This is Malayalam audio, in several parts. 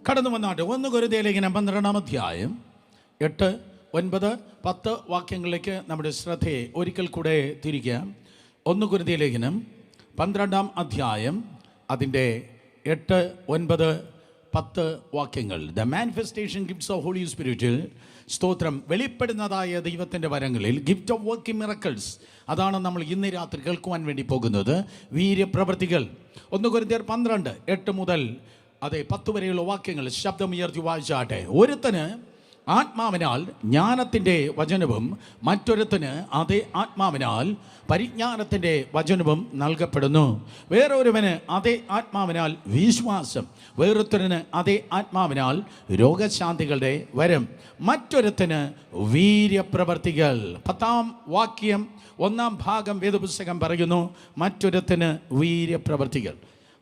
കടന്നു വന്നാട്ട് 1 കൊരിന്ത്യർ ലേഖനം 12-ാം അധ്യായം 8, 9, 10 വാക്യങ്ങളിലേക്ക് നമ്മുടെ ശ്രദ്ധയെ ഒരിക്കൽ കൂടെ തിരിക്കാം. 1 കൊരിന്ത്യർ ലേഖനം 12-ാം അധ്യായം അതിൻ്റെ 8, 9, 10 വാക്യങ്ങൾ. The manifestation gifts of holy സ്പിരിറ്റിൽ, സ്തോത്രം, വെളിപ്പെടുന്നതായ ദൈവത്തിൻ്റെ വരങ്ങളിൽ, ഗിഫ്റ്റ് ഓഫ് വർക്കിംഗ് മിറക്കിൾസ്, അതാണ് നമ്മൾ ഇന്ന് രാത്രി കേൾക്കുവാൻ വേണ്ടി പോകുന്നത്. വീര്യപ്രവൃത്തികൾ. 1 കൊരിന്ത്യർ 12, 8 മുതൽ 10 വരെയുള്ള വാക്യങ്ങൾ ശബ്ദമുയർത്തി വായിച്ചാട്ടെ. ഒരുത്തന് ആത്മാവിനാൽ ജ്ഞാനത്തിൻ്റെ വചനവും മറ്റൊരുത്തന് അതേ ആത്മാവിനാൽ പരിജ്ഞാനത്തിൻ്റെ വചനവും നൽകപ്പെടുന്നു. വേറൊരുവന് അതേ ആത്മാവിനാൽ വിശ്വാസം, വേറൊരുത്തന് അതേ ആത്മാവിനാൽ രോഗശാന്തികളുടെ വരം, മറ്റൊരുത്തന് വീര്യപ്രവർത്തികൾ. 10-ാം വാക്യം 1-ാം ഭാഗം വേദപുസ്തകം പറയുന്നു, മറ്റൊരുത്തന് വീര്യപ്രവർത്തികൾ.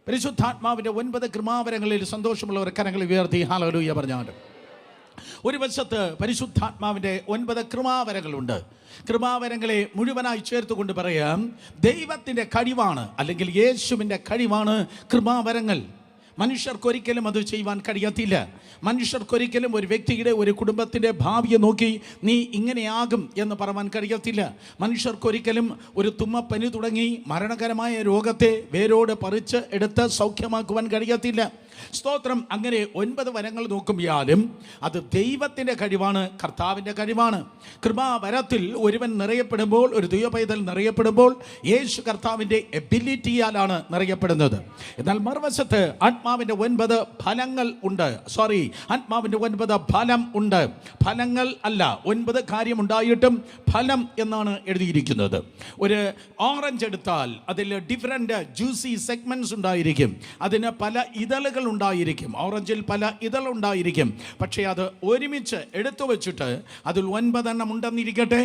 പരിശുദ്ധാത്മാവിൻ്റെ 9 കൃപാവരങ്ങളിൽ സന്തോഷമുള്ളവർ കരങ്ങൾ ഉയർത്തി ഹല്ലേലൂയ പറഞ്ഞാണ്. ഒരു വശത്ത് പരിശുദ്ധാത്മാവിൻ്റെ 9 കൃപാവരങ്ങളുണ്ട്. കൃപാവരങ്ങളെ മുഴുവനായി ചേർത്തുകൊണ്ട് പറയാം, ദൈവത്തിൻ്റെ കഴിവാണ്, അല്ലെങ്കിൽ യേശുവിൻ്റെ കഴിവാണ് കൃപാവരങ്ങൾ. മനുഷ്യർക്കൊരിക്കലും അത് ചെയ്യുവാൻ കഴിയത്തില്ല. മനുഷ്യർക്കൊരിക്കലും ഒരു വ്യക്തിയുടെ, ഒരു കുടുംബത്തിൻ്റെ ഭാവിയെ നോക്കി നീ ഇങ്ങനെയാകും എന്ന് പറയാൻ കഴിയത്തില്ല. മനുഷ്യർക്കൊരിക്കലും ഒരു തുമ്മപ്പനി തുടങ്ങി മരണകരമായ രോഗത്തെ വേരോട് പറിച്ച് എടുത്ത് സൗഖ്യമാക്കുവാൻ കഴിയത്തില്ല. സ്തോത്രം. അങ്ങനെ 9 വരങ്ങൾ നോക്കുമ്പോഴും അത് ദൈവത്തിൻ്റെ കഴിവാണ്, കർത്താവിൻ്റെ കഴിവാണ്. കൃപാവരത്തിൽ ഒരുവൻ നിറയപ്പെടുമ്പോൾ, ഒരു ദൈവപൈതൽ നിറയപ്പെടുമ്പോൾ, യേശു കർത്താവിൻ്റെ എബിലിറ്റിയാലാണ് നിറയപ്പെടുന്നത്. എന്നാൽ മറുവശത്ത് ആത്മാവിൻ്റെ 9 ഫലങ്ങൾ ഉണ്ട്. ആത്മാവിൻ്റെ 9 ഫലം ഉണ്ട്. ഫലങ്ങൾ അല്ല, 9 കാര്യമുണ്ടായിട്ടും ഫലം എന്നാണ് എഴുതിയിരിക്കുന്നത്. ഒരു ഓറഞ്ച് എടുത്താൽ അതിൽ ഡിഫറെൻ്റ് ജ്യൂസി സെഗ്മെൻറ്റ്സ് ഉണ്ടായിരിക്കും. അതിന് പല ഇതളുകൾ ഉണ്ടായിരിക്കും. ഓറഞ്ചിൽ പല ഇതളുണ്ടായിരിക്കും. പക്ഷേ അത് ഒരുമിച്ച് എടുത്തു വെച്ചിട്ട് അതിൽ 9 എണ്ണം ഉണ്ടെന്നിരിക്കട്ടെ,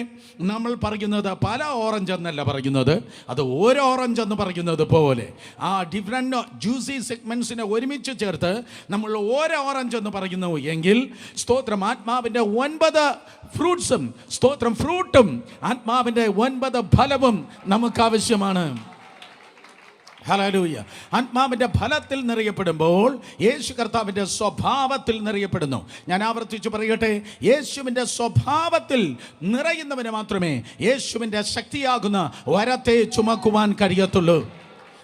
നമ്മൾ പറയുന്നത് പല ഓറഞ്ച് എന്നല്ല പറയുന്നത്, അത് ഒരു ഓറഞ്ച് എന്ന് പറയുന്നത് പോലെ ആ ഡിഫറെൻ്റ് ജ്യൂസി സെഗ്മെൻറ്റ്സിനെ ഒരുമിച്ച് ചേർത്ത് നമ്മൾ ഓരോ ഓറഞ്ച് എന്ന് പറയുന്നു എങ്കിൽ, സ്തോത്രം, ആത്മാവിൻ്റെ 9 ഫ്രൂട്ട്സും, സ്തോത്രം, ഫ്രൂട്ടും ആത്മാവിൻ്റെ 9 ഫലവും നമുക്ക് ആവശ്യമാണ്. ഹല്ലേലൂയ. ആത്മാവിൻ്റെ ഫലത്തിൽ നിറയപ്പെടുമ്പോൾ യേശു കർത്താവിൻ്റെ സ്വഭാവത്തിൽ നിറയപ്പെടുന്നു. ഞാൻ ആവർത്തിച്ച് പറയട്ടെ, യേശുവിൻ്റെ സ്വഭാവത്തിൽ നിറയുന്നവന് മാത്രമേ യേശുവിൻ്റെ ശക്തിയാകുന്ന വരത്തെ ചുമക്കുവാൻ കഴിയത്തുള്ളൂ.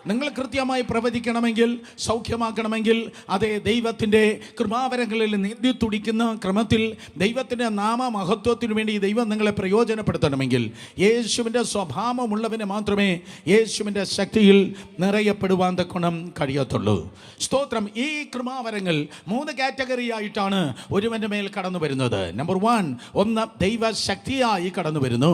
നിങ്ങൾ കൃത്യമായി പ്രവചിക്കണമെങ്കിൽ, സൗഖ്യമാക്കണമെങ്കിൽ, അതേ ദൈവത്തിൻ്റെ കൃപാവരങ്ങളിൽ നീതി തുടിക്കുന്ന ക്രമത്തിൽ ദൈവത്തിൻ്റെ നാമമഹത്വത്തിനു വേണ്ടി ദൈവം നിങ്ങളെ പ്രയോജനപ്പെടുത്തണമെങ്കിൽ യേശുവിൻ്റെ സ്വഭാവമുള്ളവന് മാത്രമേ യേശുവിൻ്റെ ശക്തിയിൽ നിറയപ്പെടുവാൻ തക്കണം കഴിയത്തുള്ളൂ. സ്തോത്രം. ഈ കൃപാവരങ്ങൾ 3 കാറ്റഗറി ആയിട്ടാണ് ഒരുവൻ്റെ മേൽ കടന്നു വരുന്നത്. നമ്പർ 1 ദൈവശക്തിയായി കടന്നു വരുന്നു.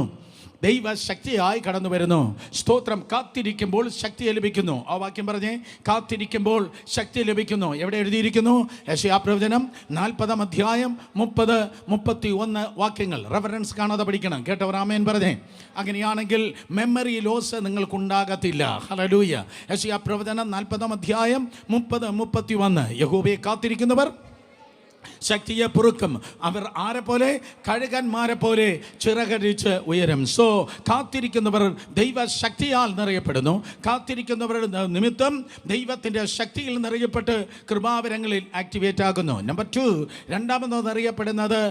ദൈവശക്തിയായി കടന്നു വരുന്നു. സ്തോത്രം. കാത്തിരിക്കുമ്പോൾ ശക്തി ലഭിക്കുന്നു. ആ വാക്യം പറഞ്ഞേ, കാത്തിരിക്കുമ്പോൾ ശക്തി ലഭിക്കുന്നു. എവിടെ എഴുതിയിരിക്കുന്നു? യെശയ്യാപ്രവചനം 40-ാം അധ്യായം 30, 31 വാക്യങ്ങൾ. റെഫറൻസ് കാണാതെ പഠിക്കണം. കേട്ടവർ ആമേൻ പറഞ്ഞേ. അങ്ങനെയാണെങ്കിൽ മെമ്മറി ലോസ് നിങ്ങൾക്കുണ്ടാകത്തില്ല. ഹല്ലേലൂയ. യെശയ്യാപ്രവചനം 40-ാം അധ്യായം 30, 31. യഹോവയെ കാത്തിരിക്കുന്നവർ ശക്തിയെ പുറുക്കും. അവർ ആരെ പോലെ? കഴുകന്മാരെ പോലെ ചിറകരിച്ച് ഉയരും. കാത്തിരിക്കുന്നവർ ദൈവശക്തിയാൽ നിറയപ്പെടുന്നു. കാത്തിരിക്കുന്നവരുടെ നിമിത്തം ദൈവത്തിൻ്റെ ശക്തിയിൽ നിറയപ്പെട്ട് കൃപാവരങ്ങളിൽ ആക്ടിവേറ്റ് ആകുന്നു. നമ്പർ 2, രണ്ടാമത് നിറയപ്പെടുന്നത്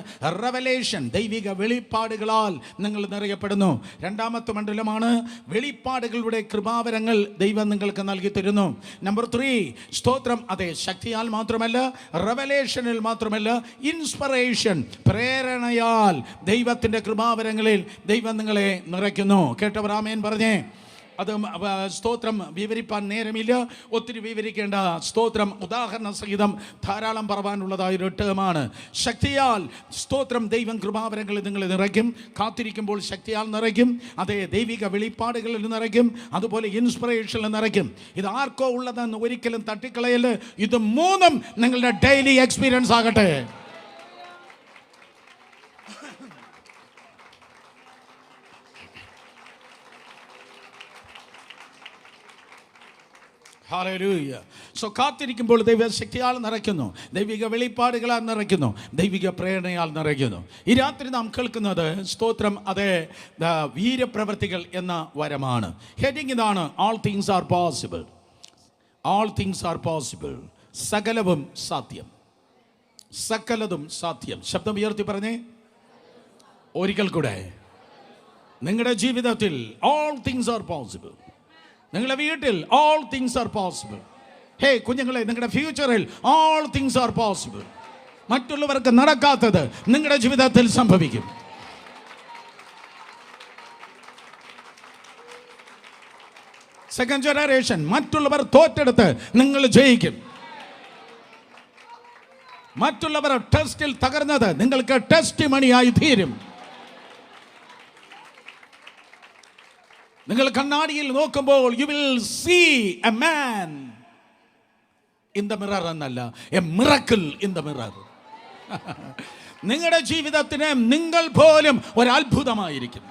റെവലേഷൻ, ദൈവിക വെളിപ്പാടുകളാൽ നിങ്ങൾ നിറയപ്പെടുന്നു. രണ്ടാമത്തെ മണ്ഡലമാണ് വെളിപ്പാടുകളുടെ കൃപാവരങ്ങൾ ദൈവം നിങ്ങൾക്ക് നൽകി തരുന്നു. നമ്പർ 3, സ്തോത്രം, അതെ, ശക്തിയാൽ മാത്രമല്ല, റെവലേഷനിൽ മാത്രമല്ല, ഇൻസ്പിറേഷൻ, പ്രേരണയാൽ ദൈവത്തിൻ്റെ കൃപാവരങ്ങളിൽ ദൈവം നിങ്ങളെ നിറയ്ക്കുന്നു. കേട്ടവർ ആമേൻ പറഞ്ഞേ. അത് സ്തോത്രം വിവരിപ്പാൻ നേരമില്ല, ഒത്തിരി വിവരിക്കേണ്ട. സ്തോത്രം ഉദാഹരണ സഹിതം ധാരാളം പറവാനുള്ളതായൊരു ടേമാണ്. ശക്തിയാൽ, സ്തോത്രം, ദൈവം കൃപാവരങ്ങളിൽ നിങ്ങളെ നിറയ്ക്കും. കാത്തിരിക്കുമ്പോൾ ശക്തിയാൽ നിറയ്ക്കും. അതേ, ദൈവിക വെളിപ്പാടുകളിൽ നിറയ്ക്കും. അതുപോലെ ഇൻസ്പിറേഷനിൽ നിറയ്ക്കും. ഇത് ആർക്കോ ഉള്ളതെന്ന് ഒരിക്കലും തട്ടിക്കളയല്. ഇത് 3ഉം നിങ്ങളുടെ ഡെയിലി എക്സ്പീരിയൻസ് ആകട്ടെ. ഹല്ലേലൂയ. കാത്തിരിക്കുമ്പോൾ ദൈവശക്തിയാൽ നിറയ്ക്കുന്നു, ദൈവിക വെളിപ്പാടുകളാൽ നിറയ്ക്കുന്നു, ദൈവിക പ്രേരണയാൽ നിറയ്ക്കുന്നു. ഈ രാത്രി നാം കേൾക്കുന്നത്, സ്തോത്രം, അതേ, വീര്യപ്രവൃത്തികൾ എന്ന വരമാണ്. ഹെഡിങ് ഇതാണ്, all things are possible. All things are possible. സകലവും സാധ്യം. സകലതും സാധ്യം. ശബ്ദം ഉയർത്തി പറഞ്ഞേ ഒരിക്കൽ കൂടെ. നിങ്ങളുടെ ജീവിതത്തിൽ all things are possible. നിങ്ങളുടെ വീട്ടിൽ all things are possible. ഹേ കുഞ്ഞുങ്ങളെ, നിങ്ങളുടെ ഫ്യൂച്ചറിൽ all things are possible. മറ്റുള്ളവർക്ക് നടക്കാത്തത് നിങ്ങളുടെ ജീവിതത്തിൽ സംഭവിക്കും. സെക്കൻഡ് ജനറേഷൻ, മറ്റുള്ളവർ തോറ്റെടുത്ത് നിങ്ങൾ ജയിക്കും. മറ്റുള്ളവർ ടെസ്റ്റിൽ തകർന്നത് നിങ്ങൾക്ക് ടെസ്റ്റ് മണിയായി തീരും. നിങ്ങൾ കണ്ണാടിയിൽ നോക്കുമ്പോൾ you will see a man in the mirror എന്നല്ല, a miracle in the mirror. നിങ്ങളുടെ ജീവിതത്തിന് നിങ്ങൾ പോലും ഒരു അത്ഭുതമായിരിക്കും.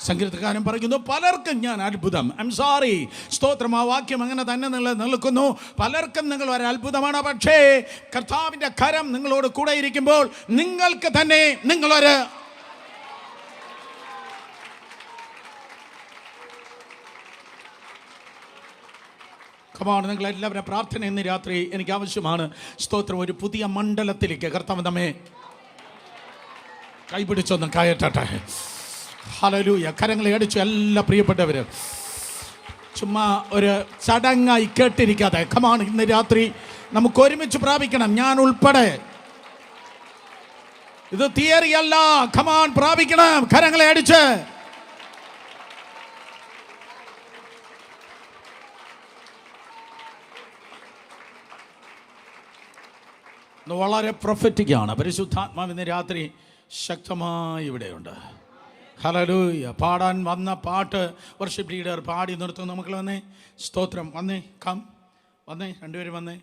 സംഗീതക്കാരൻ പറയുന്നു, പലർക്കും ഞാൻ അത്ഭുതം. ഐ എം സോറി, സ്തോത്രം. ആ വാക്യം അങ്ങനെ തന്നെ നിൽക്കുന്നു. പലർക്കും നിങ്ങൾ ഒരു അത്ഭുതമാണ്. പക്ഷേ കർത്താവിൻ്റെ കരം നിങ്ങളോട് കൂടെ ഇരിക്കുമ്പോൾ നിങ്ങൾക്ക് തന്നെ നിങ്ങളൊരു കമാണ്. നിങ്ങളെല്ലാവരും പ്രാർത്ഥന ഇന്ന് രാത്രി എനിക്ക് ആവശ്യമാണ്. സ്തോത്രം. ഒരു പുതിയ മണ്ഡലത്തിലേക്ക് കർത്താവ് നമ്മെ കൈപിടിച്ചൊന്ന് കയറ്റട്ടെ. ഹല്ലേലൂയ. കരങ്ങളെ അടിച്ചു എല്ലാ പ്രിയപ്പെട്ടവരും. ചുമ്മാ ഒരു ചടങ്ങായി കേട്ടിരിക്കാതെ കമാണ്. ഇന്ന് രാത്രി നമുക്ക് ഒരുമിച്ച് പ്രാപിക്കണം, ഞാൻ ഉൾപ്പെടെ. ഇത് തിയറി അല്ല. കമാൻ, പ്രാപിക്കണം. കരങ്ങളെ അടിച്ച് വളരെ പ്രൊഫറ്റിക്കാണ്. പരിശുദ്ധാത്മാവിന്ന് രാത്രി ശക്തമായി ഇവിടെയുണ്ട്. ഹല്ലേലൂയ. പാടാൻ വന്ന പാട്ട് വർഷിപ്പ് ലീഡർ പാടി നിർത്തുന്നു. നമുക്ക് വന്നേ. സ്തോത്രം. വന്നേ, വന്നേ, രണ്ടുപേരും വന്നേ.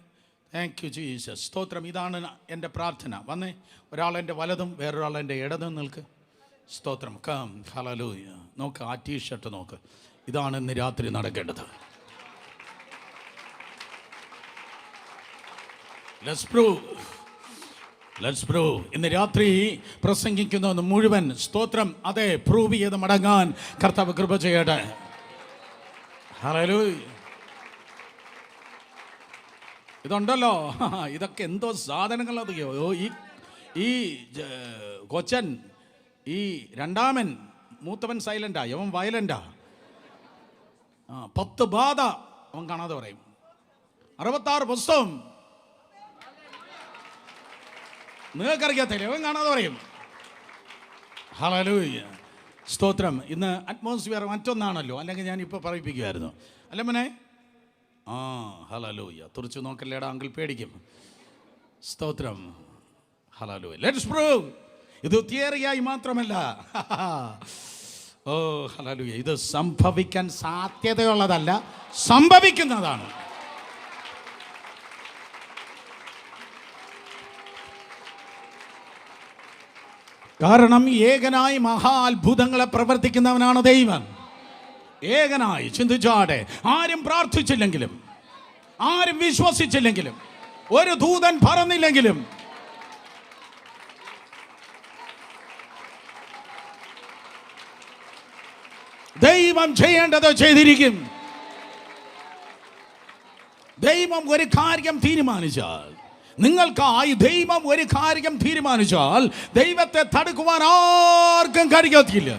Thank you Jesus. സ്തോത്രം. ഇതാണ് എൻ്റെ പ്രാർത്ഥന. വന്നേ. ഒരാൾ എൻ്റെ വലതും വേറൊരാൾ എൻ്റെ ഇടതും നിൽക്ക്. സ്തോത്രം. കം. ഹല്ലേലൂയ. നോക്ക്, ആ ടീഷർട്ട് നോക്ക്. ഇതാണ് ഇന്ന് രാത്രി നടക്കേണ്ടത്. Let's prove. ഇന്ന് രാത്രി പ്രസംഗിക്കുന്ന മുഴുവൻ സ്തോത്രം അതെ പ്രൂവ് ചെയ്ത് മടങ്ങാൻ കർത്താവ് കൃപ ചെയ്യട്ടെ. ഹല്ലേലൂയ. ഇതുണ്ടല്ലോ, ഇതൊക്കെ എന്തോ സാധനങ്ങൾ. അതെയോ ഈ കൊച്ചൻ, ഈ രണ്ടാമൻ, മൂത്തവൻ സൈലന്റാ, അവൻ വയലന്റാ. 10 ബാധ അവൻ കാണാതെ പറയും. 66 പുസ്തകം നിങ്ങൾക്കറിയാത്തില്ല, അവൻ കാണാതെ പറയും. ഹല്ലേലൂയ. സ്തോത്രം. ഇന്ന് അറ്റ്മോസ്ഫിയർ മറ്റൊന്നാണല്ലോ, അല്ലെങ്കിൽ ഞാൻ ഇപ്പോൾ പറയിപ്പിക്കുമായിരുന്നു. അല്ല മോനെ? ഹല്ലേലൂയ. തുറച്ചു നോക്കല്ലേടാ, അങ്കിൾ പേടിക്കും. സ്തോത്രം. ഹല്ലേലൂയ. Let's prove. ഇത് തിയറിയായി മാത്രമല്ല. ഓ ഹല്ലേലൂയ. ഇത് സംഭവിക്കാൻ സാധ്യതയുള്ളതല്ല, സംഭവിക്കുന്നതാണ്. കാരണം ഏകനായി മഹാ അത്ഭുതങ്ങളെ പ്രവർത്തിക്കുന്നവനാണ് ദൈവം. ഏകനായി ചിന്തിച്ചാടെ. ആരും പ്രാർത്ഥിച്ചില്ലെങ്കിലും, ആരും വിശ്വസിച്ചില്ലെങ്കിലും, ഒരു ദൂതൻ പറന്നില്ലെങ്കിലും, ദൈവം ചെയ്യേണ്ടത് ചെയ്തിരിക്കും. ദൈവം ഒരു കാര്യം തീരുമാനിച്ചാൽ, നിങ്ങൾക്കായി ദൈവം ഒരു കാര്യം തീരുമാനിച്ചാൽ ദൈവത്തെ തടുക്കുവാൻ ആർക്കും കഴിയത്തില്ല.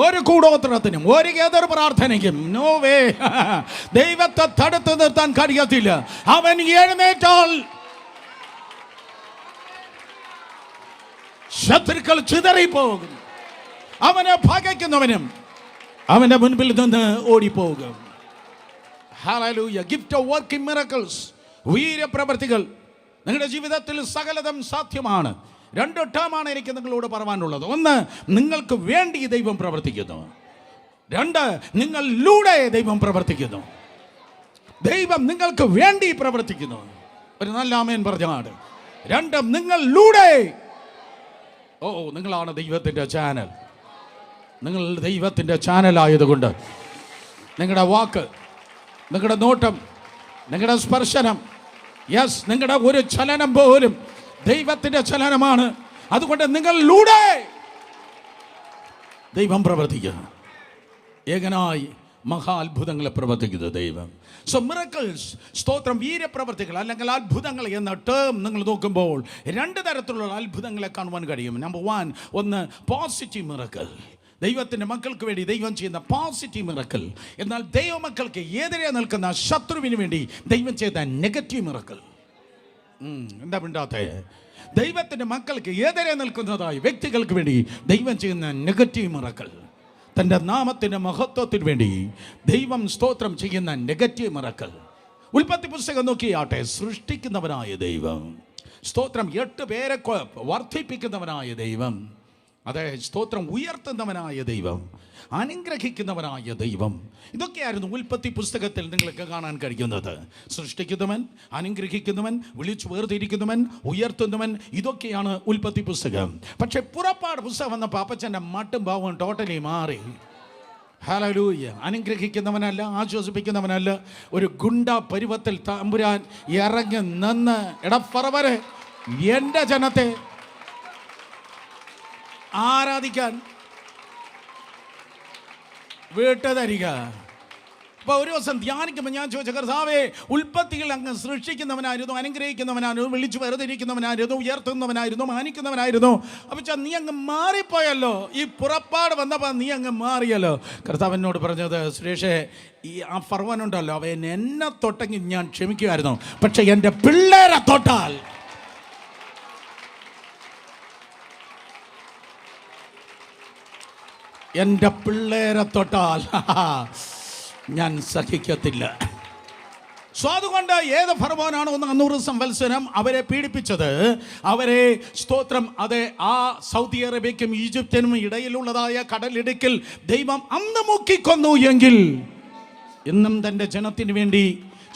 ഒരു കൂടോത്രത്തിനും ഒരു എതിർ പ്രാർത്ഥനയ്ക്കും നോ വേ ദൈവത്തെ തടുത്തു നിർത്താൻ കഴിയത്തില്ല. അവൻ എഴുന്നേറ്റാൽ ശത്രുക്കൾ ചിതറിപ്പോകും. അവനെ പകയ്ക്കുന്നവനും അവന്റെ മുൻപിൽ നിന്ന് ഓടിപ്പോകും. ഹല്ലേലൂയ. ഗിഫ്റ്റ് ഓഫ് വർക്കിംഗ് മിറക്കിൾസ്, വീര്യപ്രവർത്തികൾ. നിങ്ങളുടെ ജീവിതത്തിൽ സകലതും സാധ്യമാണ്. 2 ടേമാണ് എനിക്ക് നിങ്ങളോട് പറയാനുള്ളത്. 1, നിങ്ങൾക്ക് വേണ്ടി ദൈവം പ്രവർത്തിക്കുന്നു. 2, നിങ്ങളിലൂടെ ദൈവം പ്രവർത്തിക്കുന്നു. ദൈവം നിങ്ങൾക്ക് വേണ്ടി പ്രവർത്തിക്കുന്നു. ഒരു നല്ല ആമേൻ പറഞ്ഞാട്. 2, നിങ്ങളിലൂടെ. ഓ, നിങ്ങളാണ് ദൈവത്തിൻ്റെ ചാനൽ. നിങ്ങൾ ദൈവത്തിൻ്റെ ചാനലായതുകൊണ്ട് നിങ്ങളുടെ വാക്ക്, നിങ്ങളുടെ നോട്ടം, നിങ്ങളുടെ സ്പർശനം, യെസ്, നിങ്ങളുടെ ഒരു ചലനം പോലും ദൈവത്തിൻ്റെ ചലനമാണ്. അതുകൊണ്ട് നിങ്ങളിലൂടെ ദൈവം പ്രവർത്തിക്കുക. ഏകനായി മഹാ അത്ഭുതങ്ങളെ പ്രവർത്തിക്കുന്ന ദൈവം. സോ മിറക്കിൾസ്, സ്തോത്രം, വീര്യപ്രവർത്തികൾ അല്ലെങ്കിൽ അത്ഭുതങ്ങൾ എന്ന ടേം നിങ്ങൾ നോക്കുമ്പോൾ രണ്ട് തരത്തിലുള്ള അത്ഭുതങ്ങളെ കാണുവാൻ കഴിയും. നമ്പർ 1, ഒന്ന് പോസിറ്റീവ് മിറക്കിൾ, ദൈവത്തിൻ്റെ മക്കൾക്ക് വേണ്ടി ദൈവം ചെയ്യുന്ന പോസിറ്റീവ് മിറക്കിൾ. എന്നാൽ ദൈവമക്കൾക്ക് എതിരെ നിൽക്കുന്ന ശത്രുവിന് വേണ്ടി ദൈവം ചെയ്ത നെഗറ്റീവ് മിറക്കിൾ. എന്താ മിണ്ടാത്തെ? ദൈവത്തിൻ്റെ മക്കൾക്ക് എതിരെ നിൽക്കുന്നതായി വ്യക്തികൾക്ക് വേണ്ടി ദൈവം ചെയ്യുന്ന നെഗറ്റീവ് മിറക്കിൾ, തൻ്റെ നാമത്തിൻ്റെ മഹത്വത്തിന് വേണ്ടി ദൈവം സ്തോത്രം ചെയ്യുന്ന നെഗറ്റീവ് മിറക്കിൾ. ഉൽപ്പത്തി പുസ്തകം നോക്കിയാട്ടെ, സൃഷ്ടിക്കുന്നവനായ ദൈവം, സ്തോത്രം, 8 പേരെ വർദ്ധിപ്പിക്കുന്നവനായ ദൈവം, അതെ, സ്തോത്രം, ഉയർത്തുന്നവനായ ദൈവം, അനുഗ്രഹിക്കുന്നവനായ ദൈവം. ഇതൊക്കെയായിരുന്നു ഉൽപ്പത്തി പുസ്തകത്തിൽ നിങ്ങൾക്ക് കാണാൻ കഴിയുന്നത്. സൃഷ്ടിക്കുന്നവൻ, അനുഗ്രഹിക്കുന്നവൻ, വിളിച്ചു വേർതിരിക്കുന്നവൻ, ഉയർത്തുന്നവൻ, ഇതൊക്കെയാണ് ഉൽപ്പത്തി പുസ്തകം. പക്ഷെ പുറപ്പാട് പുസ്തകം വന്നപ്പോൾ അപ്പച്ചൻ്റെ മട്ടും ഭാവവും ടോട്ടലി മാറി. ഹല്ലേലൂയ. അനുഗ്രഹിക്കുന്നവനല്ല, ആശ്വസിപ്പിക്കുന്നവനല്ല, ഒരു ഗുണ്ട പരുവത്തിൽ തമ്പുരാൻ ഇറങ്ങി നിന്ന്, എടപ്പറവരെ എൻ്റെ ജനത്തെ ആരാധിക്കാൻ വീട്ടുതരിക. അപ്പോൾ ഒരു ദിവസം ധ്യാനിക്കുമ്പോൾ ഞാൻ ചോദിച്ച, കർത്താവേ, ഉൽപ്പത്തിയിൽ അങ്ങ് സൃഷ്ടിക്കുന്നവനായിരുന്നു, അനുഗ്രഹിക്കുന്നവനായിരുന്നു, വിളിച്ചു വേർതിരിക്കുന്നവനായിരുന്നു, ഉയർത്തുന്നവനായിരുന്നു, മാനിക്കുന്നവനായിരുന്നു. അപ്പോൾ നീ അങ്ങ് മാറിപ്പോയല്ലോ, ഈ പുറപ്പാട് വന്നപ്പോൾ നീ അങ്ങ് മാറിയല്ലോ. കർത്താവ് എന്നോട് പറഞ്ഞത്, സുരേഷേ, ആ ഫർവനുണ്ടല്ലോ, അവൻ എന്നെ തൊട്ടെങ്കിൽ ഞാൻ ക്ഷമിക്കുമായിരുന്നു, പക്ഷെ എൻ്റെ പിള്ളേരെ തൊട്ടാൽ എൻ്റെ പിള്ളേരെ തൊട്ടാൽ ഞാൻ സഹിക്കത്തില്ല. സോ അതുകൊണ്ട് ഏത് ഫറവോനാണോ 400 സംവത്സരം അവരെ പീഡിപ്പിച്ചത്, അവരെ സ്തോത്രം, അതെ, ആ സൗദി അറേബ്യയ്ക്കും ഈജിപ്തിനും ഇടയിലുള്ളതായ കടലിടുക്കിൽ ദൈവം അന്ന് മുക്കിക്കൊന്നു എങ്കിൽ ഇന്നും തൻ്റെ ജനത്തിന് വേണ്ടി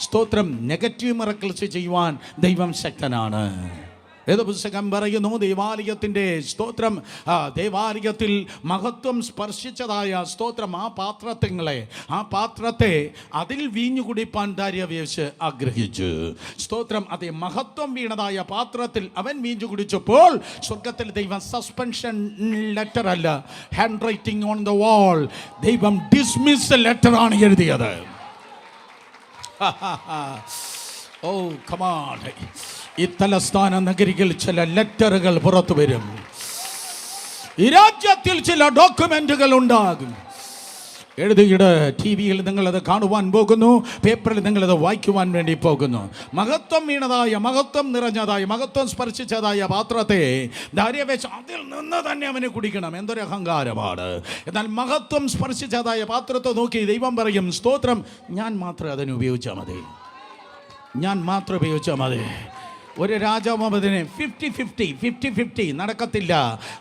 സ്തോത്രം നെഗറ്റീവ് മിറക്കിൾസ് ചെയ്യുവാൻ ദൈവം ശക്തനാണ്. വേദപുസ്തകം പറയുന്നു, ദേവാലയത്തിൻ്റെ സ്തോത്രം, ദേവാലയത്തിൽ മഹത്വം സ്പർശിച്ചതായ സ്തോത്രം, ആ പാത്രത്തെ അതിൽ വീഞ്ഞു കുടിപ്പാൻ ദാര്യാവേശ് ആഗ്രഹിച്ചു. സ്തോത്രം, അതേ, മഹത്വം വീണതായ പാത്രത്തിൽ അവൻ വീഞ്ഞു കുടിച്ചപ്പോൾ സ്വർഗത്തിൽ ദൈവം സസ്പെൻഷൻ ലെറ്റർ അല്ല, hand writing on the wall, ദൈവം ഡിസ്മിസ് ലെറ്ററാണ് എഴുതിയത്. ഓ കമാൺ, ഈ തലസ്ഥാന നഗരിയിൽ ചില ലെറ്ററുകൾ പുറത്തു വരും. ഈ രാജ്യത്തിൽ ചില ഡോക്യുമെന്റുകൾ ഉണ്ടാകും. എഴുതിയിട്ട് ടി വിയിൽ നിങ്ങളത് കാണുവാൻ പോകുന്നു, പേപ്പറിൽ നിങ്ങളത് വായിക്കുവാൻ വേണ്ടി പോകുന്നു. മഹത്വം വീണതായ, മഹത്വം നിറഞ്ഞതായ, മഹത്വം സ്പർശിച്ചതായ പാത്രത്തെ ദാര്യാവേശ് അതിൽ നിന്ന് തന്നെ അവന് കുടിക്കണം. എന്തൊരു അഹങ്കാരമാണ്! എന്നാൽ മഹത്വം സ്പർശിച്ചതായ പാത്രത്തെ നോക്കി ദൈവം പറയും, സ്തോത്രം, ഞാൻ മാത്രം അതിനെ ഉപയോഗിച്ചാൽ മതി, ഞാൻ മാത്രം ഉപയോഗിച്ചാൽ മതി. ഒരു രാജാവ് അതിനെ 50-50 നടക്കത്തില്ല.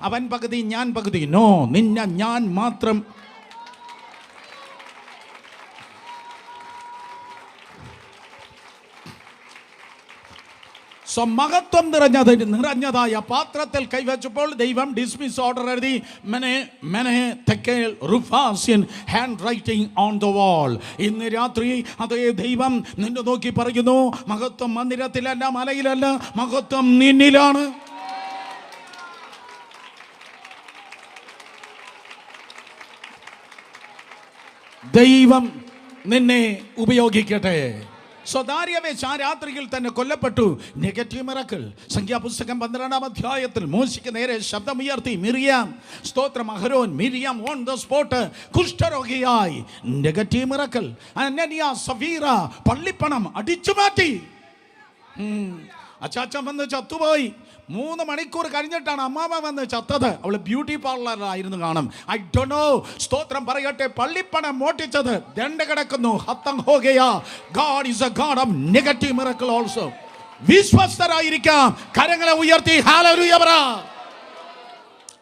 അവൻ പകുതി, ഞാൻ പകുതി. നോ, ഞാൻ മാത്രം. മഹത്വം നിറഞ്ഞതായ പാത്രത്തിൽ കൈവച്ചപ്പോൾ ദൈവം ഡിസ്മിസ് ഓർഡർ എഴുതി, hand writing on the wall. ഇന്ന് രാത്രി അതേ ദൈവം നിന്നെ നോക്കി പറയുന്നു, മഹത്വം മന്ദിരത്തിലല്ല, മലയിലല്ല, മഹത്വം നിന്നിലാണ്. ദൈവം നിന്നെ ഉപയോഗിക്കട്ടെ. ദാര്യാവേശ് ആ രാത്രിയിൽ തന്നെ കൊല്ലപ്പെട്ടു. Negative miracle. സംഖ്യാപുസ്തകം 12-ാം അധ്യായത്തിൽ മോശയ്ക്ക് നേരെ ശബ്ദമുയർത്തി മിറിയാം, സ്തോത്രം, അഹരോൻ, മിറിയാം ഓൺ ദ സ്പോട്ട് കുഷ്ഠരോഗിയായി. Negative miracle. അനന്യ, സഫീറ പള്ളിപ്പണം അടിച്ചു മാറ്റി. അച്ചാച്ചൻ വന്ന് ചത്തുപോയി. 3 മണിക്കൂർ കഴിഞ്ഞിട്ടാണ് അമ്മാമ വന്ന് ചത്തത്. അവള് ബ്യൂട്ടി പാർലറായിരുന്നു കാണും. I don't know. സ്തോത്രം പറയട്ടെ, പള്ളിപ്പണം മോട്ടിച്ചത് ദണ്ഡ കിടക്കുന്നു. ഹത്തം ഹോ ഗയാ. God is a God of negative miracle also. വിശ്വസ്തരായിരിക്കാം. കരങ്ങളെ ഉയർത്തി ഹല്ലേലൂയ പറ.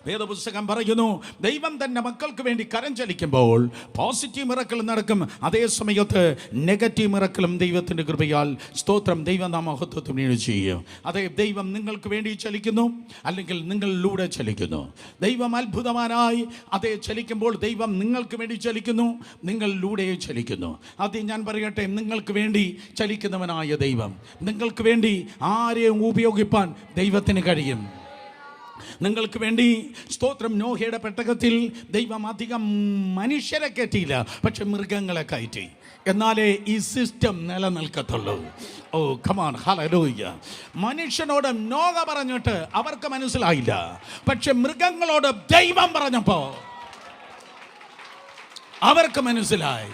വേദപുസ്തകം പറയുന്നു, ദൈവം തൻ്റെ മക്കൾക്ക് വേണ്ടി കരം ചലിക്കുമ്പോൾ പോസിറ്റീവ് മിറക്കിൾ നടക്കും. അതേ സമയത്ത് നെഗറ്റീവ് മിറക്കിളും ദൈവത്തിൻ്റെ കൃപയാൽ, സ്തോത്രം, ദൈവം നാം മഹത്വത്തിന് വേണ്ടി ചെയ്യും. അതേ, ദൈവം നിങ്ങൾക്ക് വേണ്ടി ചലിക്കുന്നു, അല്ലെങ്കിൽ നിങ്ങളിലൂടെ ചലിക്കുന്നു. ദൈവം അത്ഭുതമാനായി അതേ ചലിക്കുമ്പോൾ ദൈവം നിങ്ങൾക്ക് വേണ്ടി ചലിക്കുന്നു, നിങ്ങളിലൂടെ ചലിക്കുന്നു. ആദ്യം ഞാൻ പറയട്ടെ, നിങ്ങൾക്ക് വേണ്ടി ചലിക്കുന്നവനായ ദൈവം, നിങ്ങൾക്ക് വേണ്ടി ആരെയും ഉപയോഗിപ്പാൻ ദൈവത്തിന് കഴിയും. നിങ്ങൾക്ക് വേണ്ടി സ്തോത്രം നോഹയുടെ പെട്ടകത്തിൽ ദൈവം അധികം മനുഷ്യരെ കയറ്റിയില്ല, പക്ഷെ മൃഗങ്ങളെ കയറ്റി. എന്നാലേ ഈ സിസ്റ്റം നിലനിൽക്കത്തുള്ളൂ. ഓ കമാൺ, ഹല്ലേലൂയ. മനുഷ്യനോട് നോഹ പറഞ്ഞിട്ട് അവർക്ക് മനസ്സിലായില്ല, പക്ഷെ മൃഗങ്ങളോട് ദൈവം പറഞ്ഞപ്പോ അവർക്ക് മനസ്സിലായി.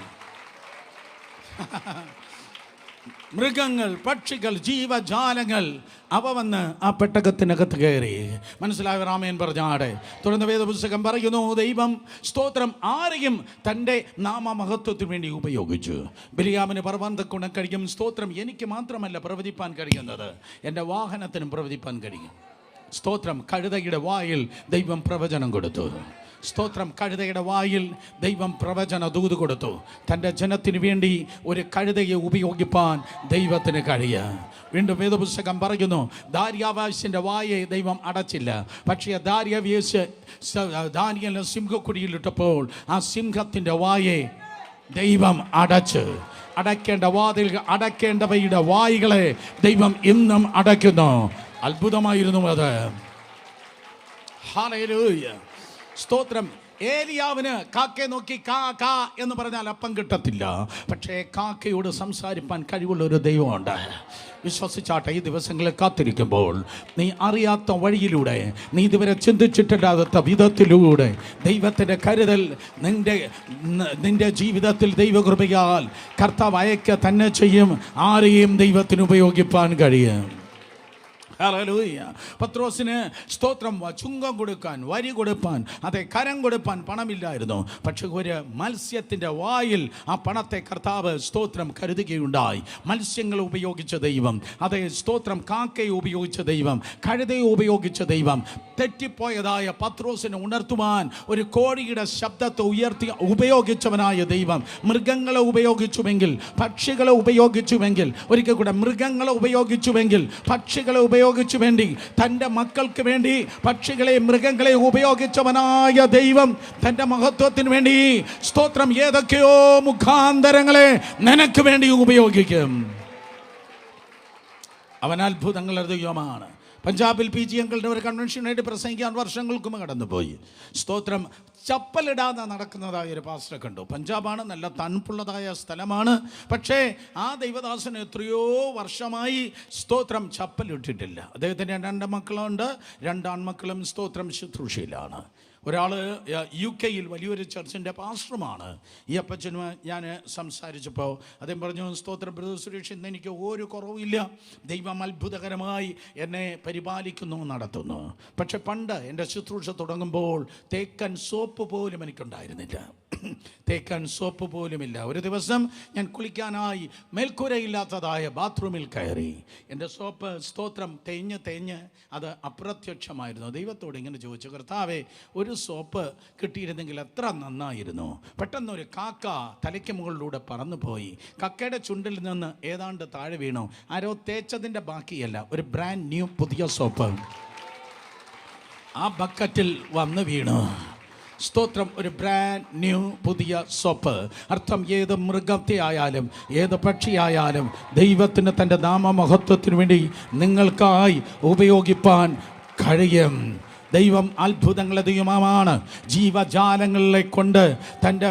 മൃഗങ്ങൾ, പക്ഷികൾ, ജീവജാലങ്ങൾ അവ വന്ന് ആ പെട്ടകത്തിനകത്ത് കയറി. മനസ്സിലായ രാമേൻ പറഞ്ഞാടെ. തുടർന്ന് വേദപുസ്തകം പറയുന്നു, ദൈവം സ്തോത്രം ആരെയും തൻ്റെ നാമമഹത്വത്തിന് വേണ്ടി ഉപയോഗിച്ചു. ബിലിയാമിന് പർവ്വതക്കുണം കഴിയും. സ്തോത്രം എനിക്ക് മാത്രമല്ല പ്രവചിപ്പാൻ കഴിയുന്നത്, എൻ്റെ വാഹനത്തിനും പ്രവചിപ്പാൻ കഴിയും. സ്തോത്രം കഴുതയുടെ വായിൽ ദൈവം പ്രവചനം കൊടുത്തു. സ്തോത്രം കഴുതയുടെ വായിൽ ദൈവം പ്രവചന ദൂത് കൊടുത്തു. തൻ്റെ ജനത്തിന് വേണ്ടി ഒരു കഴുതയെ ഉപയോഗിപ്പാൻ ദൈവത്തിന് കഴിയുക. വീണ്ടും വേദപുസ്തകം പറയുന്നു, ദാര്യാവേശിൻ്റെ വായെ ദൈവം അടച്ചില്ല, പക്ഷേ ദാര്യാവേശ് ദാനിയേലിനെ സിംഹക്കുഴിയിലിട്ടപ്പോൾ ആ സിംഹത്തിൻ്റെ വായെ ദൈവം അടച്ച്. അടയ്ക്കേണ്ട വാതിൽ, അടയ്ക്കേണ്ടവയുടെ വായികളെ ദൈവം ഇന്നും അടയ്ക്കുന്നു. അത്ഭുതമായിരുന്നു അത്. ഹല്ലേലൂയ. സ്തോത്രം. ഏലിയാവിന് കാക്കയെ നോക്കി കാ കാ എന്ന് പറഞ്ഞാൽ അപ്പം കിട്ടത്തില്ല, പക്ഷേ കാക്കയോട് സംസാരിപ്പാൻ കഴിവുള്ള ഒരു ദൈവമുണ്ട്. വിശ്വസിച്ചാട്ടെ, ഈ ദിവസങ്ങളിൽ കാത്തിരിക്കുമ്പോൾ നീ അറിയാത്ത വഴിയിലൂടെ, നീ ഇതുവരെ ചിന്തിച്ചിട്ടില്ലാത്ത വിധത്തിലൂടെ ദൈവത്തിൻ്റെ കരുതൽ നിന്റെ ജീവിതത്തിൽ ദൈവകൃപയാൽ കർത്താവ് അയക്കുക തന്നെ ചെയ്യും. ആരെയും ദൈവത്തിന് ഉപയോഗിപ്പാൻ കഴിയും. ഹല്ലേലൂയ. പത്രോസിന് സ്തോത്രം ചുങ്കം കൊടുക്കാൻ, വരി കൊടുപ്പാൻ, അതെ കരം കൊടുപ്പാൻ പണമില്ലായിരുന്നു, പക്ഷെ ഒരു മത്സ്യത്തിൻ്റെ വായിൽ ആ പണത്തെ കർത്താവ് സ്തോത്രം കരുതുകയുണ്ടായി. മത്സ്യങ്ങളെ ഉപയോഗിച്ച ദൈവം, അതെ സ്തോത്രം കാക്കയെ ഉപയോഗിച്ച ദൈവം, കഴുതയെ ഉപയോഗിച്ച ദൈവം, തെറ്റിപ്പോയതായ പത്രോസിനെ ഉണർത്തുവാൻ ഒരു കോഴിയുടെ ശബ്ദത്തെ ഉയർത്തി ഉപയോഗിച്ചവനായ ദൈവം മൃഗങ്ങളെ ഉപയോഗിച്ചുവെങ്കിൽ, പക്ഷികളെ ഉപയോഗിച്ചുവെങ്കിൽ, ഒരിക്കൽ കൂടെ മൃഗങ്ങളെ ഉപയോഗിച്ചുവെങ്കിൽ, പക്ഷികളെ ഉപയോഗിച്ചു വേണ്ടി, തൻ്റെ മക്കൾക്ക് വേണ്ടി പക്ഷികളെ മൃഗങ്ങളെ ഉപയോഗിച്ചവനായ ദൈവം തൻ്റെ മഹത്വത്തിന് വേണ്ടി സ്തോത്രം ഏതൊക്കെയോ മുഖാന്തരങ്ങളെ നിനക്ക് വേണ്ടി ഉപയോഗിക്കും. അവൻ അത്ഭുതങ്ങളുടെ ദൈവമാണ്. പഞ്ചാബിൽ PG അങ്കിളുടെ ഒരു കൺവെൻഷനായിട്ട് പ്രസംഗിക്കാൻ വർഷങ്ങൾക്കും കടന്നുപോയി. സ്തോത്രം ചപ്പലിടാതെ നടക്കുന്നതായ ഒരു പാസ്റ്ററെ കണ്ടു. പഞ്ചാബാണ്, നല്ല തണുപ്പുള്ളതായ സ്ഥലമാണ്, പക്ഷേ ആ ദൈവദാസന് എത്രയോ വർഷമായി സ്തോത്രം ചപ്പലിട്ടിട്ടില്ല. അദ്ദേഹത്തിന് 2 മക്കളുണ്ട്, 2 ആൺമക്കളും സ്തോത്രം ശുശ്രൂഷയിലാണ്. ഒരാൾ UK വലിയൊരു ചർച്ചിൻ്റെ പാസ്റ്ററുമാണ്. ഈ അപ്പച്ചനും ഞാൻ സംസാരിച്ചപ്പോൾ അദ്ദേഹം പറഞ്ഞു, സ്തോത്രം ബ്രദർ സുരേഷ്, ഇന്ന് എനിക്ക് ഒരു കുറവില്ല, ദൈവം അത്ഭുതകരമായി എന്നെ പരിപാലിക്കുന്നു, നടത്തുന്നു. പക്ഷെ പണ്ട് എൻ്റെ ശുശ്രൂഷ തുടങ്ങുമ്പോൾ തേക്കൻ സോപ്പ് പോലും എനിക്കുണ്ടായിരുന്നില്ല, തേക്കാൻ സോപ്പ് പോലുമില്ല. ഒരു ദിവസം ഞാൻ കുളിക്കാനായി മേൽക്കൂരയില്ലാത്തതായ ബാത്റൂമിൽ കയറി. എൻ്റെ സോപ്പ് സ്തോത്രം തേഞ്ഞ് അത് അപ്രത്യക്ഷമായിരുന്നു. ദൈവത്തോട് ഇങ്ങനെ ചോദിച്ചു, കർത്താവേ, ഒരു സോപ്പ് കിട്ടിയിരുന്നെങ്കിൽ എത്ര നന്നായിരുന്നു. പെട്ടെന്നൊരു കാക്ക തലയ്ക്ക് മുകളിലൂടെ പറന്നു പോയി. കക്കയുടെ ചുണ്ടിൽ നിന്ന് ഏതാണ്ട് താഴെ വീണു. ആരോ തേച്ചതിൻ്റെ ബാക്കിയല്ല, ഒരു ബ്രാൻഡ് ന്യൂ പുതിയ സോപ്പ് ആ ബക്കറ്റിൽ വന്ന് വീണു. സ്തോത്രം, ഒരു ബ്രാൻഡ് ന്യൂ പുതിയ സോപ്പ്. അർത്ഥം, ഏത് മൃഗത്തെ ആയാലും ഏത് പക്ഷിയായാലും ദൈവത്തിന് തൻ്റെ നാമമഹത്വത്തിന് വേണ്ടി നിങ്ങൾക്കായി ഉപയോഗിപ്പാൻ കഴിയും. ദൈവം അത്ഭുതങ്ങളെ ദൈവമാണ്. ജീവജാലങ്ങളെ കൊണ്ട് തൻ്റെ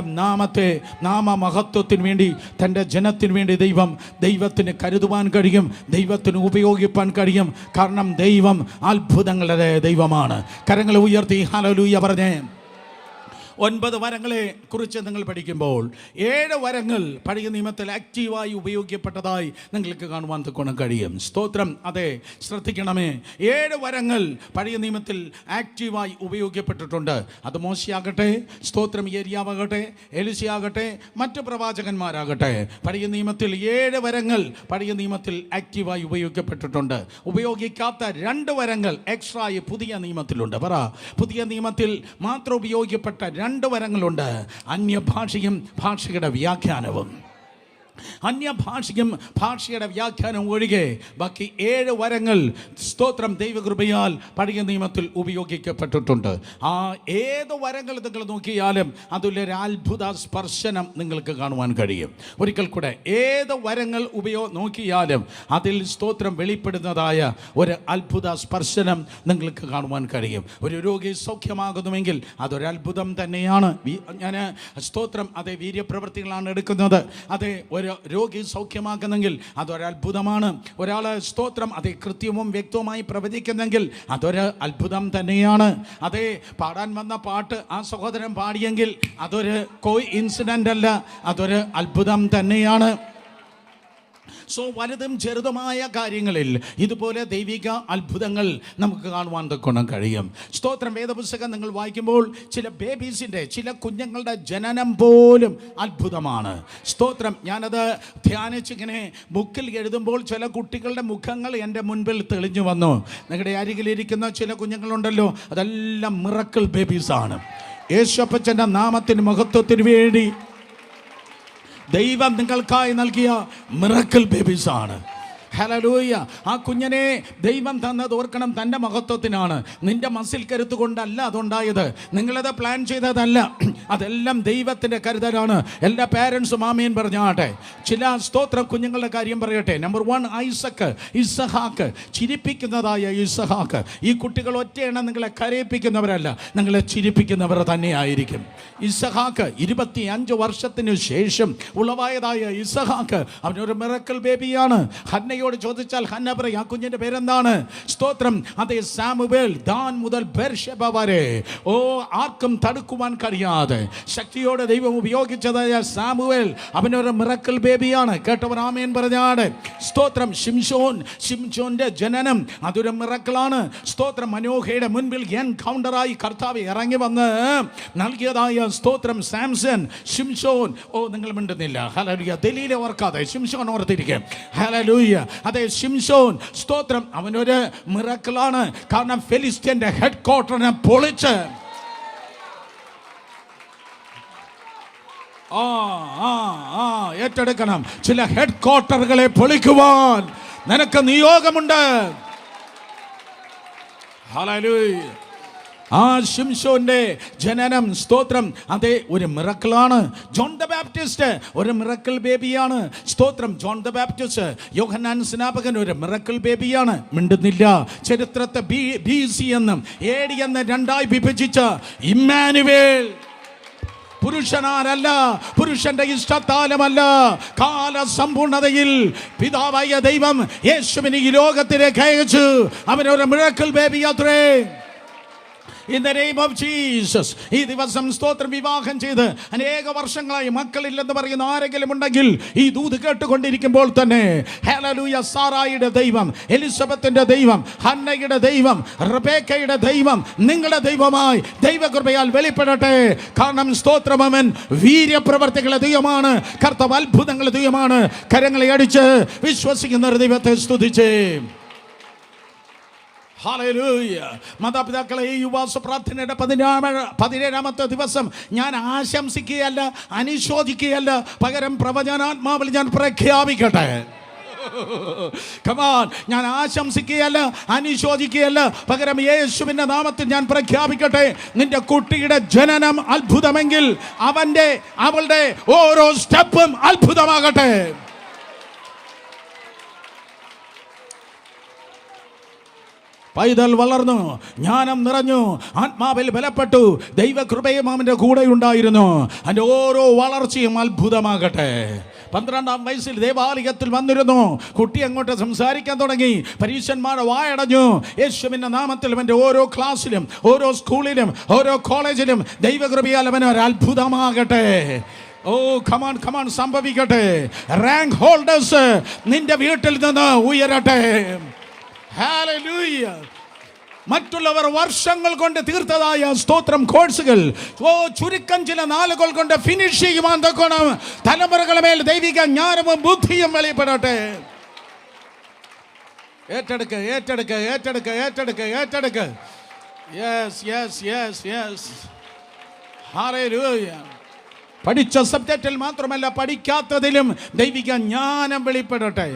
നാമമഹത്വത്തിന് വേണ്ടി, തൻ്റെ ജനത്തിന് വേണ്ടി ദൈവത്തിന് കരുതുവാൻ കഴിയും, ദൈവത്തിന് ഉപയോഗിപ്പാൻ കഴിയും. കാരണം ദൈവം അത്ഭുതങ്ങളുടെ ദൈവമാണ്. കരങ്ങളെ ഉയർത്തി ഹല്ലേലൂയ പറഞ്ഞേ. 9 വരങ്ങളെ കുറിച്ച് നിങ്ങൾ പഠിക്കുമ്പോൾ 7 വരങ്ങൾ പഴയ നിയമത്തിൽ ആക്റ്റീവായി ഉപയോഗിക്കപ്പെട്ടതായി നിങ്ങൾക്ക് കാണുവാൻ തക്കോണം കഴിയും. സ്തോത്രം. അതെ, ശ്രദ്ധിക്കണമേ, 7 വരങ്ങൾ പഴയ നിയമത്തിൽ ആക്റ്റീവായി ഉപയോഗിക്കപ്പെട്ടിട്ടുണ്ട്. അത് മോശയാകട്ടെ, സ്തോത്രം ഏലിയാവാകട്ടെ, എലിശയാകട്ടെ, മറ്റ് പ്രവാചകന്മാരാകട്ടെ, പഴയ നിയമത്തിൽ 7 വരങ്ങൾ പഴയ നിയമത്തിൽ ആക്റ്റീവായി ഉപയോഗിക്കപ്പെട്ടിട്ടുണ്ട്. ഉപയോഗിക്കാത്ത 2 വരങ്ങൾ എക്സ്ട്രായി പുതിയ നിയമത്തിലുണ്ട്. പറ, പുതിയ നിയമത്തിൽ മാത്രം ഉപയോഗിക്കപ്പെട്ട 2 വരങ്ങളുണ്ട്. അന്യഭാഷയും ഭാഷയുടെ വ്യാഖ്യാനവും. അന്യഭാഷയും ഭാഷയുടെ വ്യാഖ്യാനം ഒഴികെ ബാക്കി 7 വരങ്ങൾ സ്തോത്രം ദൈവകൃപയാൽ പഴയ നിയമത്തിൽ ഉപയോഗിക്കപ്പെട്ടിട്ടുണ്ട്. ആ ഏത് വരങ്ങൾ നിങ്ങൾ നോക്കിയാലും അതിലൊരു അത്ഭുത സ്പർശനം നിങ്ങൾക്ക് കാണുവാൻ കഴിയും. ഒരിക്കൽ കൂടെ, ഏത് വരങ്ങൾ നോക്കിയാലും അതിൽ സ്തോത്രം വെളിപ്പെടുന്നതായ ഒരു അത്ഭുത സ്പർശനം നിങ്ങൾക്ക് കാണുവാൻ കഴിയും. ഒരു രോഗി സൗഖ്യമാകുന്നുവെങ്കിൽ അതൊരു അത്ഭുതം തന്നെയാണ്. ഞാൻ സ്തോത്രം അതേ വീര്യപ്രവൃത്തികളാണ് എടുക്കുന്നത്. അതേ ഒരു രോഗി സൗഖ്യമാക്കുന്നെങ്കിൽ അതൊരത്ഭുതമാണ്. ഒരാൾ സ്തോത്രം അതേ കൃത്യവും വ്യക്തവുമായി പ്രവചിക്കുന്നെങ്കിൽ അതൊരു അത്ഭുതം തന്നെയാണ്. അതേ പാടാൻ വന്ന പാട്ട് ആ സഹോദരൻ പാടിയെങ്കിൽ അതൊരു ഇൻസിഡൻ്റ് അല്ല, അതൊരു അത്ഭുതം തന്നെയാണ്. സോ വലുതും ചെറുതുമായ കാര്യങ്ങളിൽ ഇതുപോലെ ദൈവിക അത്ഭുതങ്ങൾ നമുക്ക് കാണുവാൻ തൊക്കണം കഴിയും. സ്തോത്രം. വേദപുസ്തകം നിങ്ങൾ വായിക്കുമ്പോൾ ചില ബേബീസിൻ്റെ, ചില കുഞ്ഞുങ്ങളുടെ ജനനം പോലും അത്ഭുതമാണ്. സ്തോത്രം. ഞാനത് ധ്യാനിച്ചിങ്ങനെ ബുക്കിൽ എഴുതുമ്പോൾ ചില കുട്ടികളുടെ മുഖങ്ങൾ എൻ്റെ മുൻപിൽ തെളിഞ്ഞു വന്നു. നിങ്ങളുടെ അരികിലിരിക്കുന്ന ചില കുഞ്ഞുങ്ങളുണ്ടല്ലോ, അതെല്ലാം മിറക്കിൾ ബേബീസാണ്. യേശുപ്പച്ചൻ്റെ നാമത്തിന് മഹത്വത്തിന് വേണ്ടി ദൈവം നിങ്ങൾക്കായി നൽകിയ മിറക്കിൾ ബേബീസാണ്. ഹല്ലേലൂയ. ആ കുഞ്ഞിനെ ദൈവം തന്നത് ഓർക്കണം, തൻ്റെ മഹത്വത്തിനാണ്. നിന്റെ മസിൽ കരുത്ത് കൊണ്ടല്ല അതുണ്ടായത്, നിങ്ങളത് പ്ലാൻ ചെയ്തതല്ല, അതെല്ലാം ദൈവത്തിൻ്റെ കരുതലാണ്. എല്ലാ പാരൻസും ആമേൻ പറഞ്ഞാട്ടെ. ചില സ്തോത്രം കുഞ്ഞുങ്ങളുടെ കാര്യം പറയട്ടെ. നമ്പർ 1 ഇസഹാക്ക്, ചിരിപ്പിക്കുന്നതായ ഇസഹാക്ക്. ഈ കുട്ടികൾ ഒറ്റയെണ്ണം നിങ്ങളെ കരയിപ്പിക്കുന്നവരല്ല, നിങ്ങളെ ചിരിപ്പിക്കുന്നവർ തന്നെയായിരിക്കും. ഇസഹാക്ക് 25 വർഷത്തിന് ശേഷം ഉളവായതായ ഇസഹാക്ക് അവനൊരു മിറക്കിൾ ബേബിയാണ്. ഹന്നയോട് ചോദിച്ചാൽ ഹന്ന പറയും, ആ കുഞ്ഞിന്റെ പേരെന്താണ്? സ്തോത്രം. അതേ സാമുവേൽ. ദാൻ മുതൽ ബെർശേബ വരെ ആർക്കും തടുക്കുവാൻ കഴിയാതെ ശക്തിയോടെ ദൈവം ഉപയോഗിച്ചതായ സാമുവേൽ അവനൊരു മിറക്കിൾ ബേബിയാണ്. കേട്ടവർ ആമേൻ പറഞ്ഞാട്. സ്തോത്രം. ശിംശോന്റെ ജനനം അതൊരു മിറക്കിളാണ്. സ്തോത്രം. മനോഹയുടെ മുൻപിൽ എൻകൗണ്ടറായി കർത്താവ് ഇറങ്ങി വന്ന് നൽകിയതായ സ്തോത്രം സാംസൺ. ശിംശോൻ. നിങ്ങൾ മിണ്ടുന്നില്ല. ഹല്ലേലൂയ. ദലീല ഓർക്കാതെ ശിംശോൻ ഓർത്തിരിക്കും. ഹല്ലേലൂയ. അതെ, ശിംശോൻ. സ്തോത്രം. അവനൊരു മിറക്കിളാണ്. കാരണം ഫെലിസ്ത്യന്റെ ഹെഡ് ക്വാർട്ടറിനെ പൊളിച്ച് ഏറ്റെടുക്കണം. ചില ഹെഡ് ക്വാർട്ടറുകളെ പൊളിക്കുവാൻ നിനക്ക് നിയോഗമുണ്ട്. ഹല്ലേലൂയ. ആ ശിംശോന്റെ ജനനം സ്തോത്രം അതേ ഒരു മിറക്കിളാണ്. ജോൺ ദ ബാപ്റ്റിസ്റ്റ് ഒരു മിറക്കിൾ ബേബിയാണ്. സ്തോത്രം. John the Baptist. യോഹന്നാൻ സ്നാപകൻ ഒരു മിറക്കിൾ ബേബിയാണ്. മിണ്ടുന്നില്ല. ചരിത്രത്തെ BC എന്നും AD എന്ന് രണ്ടായി വിഭജിച്ച ഇമ്മാനുവേൽ പുരുഷനാരല്ല, പുരുഷന്റെ ഇഷ്ടത്താലുമല്ല, കാലസമ്പൂർണതയിൽ പിതാവായ ദൈവം യേശുവിനെ ഈ ലോകത്തിലേക്ക് അയച്ചു. അവനൊരു മിറക്കിൾ ബേബി അത്രേ. In the name of Jesus. ഈ ദിവസം സ്തോത്രം വിവാഹം ചെയ്ത് അനേക വർഷങ്ങളായി മക്കളില്ലെന്ന് പറയുന്ന ആരെങ്കിലും ഉണ്ടെങ്കിൽ ഈ ദൂത് കേട്ടുകൊണ്ടിരിക്കുമ്പോൾ തന്നെ ഹല്ലേലൂയ. സാറായിയുടെ ദൈവം, എലിസബത്തിന്റെ ദൈവം, ഹന്നയുടെ ദൈവം, റബേക്കയുടെ ദൈവം നിങ്ങളുടെ ദൈവമായി ദൈവകൃപയാൽ വെളിപ്പെടട്ടെ. കാരണം സ്തോത്രം അവൻ വീര്യപ്രവർത്തികളുടെ ദൈവമാണ്. കർത്താവ് അത്ഭുതങ്ങളുടെ ദൈവമാണ്. കരങ്ങളെ അടിച്ച് വിശ്വസിക്കുന്ന ദൈവത്തെ സ്തുതിച്ചേ. ഹല്ലേലൂയ. മാതാപിതാക്കളെ, ഈ ഉപവാസ പ്രാർത്ഥനയുടെ 17ാമത്തെ ദിവസം ഞാൻ ആശംസിക്കുകയല്ല, അനുശോചിക്കുകയല്ല, പകരം പ്രവചനാത്മാവിൽ ഞാൻ പ്രഖ്യാപിക്കട്ടെ. കമാൻ. ഞാൻ ആശംസിക്കുകയല്ല, അനുശോചിക്കുകയല്ല, പകരം യേശുവിന്റെ നാമത്തിൽ ഞാൻ പ്രഖ്യാപിക്കട്ടെ. നിന്റെ കുട്ടിയുടെ ജനനം അത്ഭുതമെങ്കിൽ അവളുടെ ഓരോ സ്റ്റെപ്പും അത്ഭുതമാകട്ടെ. പൈതൽ വളർന്നു, ജ്ഞാനം നിറഞ്ഞു, ആത്മാവിൽ ബലപ്പെട്ടു, ദൈവകൃപയും അവൻ്റെ കൂടെ ഉണ്ടായിരുന്നു. അതിൻ്റെ ഓരോ വളർച്ചയും അത്ഭുതമാകട്ടെ. 12ാം വയസ്സിൽ ദേവാലയത്തിൽ വന്നിരുന്നു. കുട്ടി അങ്ങോട്ട് സംസാരിക്കാൻ തുടങ്ങി. പരീക്ഷന്മാരുടെ വായടഞ്ഞു. യേശുവിൻ്റെ നാമത്തിൽ അവൻ്റെ ഓരോ ക്ലാസ്സിലും, ഓരോ സ്കൂളിലും, ഓരോ കോളേജിലും ദൈവകൃപയാൽ അവൻ ഒരു അത്ഭുതമാകട്ടെ. കമാൺ സംഭവിക്കട്ടെ. റാങ്ക് ഹോൾഡേഴ്സ് നിന്റെ വീട്ടിൽ നിന്ന് ഉയരട്ടെ. ഹല്ലേലൂയ. മറ്റുള്ളവർ വർഷങ്ങൾ കൊണ്ട് തീർത്തതായ സ്തോത്രം കോഴ്സുകൾ ചുരുക്കം ചില നാളുകൾ കൊണ്ട് ഫിനിഷ് ചെയ്യുവാൻ തൊക്കണം. തലമുറകളുടെ മേൽ ദൈവിക ജ്ഞാനവും ബുദ്ധിയും വെളിപ്പെടട്ടെ. ഏറ്റെടുക്ക്, ഏറ്റെടുക്ക്, ഏറ്റെടുക്ക്, ഏറ്റെടുക്ക്, ഏറ്റെടുക്ക്. Yes yes yes yes. ഹല്ലേലൂയ. പഠിച്ച സബ്ജക്റ്റിൽ മാത്രമല്ല, പഠിക്കാത്തതിലും ദൈവിക ജ്ഞാനം വെളിപ്പെടട്ടെ.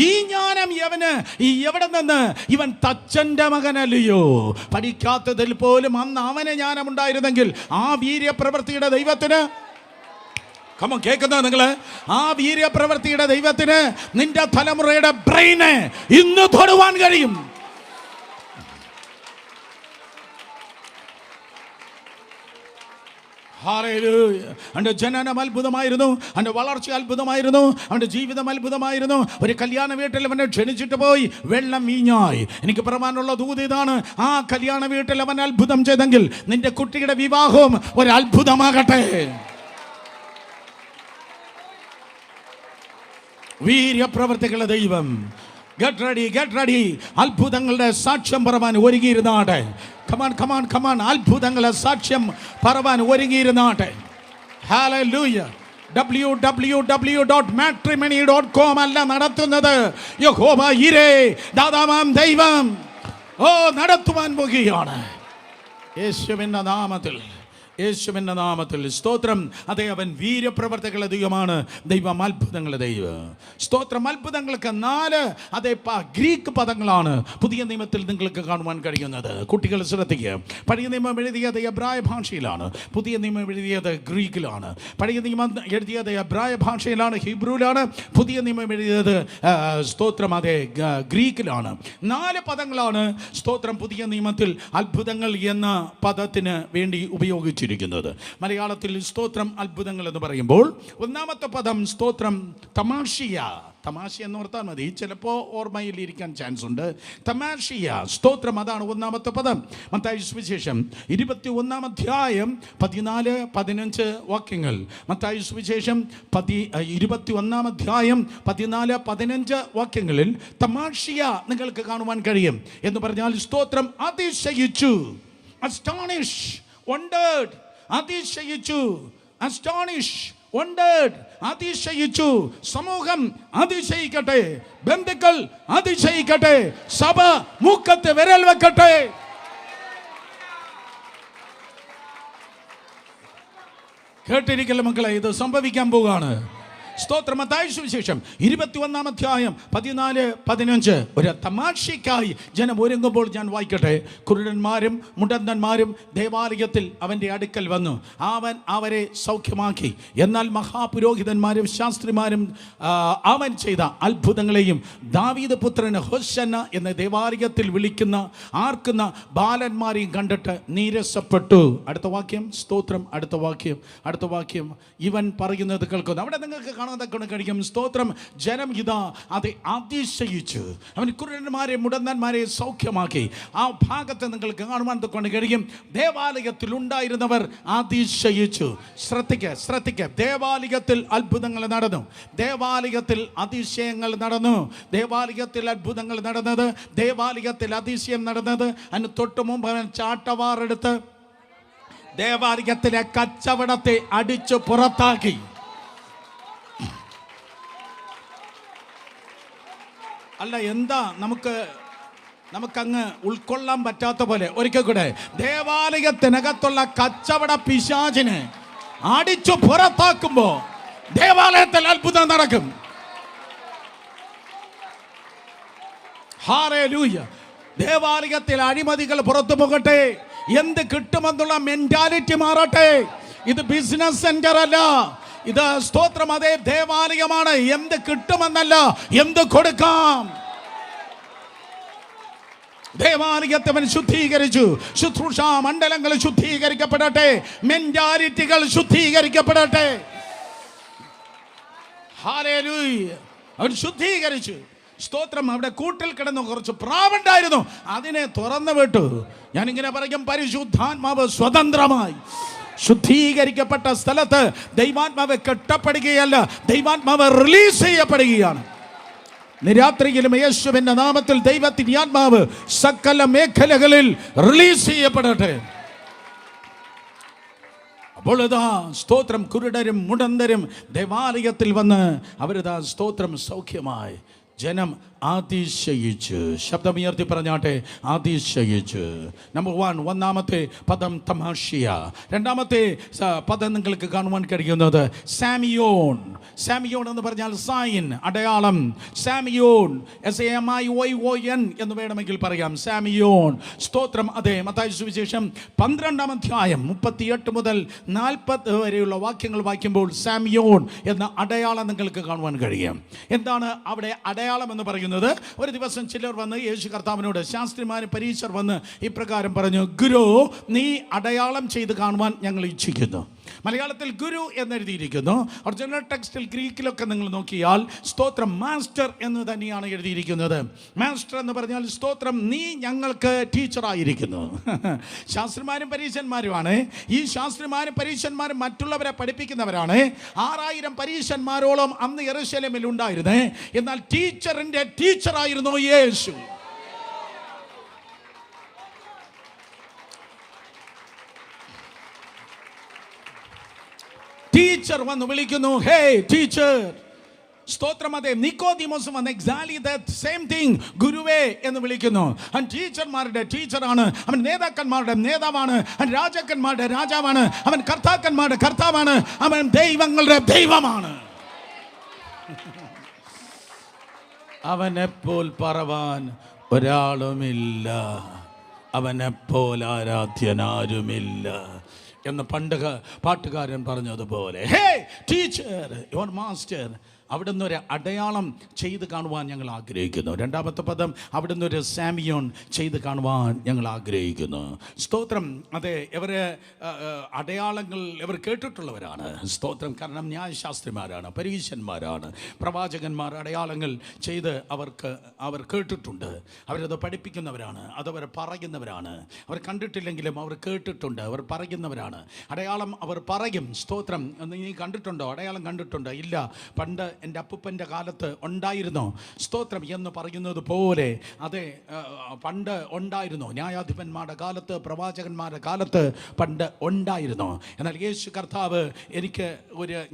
ഈ ജ്ഞാനം എവിടെ നിന്ന്? ഇവൻ തച്ചൻ്റെ മകനല്ലയോ? പഠിക്കാത്തതിൽ പോലും അന്ന് അവന് ജ്ഞാനമുണ്ടായിരുന്നെങ്കിൽ ആ വീര്യപ്രവൃത്തിയുടെ ദൈവത്തിന്, കേൾക്കുന്ന നിങ്ങള്, ആ വീര്യപ്രവൃത്തിയുടെ ദൈവത്തിന് നിന്റെ തലമുറയുടെ ബ്രെയിന് ഇന്ന് തൊടുവാൻ കഴിയും. അവൻ്റെ ജനനം അത്ഭുതമായിരുന്നു, അവൻ്റെ വളർച്ച അത്ഭുതമായിരുന്നു, അവൻ്റെ ജീവിതം അത്ഭുതമായിരുന്നു. ഒരു കല്യാണ വീട്ടിൽ അവനെ ക്ഷണിച്ചിട്ട് പോയി, വെള്ളം വീഞ്ഞായി. എനിക്ക് പറയാനുള്ള ദൂത് ഇതാണ്: ആ കല്യാണ വീട്ടിൽ അവൻ അത്ഭുതം ചെയ്തെങ്കിൽ നിന്റെ കുട്ടിയുടെ വിവാഹവും ഒരു അത്ഭുതമാകട്ടെ. വീര്യപ്രവർത്തികളുടെ ദൈവം, ഗെറ്റ് റെഡി. അത്ഭുതങ്ങളുടെ സാക്ഷ്യം പറവാൻ ഒരുങ്ങിയിരുന്നാട്ടെ. കമാൻ അത്ഭുതങ്ങളെ സാക്ഷ്യം പറവാൻ ഒരുങ്ങിയിരുന്നാട്ടെ. ഹല്ലേലൂയ. www.matrimony.com അല്ല നടത്തുന്നത്, യഹോവ യിരേ, ദാതാവാം ദൈവം നടത്തുവാൻ പോകുകയാണ്. യേശുവിൻ്റെ നാമത്തിൽ സ്തോത്രം. അതെ, അവൻ വീര്യപ്രവർത്തികളുടെ ദൈവമാണ്, ദൈവം അത്ഭുതങ്ങളുടെ ദൈവം. സ്തോത്രം. അത്ഭുതങ്ങൾക്ക് 4 ഗ്രീക്ക് പദങ്ങളാണ് പുതിയ നിയമത്തിൽ നിങ്ങൾക്ക് കാണുവാൻ കഴിയുന്നത്. കുട്ടികൾ ശ്രദ്ധിക്കുക. പഴയ നിയമം എഴുതിയത് എബ്രായ ഭാഷയിലാണ്, പുതിയ നിയമം എഴുതിയത് ഗ്രീക്കിലാണ്. പഴയ നിയമം എഴുതിയത് എബ്രായ ഭാഷയിലാണ്, ഹീബ്രുവിലാണ്. പുതിയ നിയമം എഴുതിയത് സ്തോത്രം ഗ്രീക്കിലാണ്. 4 പദങ്ങളാണ് സ്തോത്രം പുതിയ നിയമത്തിൽ അത്ഭുതങ്ങൾ എന്ന പദത്തിന് വേണ്ടി ഉപയോഗിച്ചു. മലയാളത്തിൽ സ്തോത്രം അത്ഭുതങ്ങൾ എന്ന് പറയുമ്പോൾ ഒന്നാമത്തെ പദം സ്തോത്രം തമാശിയ. തമാശ എന്ന് ഓർത്താൽ മതി, ചിലപ്പോൾ ഓർമ്മയിൽ ഇരിക്കാൻ ചാൻസ് ഉണ്ട്. തമാശിയ സ്തോത്രം, അതാണ് ഒന്നാമത്തെ പദം. മത്തായി സുവിശേഷം 21-ാം അധ്യായം 14-15 വാക്യങ്ങൾ. മത്തായി സുവിശേഷം 21-ാം അധ്യായം 14-15 വാക്യങ്ങളിൽ തമാശിയ നിങ്ങൾക്ക് കാണുവാൻ കഴിയും. എന്ന് പറഞ്ഞാൽ സ്തോത്രം അതിശയിച്ചു, അസ്റ്റോണിഷ്, wondered, അതിശയിച്ചു, astonished, wondered, അതിശയിച്ചു. സമൂഹം അതിശയിക്കട്ടെ, ബന്ധുക്കൾ അതിശയിക്കട്ടെ, സഭ മൂക്കത്ത് വിരൽ വെക്കട്ടെ. കേട്ടിരിക്കല്ലേ മക്കളെ, ഇത് സംഭവിക്കാൻ പോവുകയാണ്. സ്തോത്രം. മത്തായി സുവിശേഷം 21-ാം അധ്യായം 14-15 ഒരു തമാശയ്ക്കായി ജനം ഒരുങ്ങുമ്പോൾ ഞാൻ വായിക്കട്ടെ. കുരുടന്മാരും മുടന്തന്മാരും ദേവാലയത്തിൽ അവൻ്റെ അടുക്കൽ വന്നു, അവൻ അവരെ സൗഖ്യമാക്കി. എന്നാൽ മഹാപുരോഹിതന്മാരും ശാസ്ത്രിമാരും അവൻ ചെയ്ത അത്ഭുതങ്ങളെയും ദാവീദ് പുത്രന് ഹോശന്ന എന്ന ദേവാലയത്തിൽ വിളിക്കുന്ന ആർക്കുന്ന ബാലന്മാരെയും കണ്ടിട്ട് നീരസപ്പെട്ടു. അടുത്ത വാക്യം. സ്തോത്രം. അടുത്ത വാക്യം. ഇവൻ പറയുന്നത് കേൾക്കുന്നു. അവിടെ നിങ്ങൾക്ക് കഴിയും. സ്തോത്രം. ജനം ഇതാ അതിശയിച്ചു. അവൻ കുരുടന്മാരെ മുടന്തന്മാരെ സൗഖ്യമാക്കി. ആ ഭാഗത്ത് നിങ്ങൾക്ക് കാണുവാൻ കൊണ്ട് കഴിയും. ദേവാലയത്തിൽ ഉണ്ടായിരുന്നവർ അതിശയിച്ചു. ശ്രദ്ധിക്ക. ദേവാലയത്തിൽ അത്ഭുതങ്ങൾ നടന്നു, ദേവാലയത്തിൽ അതിശയങ്ങൾ നടന്നു, ദേവാലയത്തിൽ അത്ഭുതങ്ങൾ നടന്നത്, ദേവാലയത്തിൽ അതിശയം നടന്നത്. അതിന് തൊട്ട് മുമ്പ് അവൻ ചാട്ടവാറെടുത്ത് ദേവാലയത്തിലെ കച്ചവടത്തെ അടിച്ചു പുറത്താക്കി. അല്ല, എന്താ നമുക്കങ്ങ് ഉൾക്കൊള്ളാൻ പറ്റാത്ത പോലെ ഒരിക്കൽ കൂടെ. ദേവാലയത്തിനകത്തുള്ള കച്ചവട പിശാചിനെ അടിച്ചു പുറത്താക്കുമ്പോ ദേവാലയത്തിൽ അത്ഭുതം നടക്കും. ഹല്ലേലൂയ. ദേവാലയത്തിൽ അഴിമതികൾ പുറത്തു പോകട്ടെ, എന്ത് കിട്ടുമെന്നുള്ള മെന്റാലിറ്റി മാറട്ടെ. ഇത് ബിസിനസ് സെന്റർ അല്ല, ഇത് സ്തോത്രം അതേ ദേവാലയമാണ്. എന്ത് കിട്ടുമെന്നല്ല, എന്ത് കൊടുക്കാം. ദേവാലയത്തെ അവൻ ശുദ്ധീകരിച്ചു. ശുശ്രൂഷ മണ്ഡലങ്ങൾ ശുദ്ധീകരിക്കപ്പെടട്ടെ, മെന്റാലിറ്റികൾ ശുദ്ധീകരിക്കപ്പെടട്ടെ. ഹല്ലേലൂയ. അവൻ ശുദ്ധീകരിച്ചു. സ്തോത്രം. അവിടെ കൂട്ടിൽ കിടന്നു കുറച്ച് പ്രാവുണ്ടായിരുന്നു, അതിനെ തുറന്നു വിട്ടു. ഞാനിങ്ങനെ പറയും, പരിശുദ്ധാത്മാവ് സ്വതന്ത്രമായി ശുദ്ധീകരിക്കപ്പെട്ട സ്ഥലത്ത് ദൈവാത്മാവ് കെട്ടപ്പെടുകയല്ല, ദൈവാത്മാവ് റിലീസ് ചെയ്യപ്പെടുകയാണ്. രാത്രിയിലും യേശുവിന്റെ നാമത്തിൽ ദൈവത്തിന്റെ ആത്മാവ് സകല മേഖലകളിൽ റിലീസ് ചെയ്യപ്പെടട്ടെ. അപ്പോൾ ഇതാ സ്തോത്രം, കുരുടരും മുടന്തരും ദേവാലയത്തിൽ വന്ന് അവരിതാ സ്തോത്രം സൗഖ്യമായി. ജനം അതിശയിച്ച്. ശബ്ദമുയർത്തി പറഞ്ഞാട്ടെ, അതിശയിച്ച്. നമ്പർ 1, ഒന്നാമത്തെ പദം തമാശിയ. രണ്ടാമത്തെ പദം നിങ്ങൾക്ക് കാണുവാൻ കഴിയുന്നത് സാമിയോൻ. സാമിയോൻ എന്ന് പറഞ്ഞാൽ സൈൻ, അടയാളം. സാമിയോൻ, SAMION എന്ന് വേണമെങ്കിൽ പറയാം. സാമിയോൻ, സ്തോത്രം. അതെ, മത്തായി സുവിശേഷം 12-ാം അധ്യായം 38 മുതൽ 40 വരെയുള്ള വാക്യങ്ങൾ വായിക്കുമ്പോൾ സാമിയോൻ എന്ന അടയാളം നിങ്ങൾക്ക് കാണുവാൻ കഴിയും. എന്താണ് അവിടെ അടയാളം എന്ന് പറയുന്നത്? ഒരു ദിവസം ചിലർ വന്ന് യേശു കർത്താവിനോട്, ശാസ്ത്രിമാരും പരീശർ വന്ന് ഇപ്രകാരം പറഞ്ഞു, ഗുരു, നീ അടയാളം ചെയ്ത് കാണുവാൻ ഞങ്ങൾ ഇച്ഛിക്കുന്നു. മലയാളത്തിൽ ഗുരു എന്നെഴുതിയിരിക്കുന്നു. ഒറിജിനൽ ടെക്സ്റ്റിൽ ഗ്രീക്കിലൊക്കെ നിങ്ങൾ നോക്കിയാൽ സ്തോത്രം മാസ്റ്റർ എന്ന് തന്നെയാണ് എഴുതിയിരിക്കുന്നത്. മാസ്റ്റർ എന്ന് പറഞ്ഞാൽ സ്തോത്രം, നീ ഞങ്ങൾക്ക് ടീച്ചറായിരിക്കുന്നു. ശാസ്ത്രിമാരും പരീശന്മാരുമാണ്. ഈ ശാസ്ത്രിമാരും പരീശന്മാരും മറ്റുള്ളവരെ പഠിപ്പിക്കുന്നവരാണ്. 6000 പരീശന്മാരോളം അന്ന് യെരൂശലേമിൽ ഉണ്ടായിരുന്നേ. എന്നാൽ ടീച്ചറിന്റെ ടീച്ചറായിരുന്നു യേശു. ടീച്ചർ വന്ന് വിളിക്കുന്നു, ഹേ ടീച്ചർ. സ്തോത്രം. അതെ, നിക്കോദിമോസും വന്ന് എക്സാക്ട്ലി ദാറ്റ് സെയിം തിങ്, ഗുരുവേ എന്ന് വിളിക്കുന്നു. അവൻ ടീച്ചർമാരുടെ ടീച്ചറാണ്, അവൻ നേതാക്കന്മാരുടെ നേതാവാണ്, അവൻ രാജാക്കന്മാരുടെ രാജാവാണ്, അവൻ കർത്താക്കന്മാരുടെ കർത്താവാണ്, അവൻ ദൈവങ്ങളുടെ ദൈവമാണ്. അവനെപ്പോൾ പറവാൻ ഒരാളുമില്ല, അവനെപ്പോൾ ആരാധ്യനാരുമില്ല എന്ന് പണ്ട് പാട്ടുകാരൻ പറഞ്ഞതുപോലെ, ഹേ ടീച്ചർ, യുവർ മാസ്റ്റർ. അവിടുന്ന് ഒരു അടയാളം ചെയ്ത് കാണുവാൻ ഞങ്ങൾ ആഗ്രഹിക്കുന്നു. രണ്ടാമത്തെ പദം, അവിടുന്ന് ഒരു സാമിയോൻ ചെയ്ത് കാണുവാൻ ഞങ്ങൾ ആഗ്രഹിക്കുന്നു. സ്തോത്രം. അതെ, ഇവരെ അടയാളങ്ങൾ ഇവർ കേട്ടിട്ടുള്ളവരാണ്. സ്തോത്രം. കാരണം ന്യായശാസ്ത്രിമാരാണ്, പരീശന്മാരാണ്, പ്രവാചകന്മാർ അടയാളങ്ങൾ ചെയ്ത് അവർ കേട്ടിട്ടുണ്ട്. അവരത് പഠിപ്പിക്കുന്നവരാണ്, അതവർ പറയുന്നവരാണ്. അവർ കണ്ടിട്ടില്ലെങ്കിലും അവർ കേട്ടിട്ടുണ്ട്, അവർ പറയുന്നവരാണ്. അടയാളം അവർ പറയും. സ്തോത്രം. നീ കണ്ടിട്ടുണ്ടോ? അടയാളം കണ്ടിട്ടുണ്ടോ? ഇല്ല, പണ്ട് എൻ്റെ അപ്പൂപ്പൻ്റെ കാലത്ത് ഉണ്ടായിരുന്നോ? സ്തോത്രം എന്ന് പറയുന്നത് പോലെ അതെ, പണ്ട് ഉണ്ടായിരുന്നു. ന്യായാധിപന്മാരുടെ കാലത്ത്, പ്രവാചകന്മാരുടെ കാലത്ത് പണ്ട് ഉണ്ടായിരുന്നു. എന്നാൽ യേശു കർത്താവ്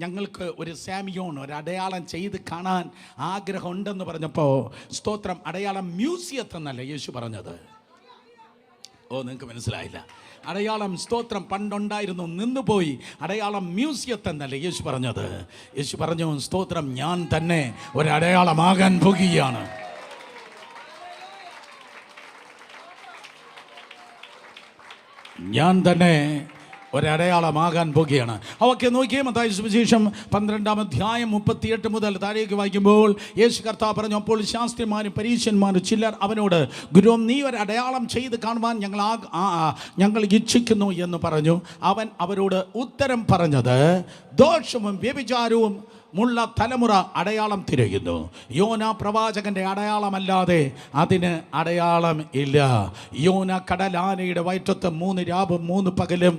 ഞങ്ങൾക്ക് ഒരു സാമിയോൺ, ഒരു അടയാളം ചെയ്ത് കാണാൻ ആഗ്രഹമുണ്ടെന്ന് പറഞ്ഞപ്പോൾ, സ്തോത്രം, അടയാളം മ്യൂസിയത്തെന്നല്ല യേശു പറഞ്ഞത്. നിങ്ങൾക്ക് മനസ്സിലായില്ല. അടയാളം, സ്തോത്രം, പണ്ടുണ്ടായിരുന്നു, നിന്നുപോയി. അടയാളം മ്യൂസിയത്തെന്നല്ലേ യേശു പറഞ്ഞത്. യേശു പറഞ്ഞു, സ്തോത്രം, ഞാൻ തന്നെ ഒരടയാളമാകാൻ പോകുകയാണ്. ഞാൻ തന്നെ ഒരടയാളമാകാൻ പോകുകയാണ്. അവക്കെ നോക്കിയേ, മത്തായി സുവിശേഷം 12-ാം അധ്യായം 38 മുതൽ താഴേക്ക് വായിക്കുമ്പോൾ യേശു കർത്താവ് പറഞ്ഞു, അപ്പോൾ ശാസ്ത്രിമാരും പരീശന്മാരും ചിലർ അവനോട്, ഗുരു, നീ ഒരു അടയാളം ചെയ്ത് കാണുവാൻ ഞങ്ങൾ ഇച്ഛിക്കുന്നു എന്ന് പറഞ്ഞു. അവൻ അവരോട് ഉത്തരം പറഞ്ഞത്, ദോഷവും വ്യഭിചാരവും മുള്ള തലമുറ അടയാളം തിരയുന്നു. യോന പ്രവാചകന്റെ അടയാളമല്ലാതെ അതിന് അടയാളം ഇല്ല. യോന കടലാനയുടെ വയറ്റത്ത് 3 രാവും 3 പകലും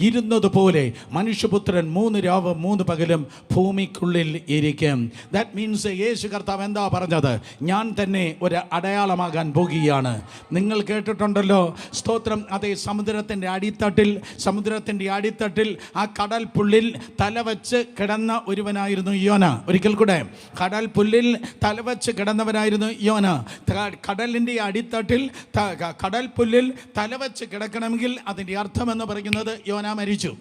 ഇരുന്നതുപോലെ മനുഷ്യപുത്രൻ 3 രാവും 3 പകലും ഭൂമിക്കുള്ളിൽ ഇരിക്കും. ദാറ്റ് മീൻസ് യേശു കർത്താവ് എന്താ പറഞ്ഞത്? ഞാൻ തന്നെ ഒരു അടയാളമാകാൻ പോകുകയാണ്. നിങ്ങൾ കേട്ടിട്ടുണ്ടല്ലോ, സ്തോത്രം, അതേ, സമുദ്രത്തിൻ്റെ അടിത്തട്ടിൽ ആ കടൽ പുള്ളിൽ തലവെച്ച് കിടന്ന ഒരുവനായിരുന്നു യോന. ഒരിക്കൽ കൂടെ, കടൽ പുല്ലിൽ തലവെച്ച് കിടന്നവനായിരുന്നു യോന. കടലിൻ്റെ അടിത്തട്ടിൽ കടൽ പുല്ലിൽ തലവെച്ച് കിടക്കണമെങ്കിൽ അതിൻ്റെ അർത്ഥം എന്ന് പറയുന്നത് യോന മരിച്ചു.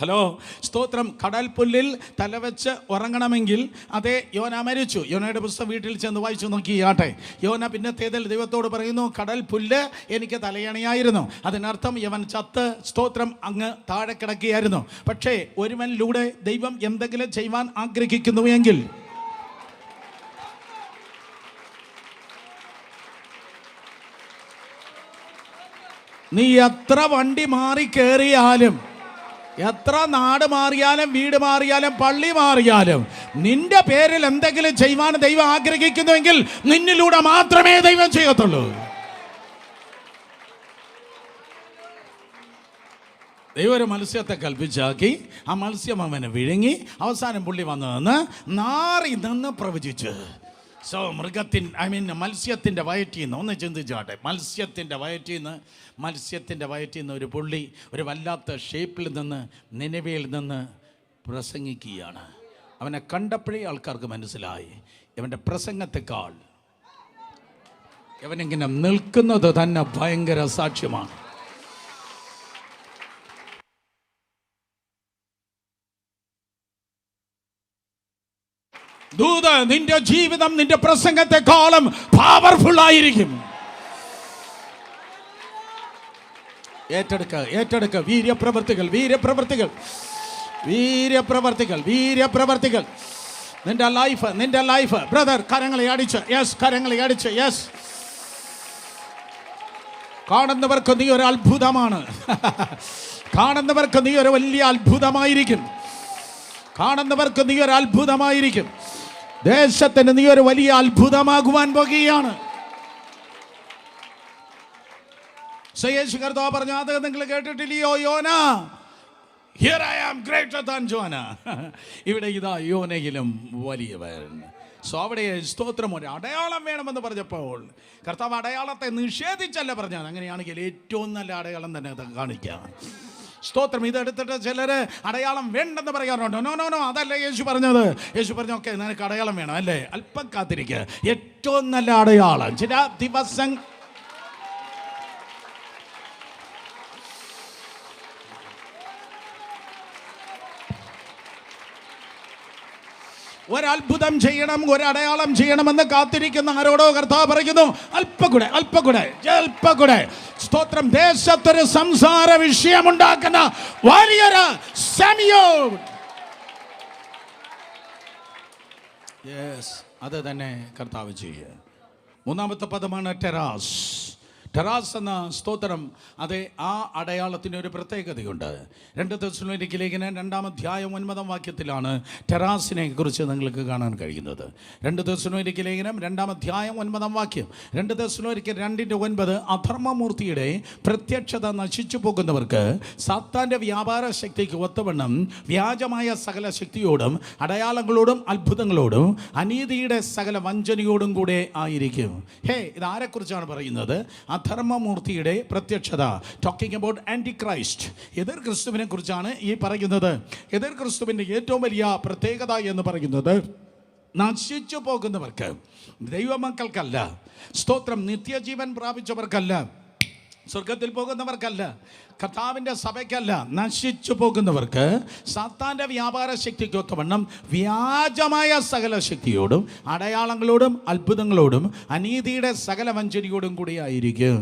ഹലോ, സ്തോത്രം. കടൽ പുല്ലിൽ തലവെച്ച് ഉറങ്ങണമെങ്കിൽ അതേ, യോന മരിച്ചു. യോനയുടെ പുസ്തകം വീട്ടിൽ ചെന്ന് വായിച്ചു നോക്കിയാട്ടെ. യോന പിന്നത്തേതിൽ ദൈവത്തോട് പറയുന്നു, കടൽ പുല്ല് എനിക്ക് തലയണയായിരുന്നു. അതിനർത്ഥം യവൻ ചത്ത്, സ്തോത്രം, അങ്ങ് താഴെ കിടക്കുകയായിരുന്നു. പക്ഷേ ഒരുവനിലൂടെ ദൈവം എന്തെങ്കിലും ചെയ്യുവാൻ ആഗ്രഹിക്കുന്നുവെങ്കിൽ നീ എത്ര വണ്ടി മാറി കയറിയാലും, എത്ര നാട് മാറിയാലും, വീട് മാറിയാലും, പള്ളി മാറിയാലും, നിന്റെ പേരിൽ എന്തെങ്കിലും ചെയ്യുവാൻ ദൈവം ആഗ്രഹിക്കുന്നുവെങ്കിൽ നിന്നിലൂടെ മാത്രമേ ദൈവം ചെയ്യത്തുള്ളൂ. ദൈവം ഒരു മത്സ്യത്തെ കൽപ്പിച്ചാക്കി, ആ മത്സ്യം അവനെ വിഴുങ്ങി, അവസാനം പുള്ളി വന്നു നിന്ന് നാറി നിന്ന് പ്രവചിച്ചു. മത്സ്യത്തിൻ്റെ വയറ്റിൽ നിന്ന് ഒന്ന് ചിന്തിച്ചാട്ടെ. മത്സ്യത്തിൻ്റെ വയറ്റിൽ നിന്ന് ഒരു പുള്ളി ഒരു വല്ലാത്ത ഷേപ്പിൽ നിന്ന് നിനവയിൽ നിന്ന് പ്രസംഗിക്കുകയാണ്. അവനെ കണ്ടപ്പോഴേ ആൾക്കാർക്ക് മനസ്സിലായി ഇവൻ്റെ പ്രസംഗത്തെക്കാൾ ഇവനിങ്ങനെ നിൽക്കുന്നത് തന്നെ ഭയങ്കര സാക്ഷ്യമാണ്. ദൂത, നിന്റെ ജീവിതം നിന്റെ പ്രസംഗത്തെക്കാളും പവർഫുൾ ആയിരിക്കും. ഏറ്റെടുക്ക വീര്യപ്രവർത്തികൾ, വീര്യപ്രവർത്തികൾ, വീര്യപ്രവർത്തികൾ, വീര്യപ്രവർത്തികൾ. നിന്റെ ലൈഫ് ബ്രദർ, കരങ്ങളെ അടിച്ച്, യെസ്, കരങ്ങളെ അടിച്ച്, യെസ്. കാണുന്നവർക്ക് നീ ഒരു അത്ഭുതമാണ്. കാണുന്നവർക്ക് നീ ഒരു വലിയ അത്ഭുതമായിരിക്കും. കാണുന്നവർക്ക് നീ ഒരു അത്ഭുതമായിരിക്കും. ദേശത്തിന് നീ ഒരു വലിയ അത്ഭുതമാകുവാൻ പോകുകയാണ്. യേശു കർത്താവ് പറഞ്ഞു, അത് നിങ്ങൾ കേട്ടിട്ടില്ലയോ, യോന, here I am greater than Jonah. ഇവിടെ ഇതാ യോനയിലും വലിയവൻ. സോ അവിടെ സ്തോത്രം, ഒരു അടയാളം വേണമെന്ന് പറഞ്ഞപ്പോൾ കർത്താവ് അടയാളത്തെ നിഷേധിച്ചല്ല പറഞ്ഞത്. അങ്ങനെയാണെങ്കിൽ ഏറ്റവും നല്ല അടയാളം തന്നെ അത് കാണിക്കാം. സ്തോത്രം. ഇതെടുത്തിട്ട് ചിലർ അടയാളം വേണ്ടെന്ന് പറയാറുണ്ട്. നോ, അതല്ല യേശു പറഞ്ഞത്. യേശു പറഞ്ഞു, ഓക്കെ, നിനക്ക് അടയാളം വേണം അല്ലേ, അല്പം കാത്തിരിക്കുക, ഏറ്റവും നല്ല അടയാളം ചില ദിവസം. ഒരത്ഭുതം ചെയ്യണം, ഒരടയാളം ചെയ്യണമെന്ന് കാത്തിരിക്കുന്ന ആരോടോ കർത്താവ് പറയുന്നു, അല്പകൂടെ. സ്തോത്രം. ദേശത്തൊരു സംസാര വിഷയമുണ്ടാക്കുന്ന വലിയൊരു സമയം. യെസ്, അത് തന്നെ കർത്താവ് ചെയ്യുക. മൂന്നാമത്തെ പദമാണ് ടെറാസ്. ടെറാസ് എന്ന സ്തോത്രം, അതെ, ആ അടയാളത്തിന് ഒരു പ്രത്യേകതയുണ്ട്. 2 തെസ്സലോനിക്ക ലേഖനം 2-ാം അധ്യായം 9-ാം വാക്യത്തിലാണ് ടെറാസിനെ കുറിച്ച് നിങ്ങൾക്ക് കാണാൻ കഴിയുന്നത്. 2 തെസ്സലോനിക്ക ലേഖനം 2-ാം അധ്യായം 9-ാം വാക്യം. 2 തെസ്സലോനിക്ക 2:9, അധർമ്മമൂർത്തിയുടെ പ്രത്യക്ഷത നശിച്ചു പോകുന്നവർക്ക് സാത്താൻ്റെ വ്യാപാര ശക്തിക്ക് ഒത്തവണ്ണം വ്യാജമായ സകല ശക്തിയോടും അടയാളങ്ങളോടും അത്ഭുതങ്ങളോടും അനീതിയുടെ സകല വഞ്ചനയോടും കൂടെ ആയിരിക്കും. ഇതാരെക്കുറിച്ചാണ് പറയുന്നത്? അധർമ്മമൂർത്തിയുടെ പ്രത്യക്ഷത. ടോക്കിംഗ് അബൌട്ട് ആൻറ്റി ക്രൈസ്റ്റ്, എതിർ ക്രിസ്തുവിനെ കുറിച്ചാണ് ഈ പറയുന്നത്. എതിർ ക്രിസ്തുവിൻ്റെ ഏറ്റവും വലിയ പ്രത്യേകത എന്ന് പറയുന്നത് നശിച്ചു പോകുന്നവർക്ക്, ദൈവമക്കൾക്കല്ല, സ്തോത്രം, നിത്യജീവൻ പ്രാപിച്ചവർക്കല്ല, സ്വർഗത്തിൽ പോകുന്നവർക്കല്ല, കർത്താവിൻ്റെ സഭയ്ക്കല്ല, നശിച്ചു പോകുന്നവർക്ക് സാത്താൻ്റെ വ്യാപാര ശക്തിക്കൊത്തവണ്ണം വ്യാജമായ സകല ശക്തിയോടും അടയാളങ്ങളോടും അത്ഭുതങ്ങളോടും അനീതിയുടെ സകല വഞ്ചനയോടും കൂടി ആയിരിക്കും.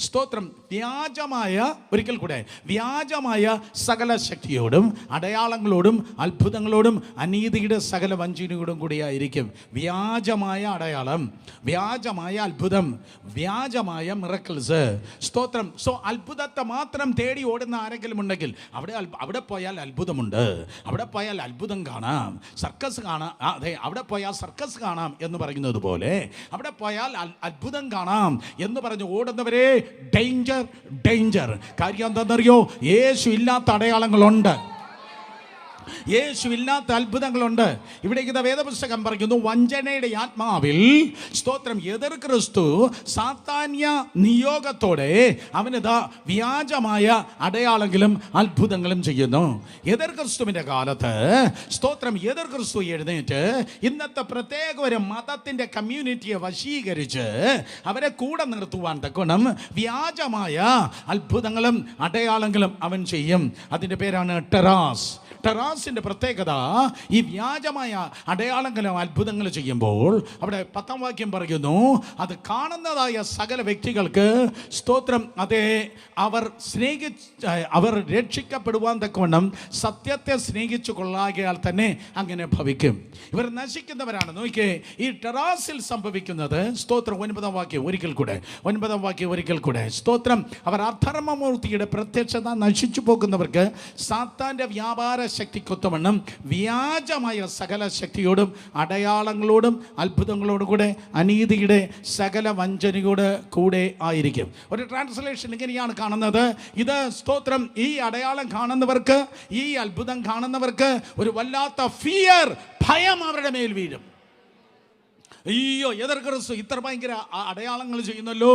സ്തോത്രം. വ്യാജമായ, ഒരിക്കൽ കൂടെ, വ്യാജമായ സകല ശക്തിയോടും അടയാളങ്ങളോടും അത്ഭുതങ്ങളോടും അനീതിയുടെ സകല വഞ്ചനയോടും കൂടിയായിരിക്കും. വ്യാജമായ അടയാളം, വ്യാജമായ അത്ഭുതം, വ്യാജമായ മിറക്കിൾസ്. സ്തോത്രം. സോ അത്ഭുതത്തെ മാത്രം തേടി ഓടുന്ന ആരെങ്കിലും ഉണ്ടെങ്കിൽ അവിടെ പോയാൽ അത്ഭുതമുണ്ട്, അവിടെ പോയാൽ അത്ഭുതം കാണാം, സർക്കസ് കാണാം. അതെ, അവിടെ പോയാൽ സർക്കസ് കാണാം എന്ന് പറയുന്നത് പോലെ അവിടെ പോയാൽ അത്ഭുതം കാണാം എന്ന് പറഞ്ഞ് ഓടുന്നവരെ ഡേഞ്ചർ. കാര്യം എന്താണെന്നറിയോ? യേശു ഇല്ലാത്ത അടയാളങ്ങളുണ്ട്, യേശു ഇല്ലാത്ത അത്ഭുതങ്ങളുണ്ട്. ഇവിടെ ഇത് വേദപുസ്തകം പറയുന്നു, വഞ്ചനയുടെ ആത്മാവിൽ, സ്തോത്രം, എതിർ ക്രിസ്തു സാത്താന്യ നിയോഗത്തോടെ അവനിതാ വ്യാജമായ അടയാളങ്ങളും അത്ഭുതങ്ങളും ചെയ്യുന്നു. എതിർ ക്രിസ്തുവിൻ്റെ കാലത്ത്, സ്തോത്രം, എതിർ ക്രിസ്തു എഴുന്നേറ്റ് ഇന്നത്തെ പ്രത്യേക ഒരു മതത്തിൻ്റെ കമ്മ്യൂണിറ്റിയെ വശീകരിച്ച് അവരെ കൂടെ നിർത്തുവാൻ തക്കണം വ്യാജമായ അത്ഭുതങ്ങളും അടയാളങ്ങളും അവൻ ചെയ്യും. അതിൻ്റെ പേരാണ് ടെറാസ്. ടെറാസിൻ്റെ പ്രത്യേകത, ഈ വ്യാജമായ അടയാളങ്ങളും അത്ഭുതങ്ങൾ ചെയ്യുമ്പോൾ അവിടെ 10-ാം വാക്യം പറയുന്നു, അത് കാണുന്നതായ സകല വ്യക്തികൾക്ക്, സ്തോത്രം, അതേ, അവർ രക്ഷിക്കപ്പെടുവാൻ തക്കവണ്ണം സത്യത്തെ സ്നേഹിച്ചു കൊള്ളാകിയാൽ തന്നെ അങ്ങനെ ഭവിക്കും. ഇവർ നശിക്കുന്നവരാണ്. നോക്കിയേ, ഈ ടെറാസിൽ സംഭവിക്കുന്നത്, സ്തോത്രം, 9-ാം വാക്യം ഒരിക്കൽ കൂടെ, സ്തോത്രം, അവർ അധർമ്മമൂർത്തിയുടെ പ്രത്യക്ഷത നശിച്ചു പോകുന്നവർക്ക് സാത്താൻ്റെ വ്യാപാര ശക്തിക്കൊത്തവണ്ണം വ്യാജമായ സകല ശക്തിയോടും അടയാളങ്ങളോടും അത്ഭുതങ്ങളോടും കൂടെ അനീതിയുടെ സകല വഞ്ചനയോട് കൂടെ ആയിരിക്കും. ഒരു ട്രാൻസ്ലേഷൻ ഇങ്ങനെയാണ് കാണുന്നത്, ഇത്, സ്തോത്രം, ഈ അടയാളം കാണുന്നവർക്ക്, ഈ അത്ഭുതം കാണുന്നവർക്ക് ഒരു വല്ലാത്ത ഫിയർ, ഭയം അവരുടെ മേൽ വീഴും. അയ്യോ, എതിർ ക്രിസ്തു ഇത്ര ഭയങ്കര അടയാളങ്ങൾ ചെയ്യുന്നല്ലോ,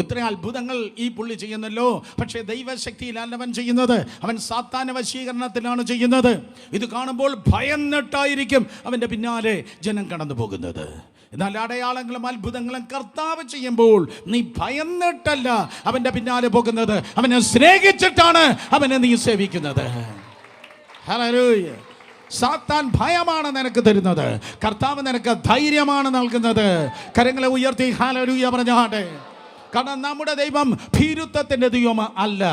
ഇത്ര അത്ഭുതങ്ങൾ ഈ പുള്ളി ചെയ്യുന്നല്ലോ. പക്ഷേ ദൈവശക്തിയിലല്ല അവൻ ചെയ്യുന്നത്, അവൻ സാത്താന വശീകരണത്തിലാണ് ചെയ്യുന്നത്. ഇത് കാണുമ്പോൾ ഭയന്നിട്ടായിരിക്കും അവൻ്റെ പിന്നാലെ ജനം കടന്നു പോകുന്നത്. എന്നാൽ അടയാളങ്ങളും അത്ഭുതങ്ങളും കർത്താവ് ചെയ്യുമ്പോൾ നീ ഭയന്നിട്ടല്ല അവൻ്റെ പിന്നാലെ പോകുന്നത്, അവനെ സ്നേഹിച്ചിട്ടാണ് അവനെ നീ സേവിക്കുന്നത്. ഹല്ലേലൂയ. സാത്താൻ ഭയമാണ് നിനക്ക് തരുന്നത്, കർത്താവ് നിനക്ക് ധൈര്യമാണ് നൽകുന്നത്. കരങ്ങളെ ഉയർത്തി ഹല്ലേലൂയ പറഞ്ഞാട്ടെ. കാരണം നമ്മുടെ ദൈവം ഭീരുത്വത്തിൻ്റെ ദൈവം അല്ല,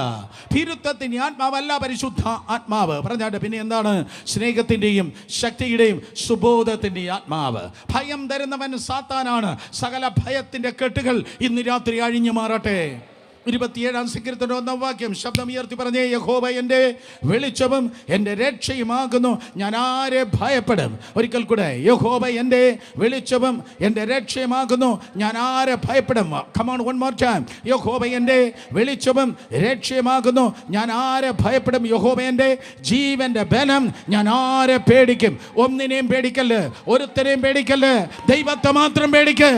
ഭീരുത്വത്തിൻ്റെ ആത്മാവല്ല പരിശുദ്ധ ആത്മാവ്. പറഞ്ഞാട്ടെ. പിന്നെ എന്താണ്? സ്നേഹത്തിൻ്റെയും ശക്തിയുടെയും സുബോധത്തിൻ്റെയും ആത്മാവ്. ഭയം തരുന്നവൻ സാത്താനാണ്. സകല ഭയത്തിൻ്റെ കെട്ടുകൾ ഇന്ന് രാത്രി അഴിഞ്ഞു മാറട്ടെ. 27-ാം സങ്കീർത്തനം 1-ാം വാക്യം ശബ്ദമുയർത്തി പറഞ്ഞേ, യഹോവ എൻ്റെ വെളിച്ചവും എൻ്റെ രക്ഷയുമാകുന്നു, ഞാൻ ആരെ ഭയപ്പെടും. ഒരിക്കൽ കൂടെ, യഹോവ എൻ്റെ വെളിച്ചവും എൻ്റെ രക്ഷയുമാകുന്നു, ഞാൻ ആരെ ഭയപ്പെടും. Come on, one more time. യഹോവ എൻ്റെ വെളിച്ചവും രക്ഷയുമാകുന്നു, ഞാൻ ആരെ ഭയപ്പെടും. യഹോവ എൻ്റെ ജീവൻ്റെ ബലം, ഞാൻ ആരെ പേടിക്കും. ഒന്നിനെയും പേടിക്കല്ല്, ഒരുത്തരെയും പേടിക്കല്ല്, ദൈവത്തെ മാത്രം പേടിക്ക്.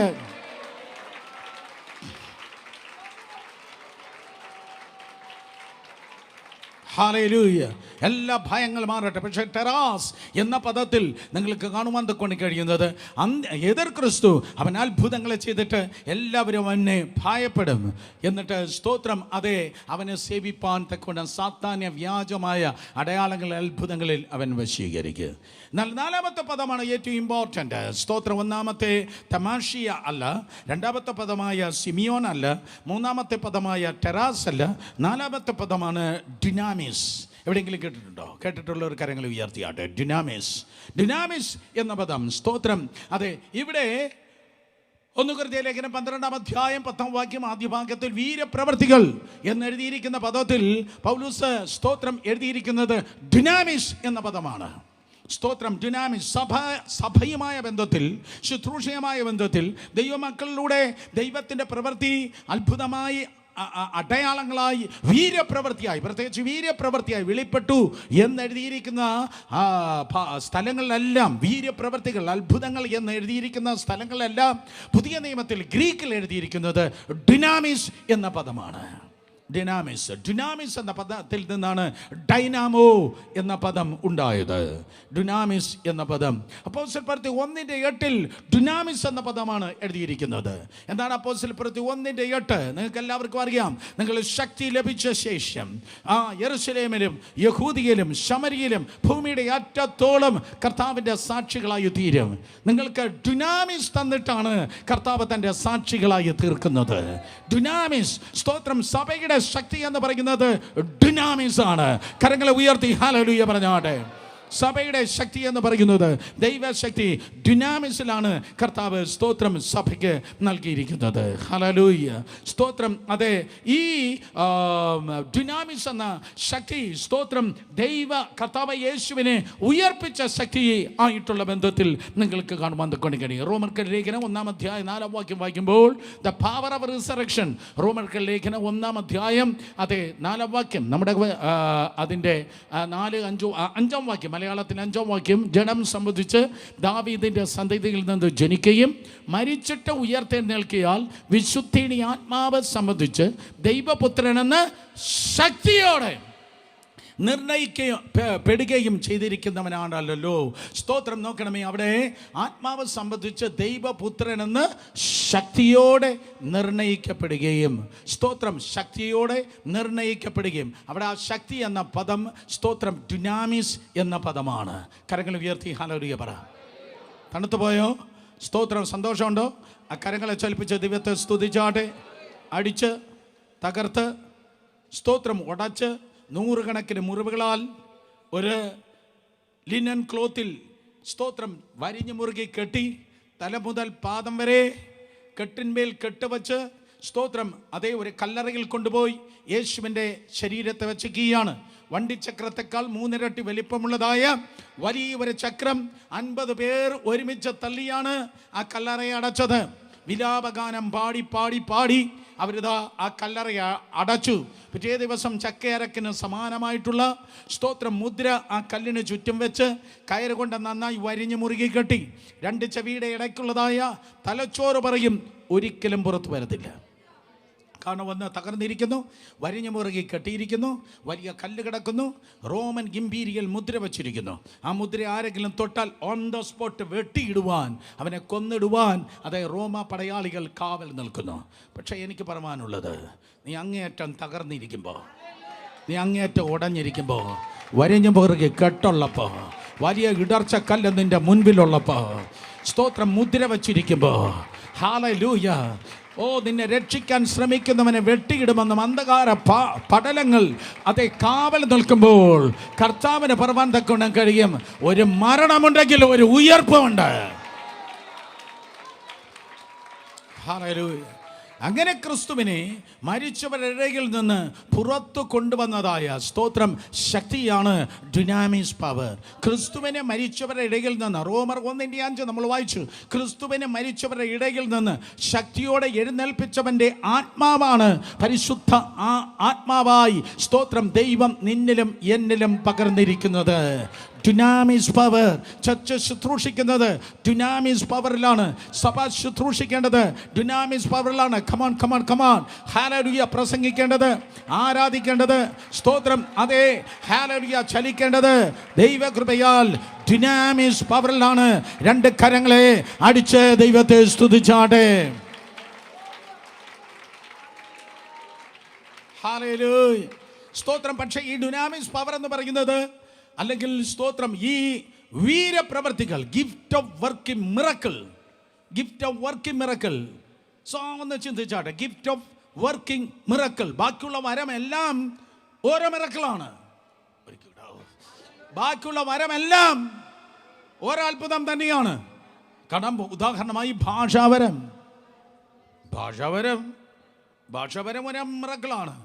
ഹല്ലേലൂയ. എല്ലാ ഭയങ്ങളും മാറട്ടെ. പക്ഷേ ടെറാസ് എന്ന പദത്തിൽ നിങ്ങൾക്ക് കാണുവാൻ കൊണ്ട് കഴിയുന്നത് എതിർ ക്രിസ്തു അവൻ അത്ഭുതങ്ങളെ ചെയ്തിട്ട് എല്ലാവരും അവനെ ഭയപ്പെടും. എന്നിട്ട് സ്തോത്രം, അതെ, അവനെ സേവിപ്പാൻ തക്കൊണ്ട് സാത്താന്യ വ്യാജമായ അടയാളങ്ങൾ അത്ഭുതങ്ങളിൽ അവൻ വശീകരിക്കുക. എന്നാൽ 4-ാമത്തെ പദമാണ് ഏറ്റവും ഇമ്പോർട്ടൻ്റ്. സ്തോത്രം, 1-ാമത്തെ തമാഷിയ അല്ല, 2-ാമത്തെ പദമായ സിമിയോൻ അല്ല, 3-ാമത്തെ പദമായ ടെറാസ് അല്ല, 4-ാമത്തെ പദമാണ് ഡിനാമിസ്. എവിടെയെങ്കിലും കേട്ടിട്ടുണ്ടോ? കേട്ടിട്ടുള്ള ഒരു കരങ്ങൾ ഉയർത്തിയാട്ടെ. ഡിനാമിസ്. ഡിനാമിസ് എന്ന പദം, സ്തോത്രം, അതെ, ഇവിടെ 1 കൊരിന്ത്യർ ലേഖനം 12-ാം അധ്യായം 10-ാം വാക്യം ആദ്യ ഭാഗത്തിൽ വീരപ്രവർത്തികൾ എന്നെഴുതിയിരിക്കുന്ന പദത്തിൽ പൗലോസ് സ്തോത്രം എഴുതിയിരിക്കുന്നത് ഡിനാമിസ് എന്ന പദമാണ്. സ്തോത്രം, ഡിനാമിസ്. സഭയുമായ ബന്ധത്തിൽ, ശുശ്രൂഷയുമായ ബന്ധത്തിൽ ദൈവമക്കളിലൂടെ ദൈവത്തിൻ്റെ പ്രവൃത്തി അത്ഭുതമായി, അടയാളങ്ങളായി, വീര്യപ്രവൃത്തിയായി, പ്രത്യേകിച്ച് വീര്യപ്രവൃത്തിയായി വെളിപ്പെട്ടു എന്നെഴുതിയിരിക്കുന്ന സ്ഥലങ്ങളിലെല്ലാം, വീര്യപ്രവൃത്തികൾ, അത്ഭുതങ്ങൾ എന്നെഴുതിയിരിക്കുന്ന സ്ഥലങ്ങളിലെല്ലാം പുതിയ നിയമത്തിൽ ഗ്രീക്കിൽ എഴുതിയിരിക്കുന്നത് ഡിനാമിസ് എന്ന പദമാണ്. ഡിനാമിസ്. ഡിനാമിസ് എന്ന പദത്തിൽ നിന്നാണ് ഡൈനാമോ എന്ന പദം ഉണ്ടായത്. ഡിനാമിസ് എന്ന പദം അപ്പോസ്തല പ്രവൃത്തി 1:8 ഡിനാമിസ് എന്ന പദമാണ് എഴുതിയിരിക്കുന്നത്. എന്താണ് അപ്പോസ്തല പ്രവൃത്തി 1:8? നിങ്ങൾക്ക് എല്ലാവർക്കും അറിയാം. നിങ്ങൾ ശക്തി ലഭിച്ച ശേഷം യെരൂശലേമിലും യഹൂദിയയിലും ശമരിയിലും ഭൂമിയുടെ അറ്റത്തോളം കർത്താവിൻ്റെ സാക്ഷികളായി തീരും. നിങ്ങൾക്ക് ഡിനാമിസ് തന്നിട്ടാണ് കർത്താവ് തൻ്റെ സാക്ഷികളായി തീർക്കുന്നത്. ഡിനാമിസ്. സ്തോത്രം. സഭയുടെ ശക്തി എന്ന് പറയുന്നത് ഡിനാമിസ് ആണ്. കരങ്ങളെ ഉയർത്തി ഹല്ലേലൂയ പറഞ്ഞാട്ടെ. സഭയുടെ ശക്തി എന്ന് പറയുന്നത് ദൈവശക്തി ഡിനാമിസിലാണ് കർത്താവ് സ്തോത്രം സഭയ്ക്ക് നൽകിയിരിക്കുന്നത്. ഹല്ലേലൂയ. സ്തോത്രം. അതെ, ഈ ഡിനാമിസ് എന്ന ശക്തി, സ്തോത്രം, ദൈവ കർത്താവ് യേശുവിനെ ഉയർപ്പിച്ച ശക്തി ആയിട്ടുള്ള ബന്ധത്തിൽ നിങ്ങൾക്ക് കാണുവാൻ കഴിയും. റോമർക്ക് ലേഖനം 1-ാം അധ്യായം 4-ാം വാക്യം വായിക്കുമ്പോൾ ദ പവർ ഓഫ് റിസറക്ഷൻ. റോമർക്ക് ലേഖനം 1-ാം അധ്യായം, അതെ, 4-ാം വാക്യം, നമ്മുടെ അതിൻ്റെ 4-5-ാം വാക്യം, മലയാളത്തിൽ 5-ാം വാക്യം, ജഡം സംബന്ധിച്ച് ദാവീദിന്റെ സന്തതിയിൽ നിന്ന് ജനിക്കുകയും മരിച്ചിട്ട് ഉയർത്തെഴുന്നേൽക്കിയാൽ വിശുദ്ധിയുടെ ആത്മാവ് സംബന്ധിച്ച് ദൈവപുത്രനെന്ന് ശക്തിയോടെ നിർണയിക്കപ്പെടുകയും ചെയ്തിരിക്കുന്നവനാണല്ലോ. സ്തോത്രം. നോക്കണമേ, അവിടെ ആത്മാവ് സംബന്ധിച്ച് ദൈവപുത്രനെന്ന് ശക്തിയോടെ നിർണയിക്കപ്പെടുകയും, സ്തോത്രം, ശക്തിയോടെ നിർണയിക്കപ്പെടുകയും. അവിടെ ആ ശക്തി എന്ന പദം, സ്തോത്രം, ഡിനാമിസ് എന്ന പദമാണ്. കരങ്ങൾ ഉയർത്തി ഹല്ലേലൂയ പറ. തണുത്തുപോയോ? സ്തോത്രം. സന്തോഷമുണ്ടോ? ആ കരങ്ങളെ ചലിപ്പിച്ച് ദൈവത്തെ സ്തുതിച്ചാട്ടെ. അടിച്ച് തകർത്ത്, സ്തോത്രം, ഉടച്ച്, നൂറുകണക്കിന് മുറിവുകളാൽ ഒരു ലിനൻ ക്ലോത്തിൽ, സ്തോത്രം, വരിഞ്ഞു മുറുകി കെട്ടി തല മുതൽ പാദം വരെ കെട്ടിന്മേൽ കെട്ടുവച്ച്, സ്തോത്രം, അതേ ഒരു കല്ലറയിൽ കൊണ്ടുപോയി യേശുവിൻ്റെ ശരീരത്തെ വച്ചിരിക്കുകയാണ്. വണ്ടിച്ചക്രത്തെക്കാൾ 3 ഇരട്ടി വലിപ്പമുള്ളതായ വലിയ ഒരു ചക്രം 50 പേർ ഒരുമിച്ച് തള്ളിയാണ് ആ കല്ലറയെ അടച്ചത്. വിലാപഗാനം പാടി പാടി പാടി അവരിതാ ആ കല്ലറ അടച്ചു. പിറ്റേ ദിവസം ചക്കയരക്കിന് സമാനമായിട്ടുള്ള സ്തോത്രം മുദ്ര ആ കല്ലിന് ചുറ്റും വെച്ച് കയറ് കൊണ്ട് നന്നായി വരിഞ്ഞ് മുറുകി കെട്ടി. 2 ചെവിയുടെ ഇടയ്ക്കുള്ളതായ തലച്ചോറ് പറയും ഒരിക്കലും പുറത്തു വരത്തില്ല. കാരണം വന്ന് തകർന്നിരിക്കുന്നു, വരിഞ്ഞു മുറുകി കെട്ടിയിരിക്കുന്നു, വലിയ കല്ല് കിടക്കുന്നു, റോമൻ ഇംപീരിയൽ മുദ്ര വച്ചിരിക്കുന്നു. ആ മുദ്ര ആരെങ്കിലും തൊട്ടാൽ ഓൺ ദ സ്പോട്ട് വെട്ടിയിടുവാൻ, അവനെ കൊന്നിടുവാൻ റോമ പടയാളികൾ കാവൽ നിൽക്കുന്നു. പക്ഷേ എനിക്ക് പറയാനുള്ളത്, നീ അങ്ങേയറ്റം തകർന്നിരിക്കുമ്പോൾ, നീ അങ്ങേയറ്റം ഉടഞ്ഞിരിക്കുമ്പോൾ, വരിഞ്ഞു മുറുകി കെട്ടുള്ളപ്പോൾ, വലിയ ഇടർച്ച കല്ല് നിൻ്റെ മുൻപിലുള്ളപ്പോൾ, സ്തോത്രം മുദ്ര വച്ചിരിക്കുമ്പോൾ, ഹല്ലേലൂയ, നിന്നെ രക്ഷിക്കാൻ ശ്രമിക്കുന്നവനെ വെട്ടിയിടുമെന്നും അന്ധകാര പടലങ്ങൾ കാവൽ നിൽക്കുമ്പോൾ കർത്താവിന് പറവാൻ തക്കൊണ്ട് കഴിയും. ഒരു മരണമുണ്ടെങ്കിൽ ഒരു ഉയർപ്പുണ്ട്. ഹല്ലേലൂയ. അങ്ങനെ ക്രിസ്തുവിനെ മരിച്ചവരുടെ ഇടയിൽ നിന്ന് പുറത്തു കൊണ്ടുവന്നതായ സ്തോത്രം ശക്തിയാണ് ഡ്യുനാമിസ് പവർ. ക്രിസ്തുവിനെ മരിച്ചവരുടെ ഇടയിൽ നിന്ന്, റോമർ 1:5 നമ്മൾ വായിച്ചു, ക്രിസ്തുവിനെ മരിച്ചവരുടെ ഇടയിൽ നിന്ന് ശക്തിയോടെ എഴുന്നേൽപ്പിച്ചവൻ്റെ ആത്മാവാണ് പരിശുദ്ധ ആത്മാവായി സ്തോത്രം ദൈവം നിന്നിലും എന്നിലും പകർന്നിരിക്കുന്നത്. ഡ്യുനാമിസ് പവർ. ചർച്ച ശുശ്രൂഷിക്കുന്നത് ഡ്യുനാമിസ് പവറിലാണ്. സഭ ശുശ്രൂഷിക്കേണ്ടത് ഡ്യുനാമിസ് പവറിലാണ്. Come on come on come on. ഹല്ലേലൂയ. പ്രസംഗിക്കേണ്ടത്, ആരാധിക്കേണ്ടത്, സ്തോത്രം ഹല്ലേലൂയ ചലിക്കേണ്ടത് ദൈവകൃപയാൽ ഡ്യുനാമിസ് പവറിലാണ്. 2 കരങ്ങളെ അടിച്ച് ദൈവത്തെ സ്തുതിച്ചാട്ടെ. ഹല്ലേലൂയ. സ്തോത്രം. പക്ഷേ ഈ ഡ്യുനാമിസ് പവർ എന്ന് പറയുന്നത്, അല്ലെങ്കിൽ സ്തോത്രം ഈ വീരപ്രവർത്തികൾ, gift of working miracle, gift of working miracle. ഒന്ന് ചിന്തിച്ചാട്ടെ, ഗിഫ്റ്റ് ഓഫ് വർക്കിംഗ് മിറക്കിൾ. ബാക്കിയുള്ള വരമെല്ലാം ഓരോ മിറക്കിളാണ്. ബാക്കിയുള്ള വരമെല്ലാം ഓരോ അത്ഭുതം തന്നെയാണ്. കാരണം ഉദാഹരണമായി ഭാഷാവരം ഒരു മിറക്കിളാണ്.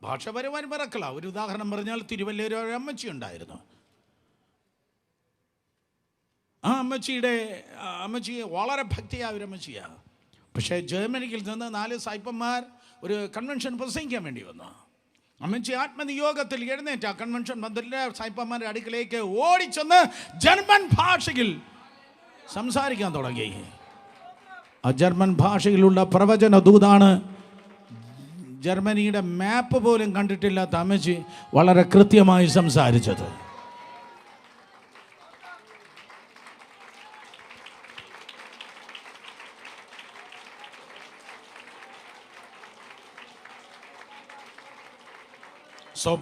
ഭാഷപരമായ മിറക്കിളാ. ഒരു ഉദാഹരണം പറഞ്ഞാൽ, തിരുവല്ലയിൽ ഒരു അമ്മച്ചി ഉണ്ടായിരുന്നു. ആ അമ്മച്ചി വളരെ ഭക്തിയായ ഒരു അമ്മച്ചിയാണ്. പക്ഷേ ജർമ്മനിയിൽ നിന്ന് 4 സായിപ്പന്മാർ ഒരു കൺവെൻഷൻ പ്രസംഗിക്കാൻ വേണ്ടി വന്നു. അമ്മച്ചി ആത്മനിയോഗത്തിൽ എഴുന്നേറ്റ് ആ കൺവെൻഷൻ പന്തലിലെ സായിപ്പന്മാരുടെ അടുക്കിലേക്ക് ഓടിച്ചെന്ന് ജർമ്മൻ ഭാഷയിൽ സംസാരിക്കാൻ തുടങ്ങി. ആ ജർമ്മൻ ഭാഷയിലുള്ള പ്രവചന ദൂതാണ്. ജർമ്മനിയുടെ മാപ്പ് പോലും കണ്ടിട്ടില്ലാത്ത അമ്മച്ചി വളരെ കൃത്യമായി സംസാരിച്ചത്.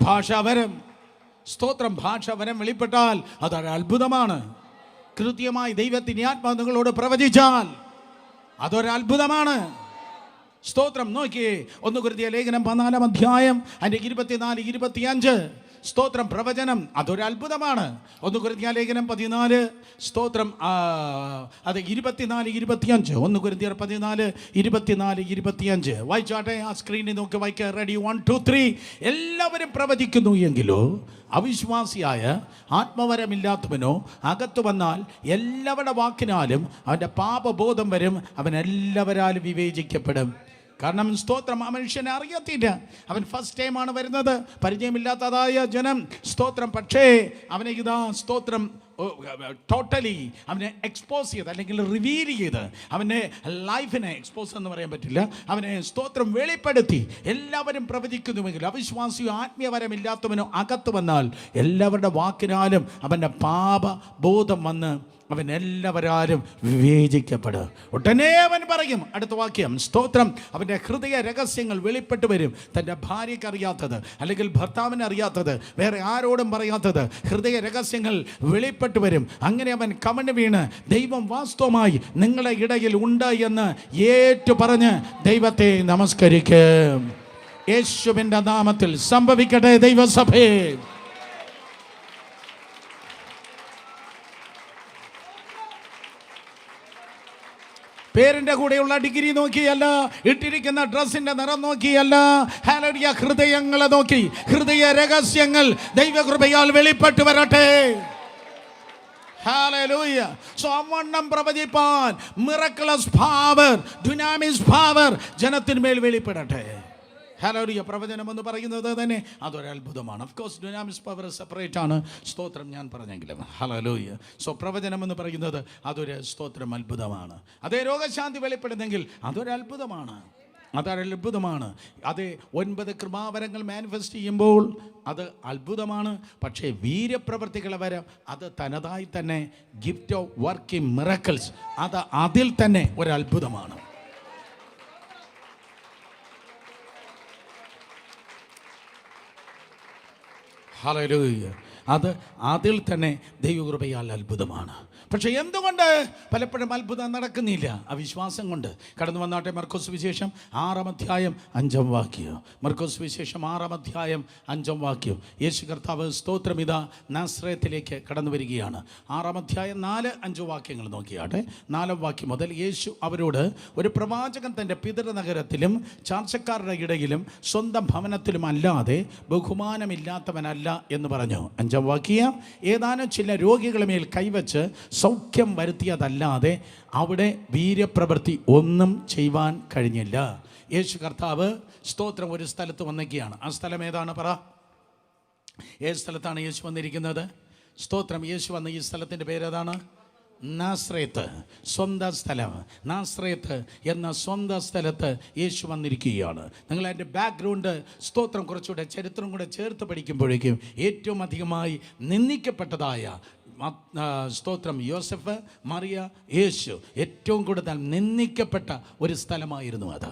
ഭാഷാവരം, സ്തോത്രം, ഭാഷാവരം വെളിപ്പെട്ടാൽ അതൊരു അത്ഭുതമാണ്. കൃത്യമായി ദൈവത്തിന്റെ ആത്മാവ് നിങ്ങളോട് പ്രവചിച്ചാൽ അതൊരു അത്ഭുതമാണ്. സ്തോത്രം. നോക്കിയേ, 1 കൊരിന്ത്യർ ലേഖനം 14-ാം അധ്യായം അതിൻ്റെ 24-25 സ്തോത്രം. പ്രവചനം അതൊരു അത്ഭുതമാണ്. 1 കൊരിന്ത്യർ ലേഖനം 14 സ്തോത്രം 24-25. 1 കൊരിന്ത്യർ 14-24-25 വായിച്ചാട്ടെ. ആ സ്ക്രീനിൽ നോക്കി വായിക്കുക. റെഡി? 1 2 3. എല്ലാവരും പ്രവചിക്കുന്നു എങ്കിലോ അവിശ്വാസിയായ ആത്മവരമില്ലാത്തവനോ അകത്തു വന്നാൽ എല്ലാവരുടെ വാക്കിനാലും അവൻ്റെ പാപബോധം വരും, അവൻ എല്ലാവരാലും വിവേചിക്കപ്പെടും. കാരണം സ്തോത്രം, ആ മനുഷ്യനെ അറിയത്തില്ല. അവൻ ഫസ്റ്റ് ടൈമാണ് വരുന്നത്, പരിചയമില്ലാത്തതായ ജനം. സ്തോത്രം. പക്ഷേ അവനെ ഇതാ സ്തോത്രം ടോട്ടലി അവനെ എക്സ്പോസ് ചെയ്ത്, അല്ലെങ്കിൽ റിവീൽ ചെയ്ത്, അവൻ്റെ ലൈഫിനെ എക്സ്പോസ് എന്ന് പറയാൻ പറ്റില്ല, അവനെ സ്തോത്രം വെളിപ്പെടുത്തി. എല്ലാവരും പ്രവചിക്കുന്നുവെങ്കിലും അവിശ്വാസിയോ ആത്മീയപരമില്ലാത്തവനോ അകത്ത് വന്നാൽ എല്ലാവരുടെ വാക്കിനാലും അവൻ്റെ പാപബോധം വന്ന് അവൻ എല്ലാവരാലും വിവേചിക്കപ്പെടും. ഉടനെ അവൻ പറയും, അടുത്ത വാക്യം, സ്തോത്രം, അവൻ്റെ ഹൃദയ രഹസ്യങ്ങൾ വെളിപ്പെട്ട് വരും. തൻ്റെ ഭാര്യയ്ക്ക് അറിയാത്തത്, അല്ലെങ്കിൽ ഭർത്താവിന് അറിയാത്തത്, വേറെ ആരോടും പറയാത്തത്, ഹൃദയ രഹസ്യങ്ങൾ വെളിപ്പെട്ട് വരും. അങ്ങനെ അവൻ കമന്ന് വീണ് ദൈവം വാസ്തവമായി നിങ്ങളുടെ ഇടയിൽ ഉണ്ട് എന്ന് ഏറ്റു പറഞ്ഞ് ദൈവത്തെ നമസ്കരിക്കും. യേശുവിൻ്റെ നാമത്തിൽ സംഭവിക്കട്ടെ ദൈവസഭേ. പേരിൻ്റെ കൂടെയുള്ള ഡിഗ്രി നോക്കിയല്ല, ഇട്ടിരിക്കുന്ന ഡ്രസ്സിൻ്റെ നിറം നോക്കിയല്ല, ഹല്ലേലൂയ, ഹൃദയങ്ങളെ നോക്കി. ഹൃദയ രഹസ്യങ്ങൾ ദൈവകൃപയാൽ വെളിപ്പെട്ട് വരട്ടെ. Hallelujah. So അവണ്ണം പ്രവചിപ്പാൻ miraculous power, dunamis power ജനത്തിന്മേൽ വെളിപ്പെടട്ടെ. ഹല്ലേലൂയ. പ്രവചനം എന്ന് പറയുന്നത് തന്നെ അതൊരു അത്ഭുതമാണ്. Of course dunamis power separate ആണ്, സ്തോത്രം ഞാൻ പറഞ്ഞെങ്കിലും. ഹല്ലേലൂയ. സോ പ്രവചനം എന്ന് പറയുന്നത് അതൊരു സ്തോത്രം അത്ഭുതമാണ്. അതേ രോഗശാന്തി വെളിപ്പെടുന്നെങ്കിൽ അതൊരു അത്ഭുതമാണ്, അതൊരത്ഭുതമാണ്. അത് 9 കൃപാവരങ്ങൾ മാനിഫെസ്റ്റ് ചെയ്യുമ്പോൾ അത് അത്ഭുതമാണ്. പക്ഷേ വീര്യപ്രവൃത്തികളെ വരം അത് തനതായി തന്നെ ഗിഫ്റ്റ് ഓഫ് വർക്കിംഗ് മിറക്കിൾസ്, അത് അതിൽ തന്നെ ഒരു അത്ഭുതമാണ്. ഹല്ലേലൂയ. അത് അതിൽ തന്നെ ദൈവകൃപയാൽ അത്ഭുതമാണ്. പക്ഷെ എന്തുകൊണ്ട് പലപ്പോഴും അത്ഭുതം നടക്കുന്നില്ല? അവിശ്വാസം കൊണ്ട്. കടന്നു വന്നാട്ടെ മർക്കോസ് വിശേഷം 6-ാം അധ്യായം 5-ാം വാക്യം. മർക്കോസ് വിശേഷം 6-ാം അധ്യായം 5-ാം വാക്യം. യേശു കർത്താവ് സ്തോത്രം ഇതാ നാസറേത്തിലേക്ക് കടന്നു വരികയാണ്. 6-ാം അധ്യായം 4-5 വാക്യങ്ങൾ നോക്കിയാട്ടെ. 4-ാം വാക്യം മുതൽ യേശു അവരോട്, ഒരു പ്രവാചകൻ തൻ്റെ പിതൃനഗരത്തിലും ചാർച്ചക്കാരുടെ ഇടയിലും സ്വന്തം ഭവനത്തിലും അല്ലാതെ ബഹുമാനമില്ലാത്തവനല്ല എന്ന് പറഞ്ഞു. 5-ാം വാക്യം, ഏതാനും ചില രോഗികളുടെ മേൽ കൈവച്ച് സൗഖ്യം വരുത്തിയതല്ലാതെ അവിടെ വീര്യപ്രവൃത്തി ഒന്നും ചെയ്യുവാൻ കഴിഞ്ഞില്ല. യേശു കർത്താവ് സ്തോത്രം ഒരു സ്ഥലത്ത് വന്നിരിക്കുകയാണ്. ആ സ്ഥലം ഏതാണ്? പറ. ഏത് സ്ഥലത്താണ് യേശു വന്നിരിക്കുന്നത്? സ്തോത്രം. യേശു വന്ന ഈ സ്ഥലത്തിൻ്റെ പേരേതാണ്? നാസ്രേത്ത്. സ്വന്തം സ്ഥലം നാസ്രേത്ത് എന്ന സ്വന്തം സ്ഥലത്ത് യേശു വന്നിരിക്കുകയാണ്. നിങ്ങൾ അതിൻ്റെ ബാക്ക്ഗ്രൗണ്ട് സ്തോത്രം കുറച്ചുകൂടെ ചരിത്രം കൂടെ ചേർത്ത് പഠിക്കുമ്പോഴേക്കും ഏറ്റവും അധികമായി നിന്ദിക്കപ്പെട്ടതായ സ്തോത്രം യോസഫ്, മറിയ, യേശു ഏറ്റവും കൂടുതൽ നിന്ദിക്കപ്പെട്ട ഒരു സ്ഥലമായിരുന്നു അത്.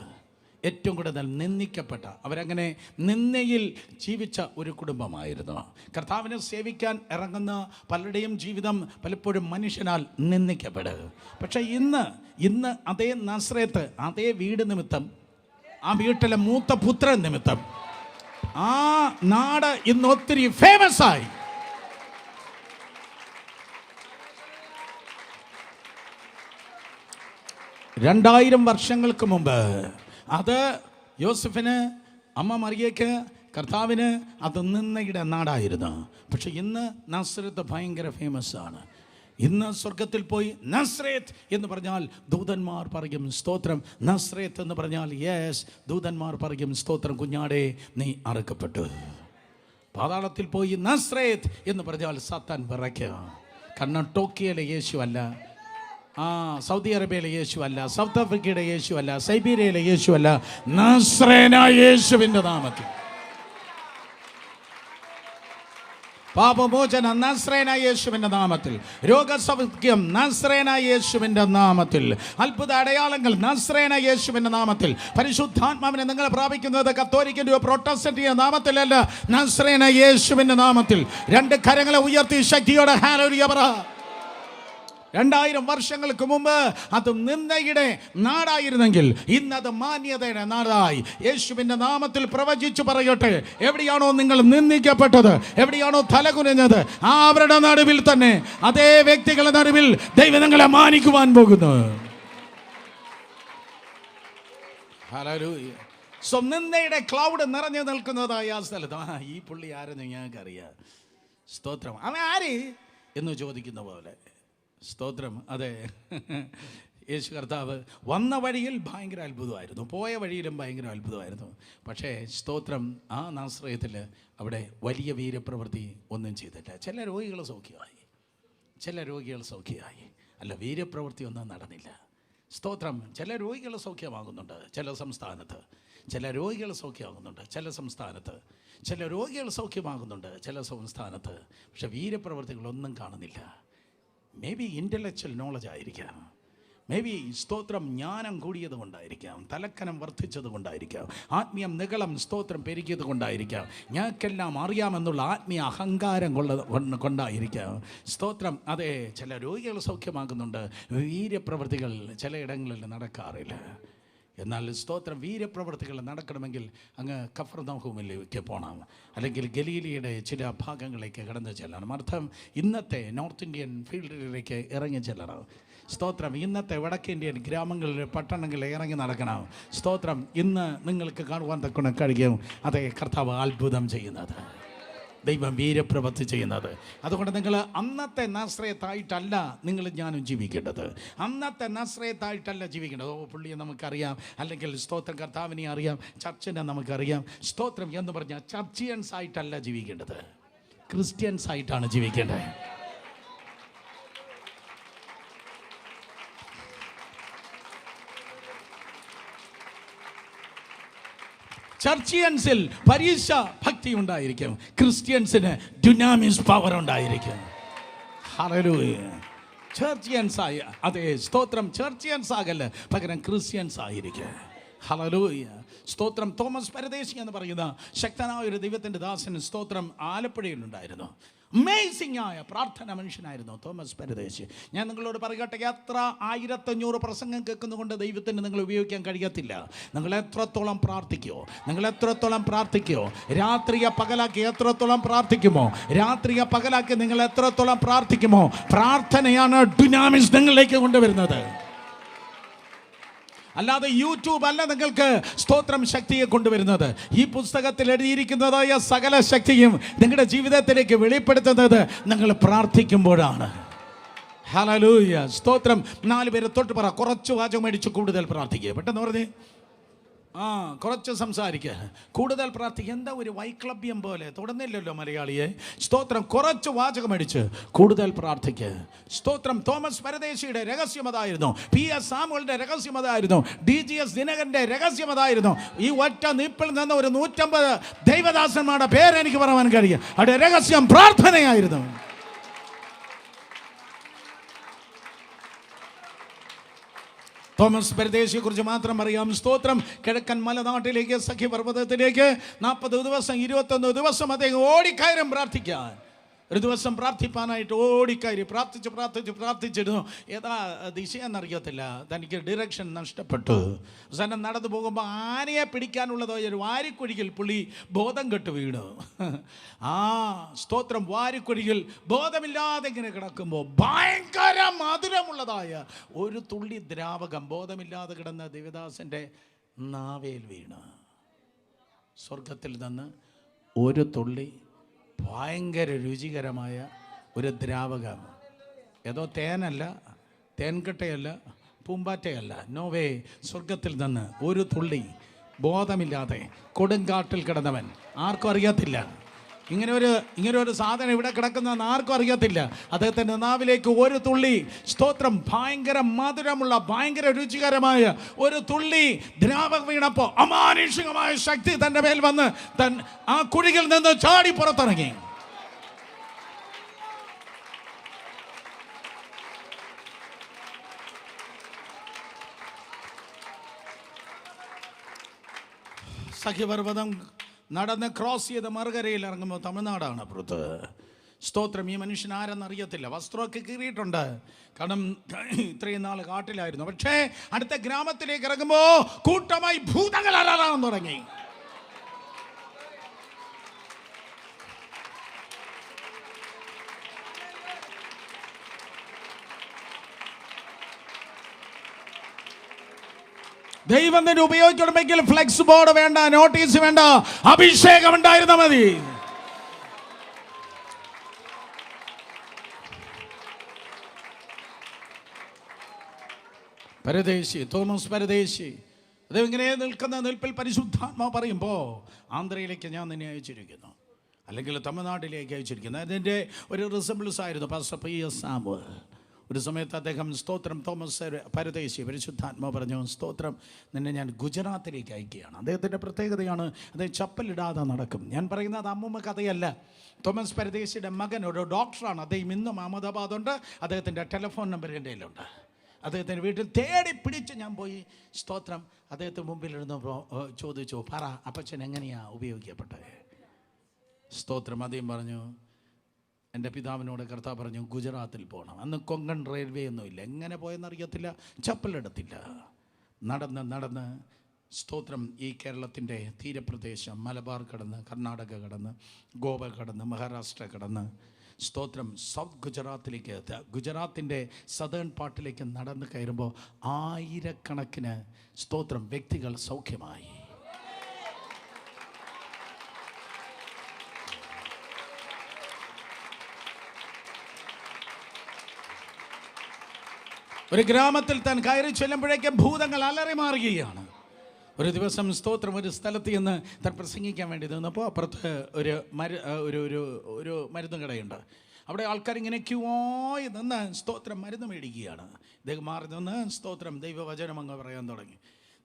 ഏറ്റവും കൂടുതൽ നിന്ദിക്കപ്പെട്ട, അവരങ്ങനെ നിന്ദയിൽ ജീവിച്ച ഒരു കുടുംബമായിരുന്നു. കർത്താവിനെ സേവിക്കാൻ ഇറങ്ങുന്ന പലരുടെയും ജീവിതം പലപ്പോഴും മനുഷ്യനാൽ നിന്ദിക്കപ്പെടുക. പക്ഷേ ഇന്ന് അതേ നാസറേത്ത്, അതേ വീട് നിമിത്തം, ആ വീട്ടിലെ മൂത്ത പുത്രൻ നിമിത്തം ആ നാട് ഇന്ന് ഒത്തിരി ഫേമസ് ആയി. രണ്ടായിരം വർഷങ്ങൾക്ക് മുമ്പ് അത് യോസഫിന്, അമ്മ മറിയയ്ക്ക്, കർത്താവിന് അത് നിന്നയുടെ നാടായിരുന്നു. പക്ഷെ ഇന്ന് നാസറേത്ത് ഭയങ്കര ഫേമസ് ആണ്. ഇന്ന് സ്വർഗത്തിൽ പോയി നസ്രേത്ത് എന്ന് പറഞ്ഞാൽ ദൂതന്മാർ പറയും സ്തോത്രം. നസ്രേത്ത് എന്ന് പറഞ്ഞാൽ യെസ്, ദൂതന്മാർ പറയും സ്തോത്രം, കുഞ്ഞാടേ നീ അറുക്കപ്പെട്ടു. പാതാളത്തിൽ പോയി നസ്രേത്ത് എന്ന് പറഞ്ഞാൽ സാത്താൻ വിറയ്ക്കുക. കാരണം ടോക്കിയോയിലെ യേശു അല്ല, സൗദി അറേബ്യയിലെ യേശു അല്ല, സൗത്ത് ആഫ്രിക്കയുടെ യേശു അല്ല, സൈബീരിയയിലെ യേശു അല്ല, നസ്രേനായ യേശുവിൻ്റെ നാമത്തിൽ. പാപമോചന നസ്രേനായ യേശുവിൻ്റെ നാമത്തിൽ. രോഗസൗഖ്യം നസ്രേനായ യേശുവിൻ്റെ നാമത്തിൽ. അത്ഭുത അടയാളങ്ങൾ നസ്രേനായ യേശുവിൻ്റെ നാമത്തിൽ. പരിശുദ്ധാത്മാവിനെ നിങ്ങൾ പ്രാപിക്കുന്നത് കത്തോലിക്കൻ്റെയോ പ്രൊട്ടസ്റ്റന്റിൻ്റെയോ നാമത്തിലല്ല, നസ്രേനായ യേശുവിൻ്റെ നാമത്തിൽ. 2 കരങ്ങളെ ഉയർത്തി ശക്തിയോടെ ഹല്ലേലൂയ പറ. 2000 വർഷങ്ങൾക്ക് മുമ്പ് അത് നിന്ദയുടെ നാടായിരുന്നെങ്കിൽ ഇന്നത് മാന്യതയുടെ നാടായി. യേശുവിൻ്റെ നാമത്തിൽ പ്രവചിച്ചു പറയട്ടെ, എവിടെയാണോ നിങ്ങൾ നിന്ദിക്കപ്പെട്ടത്, എവിടെയാണോ തലകുനിഞ്ഞത്, അവരുടെ നടുവിൽ തന്നെ, അതേ വ്യക്തികളുടെ നടുവിൽ ദൈവം നിങ്ങളെ മാനിക്കുവാൻ പോകുന്നു. ഹല്ലേലൂയ. സോ നിന്ദയുടെ ക്ലൗഡ് നിറഞ്ഞു നിൽക്കുന്നതായ ആ സ്ഥലത്ത് ഈ പുള്ളി ആരെന്ന് ഞങ്ങൾക്കറിയാം. സ്തോത്രം. അവൻ ആര് എന്ന് ചോദിക്കുന്ന പോലെ സ്തോത്രം. അതെ, യേശു കർത്താവ് വന്ന വഴിയിൽ ഭയങ്കര അത്ഭുതമായിരുന്നു, പോയ വഴിയിലും ഭയങ്കര അത്ഭുതമായിരുന്നു. പക്ഷേ സ്തോത്രം, ആ നാസറേത്തിൽ അവിടെ വലിയ വീര്യപ്രവൃത്തി ഒന്നും ചെയ്തില്ല. ചില രോഗികൾ സൗഖ്യമായി, അല്ല വീര്യപ്രവൃത്തി ഒന്നും നടന്നില്ല. സ്തോത്രം. ചില രോഗികൾ സൗഖ്യമാകുന്നുണ്ട് ചില സംസ്ഥാനത്ത്, ചില രോഗികൾ സൗഖ്യമാകുന്നുണ്ട് ചില സംസ്ഥാനത്ത്, ചില രോഗികൾ സൗഖ്യമാകുന്നുണ്ട് ചില സംസ്ഥാനത്ത്. പക്ഷെ വീര്യപ്രവൃത്തികളൊന്നും കാണുന്നില്ല. മേ ബി ഇൻ്റലക്ച്വൽ നോളജ് ആയിരിക്കാം, മേ ബി സ്തോത്രം ജ്ഞാനം കൂടിയത് കൊണ്ടായിരിക്കാം, തലക്കനം വർദ്ധിച്ചത് കൊണ്ടായിരിക്കാം, ആത്മീയം നികളം സ്തോത്രം പെരുകിയത് കൊണ്ടായിരിക്കാം, ഞങ്ങൾക്കെല്ലാം അറിയാമെന്നുള്ള ആത്മീയ അഹങ്കാരം കൊണ്ടായിരിക്കാം. സ്തോത്രം. അതെ, ചില രോഗികൾ സൗഖ്യമാകുന്നുണ്ട്, വീര്യപ്രവൃത്തികൾ ചിലയിടങ്ങളിൽ നടക്കാറില്ല. എന്നാൽ സ്തോത്രം, വീര്യപ്രവൃത്തികൾ നടക്കണമെങ്കിൽ അങ്ങ് കഫർനഹൂമിലേക്ക് പോകണം, അല്ലെങ്കിൽ ഗലീലയുടെ ചില ഭാഗങ്ങളിലേക്ക് കടന്നു ചെല്ലണം. അർത്ഥം, ഇന്നത്തെ നോർത്ത് ഇന്ത്യൻ ഫീൽഡിലേക്ക് ഇറങ്ങി ചെല്ലണം. സ്തോത്രം. ഇന്നത്തെ വടക്കേന്ത്യൻ ഗ്രാമങ്ങളിൽ, പട്ടണങ്ങളിൽ ഇറങ്ങി നടക്കണം. സ്തോത്രം. ഇന്ന് നിങ്ങൾക്ക് കാണുവാൻ തക്കണം കഴിയും അതേ കർത്താവ് അത്ഭുതം ചെയ്യുന്നത്. ദൈവം വീരപ്രവൃത്തി ചെയ്യുന്നത്. അതുകൊണ്ട് നിങ്ങൾ അന്നത്തെ നാശ്രയത്തായിട്ടല്ല നിങ്ങൾ ഞാനും ജീവിക്കേണ്ടത്. അന്നത്തെ നാശ്രയത്തായിട്ടല്ല ജീവിക്കേണ്ടത്. ഓ, പുള്ളിയെ നമുക്കറിയാം, അല്ലെങ്കിൽ സ്തോത്രം കർത്താവിനെ അറിയാം, ചർച്ചിനെ നമുക്കറിയാം. സ്തോത്രം എന്ന് പറഞ്ഞാൽ ചർച്ചിയൻസ് ആയിട്ടല്ല ജീവിക്കേണ്ടത്, ക്രിസ്ത്യൻസ് ആയിട്ടാണ് ജീവിക്കേണ്ടത്. ചർച്ചിയൻസിൽ പരീക്ഷ ഭക്തി ഉണ്ടായിരിക്കും, ക്രിസ്ത്യൻസിന് ഡുനാമിസ് പവർ ഉണ്ടായിരിക്കും. ഹല്ലേലൂയ. ചർച്ചിയൻസ് ആയ, അതെ സ്തോത്രം, ചർച്ചിയൻസ് ആകല്ല, പകരം ക്രിസ്ത്യൻസ് ആയിരിക്കും. ഹല്ലേലൂയ. സ്തോത്രം. തോമസ് പരദേശി എന്ന് പറയുന്ന ശക്തനായ ഒരു ദൈവത്തിൻ്റെ ദാസൻ സ്തോത്രം ആലപ്പുഴയിലുണ്ടായിരുന്നു. അമേസിംഗ് ആയ പ്രാർത്ഥന മനുഷ്യനായിരുന്നു തോമസ് പരദേശി. ഞാൻ നിങ്ങളോട് പറയട്ടെ, എത്ര 1500 പ്രസംഗം കേൾക്കുന്നതുകൊണ്ട് ദൈവത്തിന് നിങ്ങൾ ഉപയോഗിക്കാൻ കഴിയത്തില്ല. നിങ്ങൾ എത്രത്തോളം പ്രാർത്ഥിക്കുമോ, രാത്രിയെ പകലാക്കി എത്രത്തോളം പ്രാർത്ഥിക്കുമോ, നിങ്ങൾ എത്രത്തോളം പ്രാർത്ഥിക്കുമോ, പ്രാർത്ഥനയാണ് ഡുനാമിസ് നിങ്ങളിലേക്ക് കൊണ്ടുവരുന്നത്. അല്ലാതെ യൂട്യൂബ് അല്ല നിങ്ങൾക്ക് സ്തോത്രം ശക്തിയെ കൊണ്ടുവരുന്നത്. ഈ പുസ്തകത്തിൽ എഴുതിയിരിക്കുന്നതായ സകല ശക്തിയും നിങ്ങളുടെ ജീവിതത്തിലേക്ക് വെളിപ്പെടുത്തുന്നത് നിങ്ങൾ പ്രാർത്ഥിക്കുമ്പോഴാണ്. ഹല്ലേലൂയ. സ്തോത്രം. 4 പേര് തൊട്ട് പറ, കുറച്ച് വാചകം അടിച്ച് കൂടുതൽ പ്രാർത്ഥിക്കുക. പെട്ടെന്ന് പറഞ്ഞേ. കുറച്ച് സംസാരിക്കുക, കൂടുതൽ പ്രാർത്ഥിക്കുക. എന്താ ഒരു വൈക്ലഭ്യം പോലെ തുടർന്നില്ലല്ലോ മലയാളിയെ. സ്തോത്രം. കുറച്ച് വാചകം അടിച്ച് കൂടുതൽ പ്രാർത്ഥിക്കുക. സ്തോത്രം. തോമസ് പരദേശിയുടെ രഹസ്യം അതായിരുന്നു, PS സാമുവലിന്റെ രഹസ്യം അതായിരുന്നു, DGS ദിനകരന്റെ രഹസ്യം അതായിരുന്നു. ഈ ഒറ്റ നിപ്പിൽ നിന്ന് ഒരു 150 ദൈവദാസന്മാരുടെ പേര് എനിക്ക് പറയാൻ കഴിയും. അവിടെ രഹസ്യം പ്രാർത്ഥനയായിരുന്നു. തോമസ് പരദേശിയെ കുറിച്ച് മാത്രം അറിയാം. സ്തോത്രം. കിഴക്കൻ മലനാട്ടിലേക്ക്, സഖ്യപർവ്വതത്തിലേക്ക് 40 ദിവസം 21 ദിവസം അദ്ദേഹം ഓടിക്കയറും പ്രാർത്ഥിക്കാൻ. ഒരു ദിവസം പ്രാർത്ഥിപ്പാനായിട്ട് ഓടിക്കയറി പ്രാർത്ഥിച്ചിരുന്നു. ഏതാ ദിശയെന്നറിയത്തില്ല, തനിക്ക് ഡിറക്ഷൻ നഷ്ടപ്പെട്ടു. അവസാനം നടന്നു പോകുമ്പോൾ ആനയെ പിടിക്കാനുള്ളത് ഒരു വാരിക്കുഴിയിൽ പുള്ളി ബോധം കെട്ട് വീണു. സ്തോത്രം. വാരിക്കുഴിയിൽ ബോധമില്ലാതെ ഇങ്ങനെ കിടക്കുമ്പോൾ ഭയങ്കര മധുരമുള്ളതായ ഒരു തുള്ളി ദ്രാവകം ബോധമില്ലാതെ കിടന്ന ദേവദാസൻ്റെ നാവേൽ വീണു. സ്വർഗത്തിൽ നിന്ന് ഒരു തുള്ളി ഭയങ്കര രുചികരമായ ഒരു ദ്രാവകം. ഏതോ തേനല്ല, തേൻകട്ടയല്ല, പൂമ്പാറ്റയല്ല, നോവേ. സ്വർഗത്തിൽ നിന്ന് ഒരു തുള്ളി ബോധമില്ലാതെ കൊടുങ്കാട്ടിൽ കിടന്നവൻ. ആർക്കും അറിയത്തില്ല ഇങ്ങനെ ഒരു സാധനം ഇവിടെ കിടക്കുന്നതെന്ന് ആർക്കും അറിയത്തില്ല. അദ്ദേഹത്തിൻ്റെ നാവിലേക്ക് ഒരു തുള്ളി, സ്തോത്രം, ഭയങ്കര മധുരമുള്ള ഭയങ്കര രുചികരമായ ഒരു തുള്ളി ദ്രാവകം വീണപ്പോൾ അമാനുഷികമായ ശക്തി തൻ്റെ മേൽ വന്ന് ആ കുഴിയിൽ നിന്ന് ചാടി പുറത്തിറങ്ങി. സഖ്യപർവ്വതം നടന്ന് ക്രോസ് ചെയ്ത് മറുകരയിൽ ഇറങ്ങുമ്പോൾ തമിഴ്നാടാണ് അപ്പുറത്ത്. സ്തോത്രം. ഈ മനുഷ്യൻ ആരെന്നറിയത്തില്ല, വസ്ത്രമൊക്കെ കീറിയിട്ടുണ്ട്, കാരണം ഇത്രയും നാൾ കാട്ടിലായിരുന്നു. പക്ഷേ അടുത്ത ഗ്രാമത്തിലേക്ക് ഇറങ്ങുമ്പോൾ കൂട്ടമായി ഭൂതങ്ങൾ അലറാൻ തുടങ്ങി. ദൈവം തന്നെ ഉപയോഗിക്കണമെങ്കിൽ ഫ്ലെക്സ് ബോർഡ് വേണ്ട, നോട്ടീസ് വേണ്ട, അഭിഷേകം ഉണ്ടായിരുന്ന മതി. പരദേശി, തോമസ് പരദേശി, അദ്ദേഹം ഇങ്ങനെ നിൽക്കുന്ന നിൽപ്പിൽ പരിശുദ്ധാത്മാവ് പറയുമ്പോൾ ആന്ധ്രയിലേക്ക് ഞാൻ നിന്നെ അയച്ചിരിക്കുന്നു, അല്ലെങ്കിൽ തമിഴ്നാട്ടിലേക്ക് അയച്ചിരിക്കുന്നു. അതിൻ്റെ ഒരു റിസംബ്ലൻസ് ആയിരുന്നു പാസ്റ്റർ PS സാമുവൽ. ഒരു സമയത്ത് അദ്ദേഹം സ്തോത്രം തോമസ് പരദേശി പരിശുദ്ധാത്മാവ് പറഞ്ഞു, സ്തോത്രം, നിന്നെ ഞാൻ ഗുജറാത്തിലേക്ക് അയക്കുകയാണ്. അദ്ദേഹത്തിൻ്റെ പ്രത്യേകതയാണ് അദ്ദേഹം ചപ്പലിടാതെ നടക്കും. ഞാൻ പറയുന്നത് അമ്മൂമ്മ കഥയല്ല. തോമസ് പരദേശിയുടെ മകൻ ഒരു ഡോക്ടറാണ്. അദ്ദേഹം ഇന്നും അഹമ്മദാബാദുണ്ട്. അദ്ദേഹത്തിൻ്റെ ടെലിഫോൺ നമ്പർ എൻ്റെ കയ്യിലുണ്ട്. അദ്ദേഹത്തിൻ്റെ വീട്ടിൽ തേടി പിടിച്ച് ഞാൻ പോയി. സ്തോത്രം. അദ്ദേഹത്തിന് മുമ്പിലിരുന്നപ്പോൾ ചോദിച്ചു, പറ അപ്പച്ചൻ എങ്ങനെയാണ് ഉപയോഗിക്കപ്പെട്ടത്? സ്തോത്രം. അദ്ദേഹം പറഞ്ഞു, എൻ്റെ പിതാവിനോട് കർത്താവ് പറഞ്ഞു ഗുജറാത്തിൽ പോകണം. അന്ന് കൊങ്കൺ റെയിൽവേ ഒന്നുമില്ല. എങ്ങനെ പോയെന്നറിയത്തില്ല, ചപ്പലെടുത്തില്ല. നടന്ന് സ്തോത്രം ഈ കേരളത്തിൻ്റെ തീരപ്രദേശം, മലബാർ കടന്ന്, കർണാടക കടന്ന്, ഗോവ കടന്ന്, മഹാരാഷ്ട്ര കടന്ന്, സ്തോത്രം സൗത്ത് ഗുജറാത്തിലേക്ക്, ഗുജറാത്തിൻ്റെ സദേൺ പാർട്ടിലേക്ക് നടന്ന് കയറുമ്പോൾ ആയിരക്കണക്കിന് സ്തോത്രം വ്യക്തികൾ സൗഖ്യമായി. ഒരു ഗ്രാമത്തിൽ താൻ കയറി ചെല്ലുമ്പോഴേക്കും ഭൂതങ്ങൾ അലറി മാറുകയാണ്. ഒരു ദിവസം സ്തോത്രം ഒരു സ്ഥലത്ത് നിന്ന് താൻ പ്രസംഗിക്കാൻ വേണ്ടി നിന്നപ്പോൾ അപ്പുറത്ത് ഒരു ഒരു മരുന്ന് കടയുണ്ട്. അവിടെ ആൾക്കാരിങ്ങനെ ക്യൂവായി നിന്ന് സ്തോത്രം മരുന്ന് മേടിക്കുകയാണ്. ഇദ്ദേഹം മാറി നിന്ന് സ്തോത്രം ദൈവവചനം അങ്ങ് പറയാൻ തുടങ്ങി.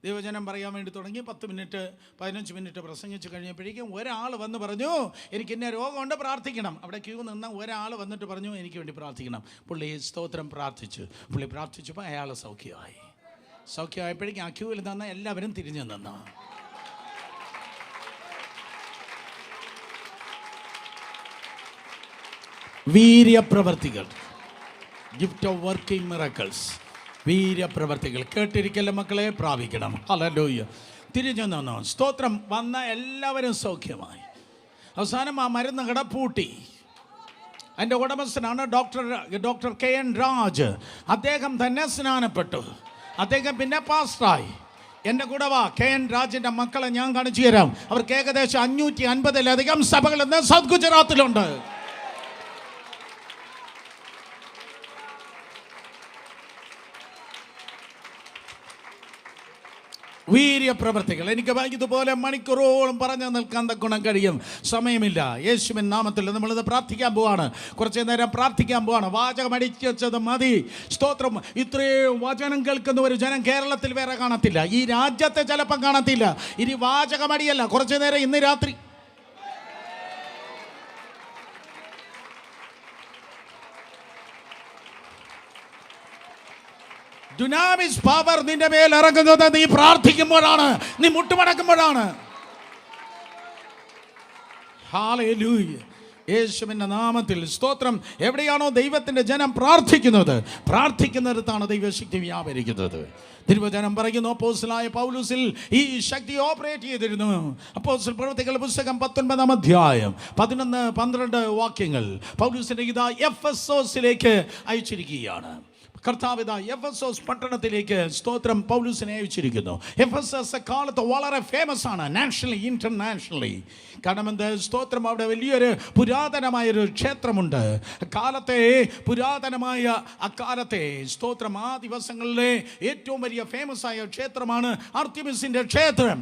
ദൈവവചനം പറയാൻ വേണ്ടി തുടങ്ങി. 10 മിനിറ്റ് 15 മിനിറ്റ് പ്രസംഗിച്ച് കഴിഞ്ഞപ്പോഴേക്കും ഒരാൾ വന്ന് പറഞ്ഞു, എനിക്ക് ഇന്ന രോഗമുണ്ട്, പ്രാർത്ഥിക്കണം. അവിടെ ക്യൂ നിന്ന ഒരാൾ വന്നിട്ട് പറഞ്ഞു, എനിക്ക് വേണ്ടി പ്രാർത്ഥിക്കണം. പുള്ളി സ്തോത്രം പ്രാർത്ഥിച്ചു. പുള്ളി പ്രാർത്ഥിച്ചപ്പോൾ അയാൾ സൗഖ്യമായി. സൗഖ്യമായപ്പോഴേക്കും ആ ക്യൂവിൽ നിന്ന് എല്ലാവരും തിരിഞ്ഞു നിന്നു. വീര്യപ്രവർത്തികൾ, ഗിഫ്റ്റ് ഓഫ് വർക്കിംഗ് മിറക്കിൾസ്, വീര്യപ്രവർത്തികൾ കേട്ടിരിക്കല്ലേ മക്കളെ, പ്രാപിക്കണം. ഹല്ലേലൂയ. തിരിഞ്ഞു നിന്നു. സ്തോത്രം. വന്ന എല്ലാവരും സൗഖ്യമായി. അവസാനം ആ മരുന്ന് കട പൂട്ടി. അതിൻ്റെ ഉടമസ്ഥനാണ് ഡോക്ടർ KN രാജ്. അദ്ദേഹം തന്നെ സ്നാനപ്പെട്ടു. അദ്ദേഹം പിന്നെ പാസ്റ്ററായി. എൻ്റെ കൂടെ വാ, KN രാജിൻ്റെ മക്കളെ ഞാൻ കാണിച്ചു തരാം. അവർക്ക് ഏകദേശം 550-ലധികം സഭകൾ ഇന്ന് സൗത്ത് ഗുജറാത്തിലുണ്ട്. വീര്യപ്രവർത്തികൾ. എനിക്ക് ഇതുപോലെ മണിക്കൂറോളം പറഞ്ഞു നിൽക്കാൻ തക്കണം കഴിയും, സമയമില്ല. യേശുവിൻ നാമത്തിൽ നമ്മളിത് പ്രാർത്ഥിക്കാൻ പോവാണ്. കുറച്ച് നേരം പ്രാർത്ഥിക്കാൻ പോവാണ്. വാചകം അടിച്ചത് മതി. സ്തോത്രം. ഇത്രയും വചനം കേൾക്കുന്ന ഒരു ജനം കേരളത്തിൽ വേറെ കാണത്തില്ല, ഈ രാജ്യത്തെ ചിലപ്പം കാണത്തില്ല. ഇനി വാചകമടിയല്ല, കുറച്ച് നേരം ഇന്ന് രാത്രി ഡുനാമിസ് പവർ നിന്റെ മേൽ ഇറങ്ങുന്നത് നീ പ്രാർത്ഥിക്കുമ്പോഴാണ്, നീ മുട്ടുമടക്കുമ്പോഴാണ്. ഹല്ലേലൂയ. യേശുവിൻ്റെ നാമത്തിൽ സ്തോത്രം. എവിടെയാണോ ദൈവത്തിൻ്റെ ജനം പ്രാർത്ഥിക്കുന്നിടത്താണ് ദൈവശക്തി വ്യാപരിക്കുന്നത്. തിരുവചനം പറയുന്നു, അപ്പോസ്തലനായ പൗലോസിൽ ഈ ശക്തി ഓപ്പറേറ്റ് ചെയ്തിരുന്നു. അപ്പോസ്തല പ്രവൃത്തികളുടെ പുസ്തകം 19-ാം അധ്യായം 11-12 വാക്യങ്ങൾ പൗലോസിന്റെ ഇതാ എഫെസോസിലേക്ക് അയച്ചിരിക്കുകയാണ്. കർത്താവ് ഇതാ എഫെസോസ് പട്ടണത്തിലേക്ക് സ്തോത്രം പൗലോസിനെ അയച്ചിരിക്കുന്നു. എഫെസോസ് കാലത്ത് വളരെ ഫേമസ് ആണ്, നാഷണലി ഇന്റർനാഷണലി. കാരണം എന്ത്? സ്തോത്രം. അവിടെ വലിയൊരു പുരാതനമായൊരു ക്ഷേത്രമുണ്ട്. അക്കാലത്തെ സ്തോത്രം ആ ദിവസങ്ങളിലെ ഏറ്റവും വലിയ ഫേമസ് ആയ ക്ഷേത്രമാണ് അർത്തിമിസിന്റെ ക്ഷേത്രം.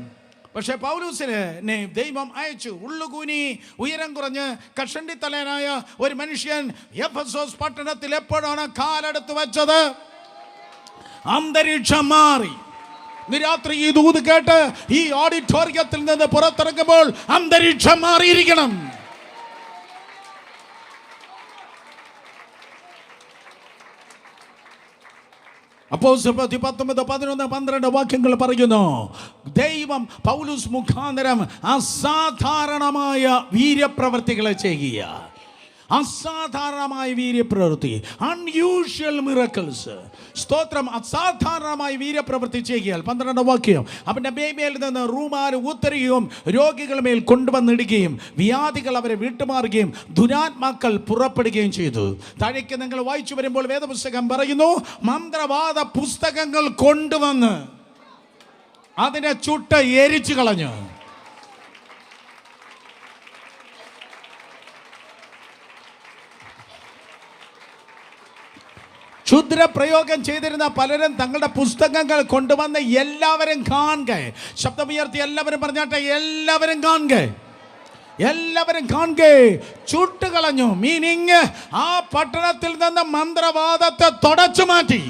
പക്ഷേ പൗലോസിനെ ദൈവം അയച്ചു. ഉള്ളുകൂനി ഉയരം കുറഞ്ഞ് കഷണ്ടിത്തലനായ ഒരു മനുഷ്യൻ എഫെസോസ് പട്ടണത്തിൽ എപ്പോഴാണ് കാലെടുത്ത് വെച്ചത്, അന്തരീക്ഷം മാറി. ഇന്ന് രാത്രി ഈ ദൂത് കേട്ട് ഈ ഓഡിറ്റോറിയത്തിൽ നിന്ന് പുറത്തിറങ്ങുമ്പോൾ അന്തരീക്ഷം മാറിയിരിക്കണം. അപ്പോസ്തലപ്രവൃത്തി 19-11-12 വാക്യങ്ങൾ പറയുന്നു, ദൈവം പൗലോസ് മുഖാന്തരം അസാധാരണമായ വീര്യപ്രവർത്തികളെ ചെയ്യുക. അസാധാരണമായ വീര്യപ്രവൃത്തി, അൺയൂഷ്വൽ മിറക്കിൾസ്. സ്തോത്രം. അസാധാരണമായ വീര്യപ്രവൃത്തി ചെയ്യുക. 12 വാക്യം. അവൻ്റെ മേൽ നിന്ന് റൂമാൽ ഉത്തരുകയും രോഗികളുടെ മേൽ കൊണ്ടുവന്നിടുകയും വ്യാധികൾ അവരെ വിട്ടുമാറുകയും ദുരാത്മാക്കൾ പുറപ്പെടുകയും ചെയ്തു. താഴേക്ക് നിങ്ങൾ വായിച്ചു വരുമ്പോൾ വേദപുസ്തകം പറയുന്നു, മന്ത്രവാദ പുസ്തകങ്ങൾ കൊണ്ടുവന്ന് അതിനെ ചുട്ട് എരിച്ചു കളഞ്ഞു. ക്ഷുദ്രപ്രയോഗം ചെയ്തിരുന്ന പലരും തങ്ങളുടെ പുസ്തകങ്ങൾ കൊണ്ടുവന്ന് എല്ലാവരും കാണുക. ശബ്ദമുയർത്തി എല്ലാവരും പറഞ്ഞാട്ടെ, എല്ലാവരും കാണുക, എല്ലാവരും കാണുക. ചുട്ടുകളഞ്ഞു. മീനിങ് ആ പട്ടണത്തിൽ നിന്ന് മന്ത്രവാദത്തെ തുടച്ചു മാറ്റി.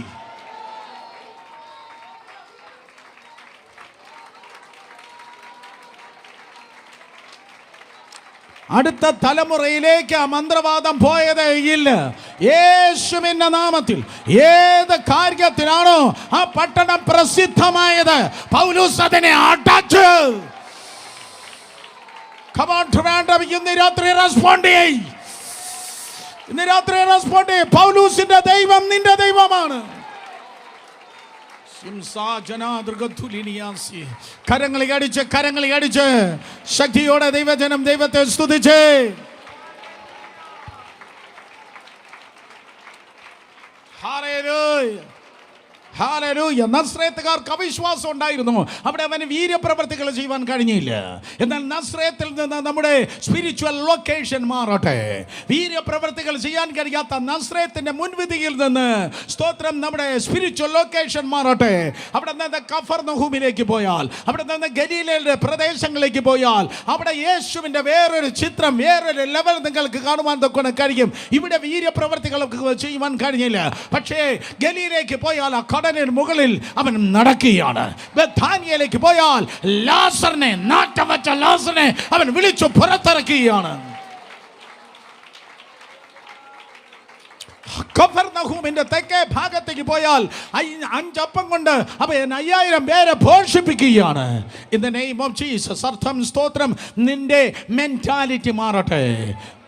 അടുത്ത തലമുറയിലേക്ക് ആ മന്ത്രവാദം പോയതേ ഇല്ല. യേശുവിന്റെ നാമത്തിൽ ഏത് കാര്യത്തിലാണോ ആ പട്ടണം പ്രസിദ്ധമായത്, പൗലോസ് അതിനെ അടച്ചു. ഇന്ന് രാത്രി റെസ്പോണ്ട് ചെയ്യ്. പൗലോസിന്റെ ദൈവം നിന്റെ ദൈവമാണ്. കരങ്ങളെ അടിച്ച് ശക്തിയോടെ ദൈവജനം ദൈവത്തെ സ്തുതിച്ച് ഹല്ലേലൂയ, ഹല്ലേലൂയ. നസ്രേത്തുകാർക്ക് അവിശ്വാസം ഉണ്ടായിരുന്നു. അവിടെ അവന് വീര്യപ്രവർത്തികൾ ചെയ്യുവാൻ കഴിഞ്ഞില്ല. എന്നാൽ നസ്രേത്തിൽ നിന്ന് നമ്മുടെ സ്പിരിച്വൽ ലൊക്കേഷൻ മാറട്ടെ. വീര്യപ്രവർത്തികൾ ചെയ്യാൻ കഴിയാത്ത നസ്രേത്തിന്റെ മുൻവിധിയിൽ നിന്ന് സ്തോത്രം നമ്മുടെ സ്പിരിച്വൽ ലൊക്കേഷൻ മാറട്ടെ. അവിടെ നിന്ന് കഫർനഹൂമിലേക്ക് പോയാൽ, അവിടെ നിന്ന് ഗലീലയുടെ പ്രദേശങ്ങളിലേക്ക് പോയാൽ, അവിടെ യേശുവിന്റെ വേറൊരു ചിത്രം, വേറൊരു ലെവൽ നിങ്ങൾക്ക് കാണുവാൻ തൊക്കെ കഴിയും. ഇവിടെ വീര്യപ്രവർത്തികൾ ചെയ്യുവാൻ കഴിഞ്ഞില്ല. പക്ഷേ ഗലീലയിലേക്ക് പോയാൽ ആ കടലിന് മുകളിൽ അവൻ നടക്കുകയാണ്. ബഥാനിയയിലേക്ക് പോയാൽ ലാസറിനെ, നാട്ടം വെച്ച ലാസറിനെ അവൻ വിളിച്ചു പുറത്തിറക്കുകയാണ്. കഫർനഹൂമിന്റെ തെക്കേ ഭാഗത്തേക്ക് പോയാൽ 5 അപ്പം കൊണ്ട് അവൻ 5000 പേരെ പോഷിപ്പിക്കുകയാണ്. In the name of Jesus. അർത്ഥം സ്തോത്രം, നിന്റെ മെന്റാലിറ്റി മാറട്ടെ.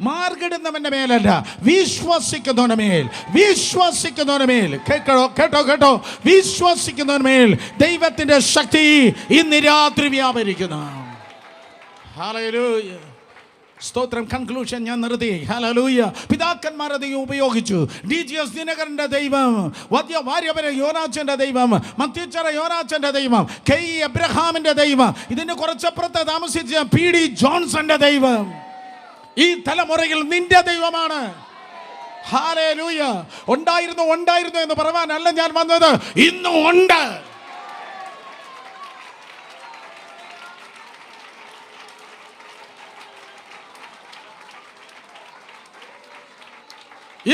മാർഗിടുന്നവന്റെ മേലല്ല, വിശ്വസിക്കുന്നവന്റെ മേൽ. വിശ്വസിക്കുന്നവന്റെ മേൽ, കേട്ടോ കേട്ടോ കേട്ടോ, വിശ്വസിക്കുന്നവന്റെ മേൽ ദൈവത്തിന്റെ ശക്തി ഇന്ന് രാത്രി വ്യാപരിക്കുന്നു. ഹല്ലേലൂയ. സ്തോത്രം. കൺക്ലൂഷൻ ഞാൻ നിർത്തി. ഹല്ലേലൂയ. പിതാക്കന്മാർ അത് ഉപയോഗിച്ചു. DGS ദിനകരന്റെ ദൈവം, വാര്യവരെ യോനാച്ചന്റെ ദൈവം, മത്തിച്ചറ യോനാച്ചന്റെ ദൈവം, കെ എബ്രഹാമിന്റെ ദൈവം, ഇതിന് കുറച്ചപ്പുറത്ത് താമസിച്ച PD ജോൺസന്റെ ദൈവം ഈ തലമുറയിൽ നിന്റെ ദൈവമാണ്. ഹല്ലേലൂയ. ഉണ്ടായിരുന്നു എന്ന് പറയാനല്ല ഞാൻ വന്നത്, ഇന്നും ഉണ്ട്.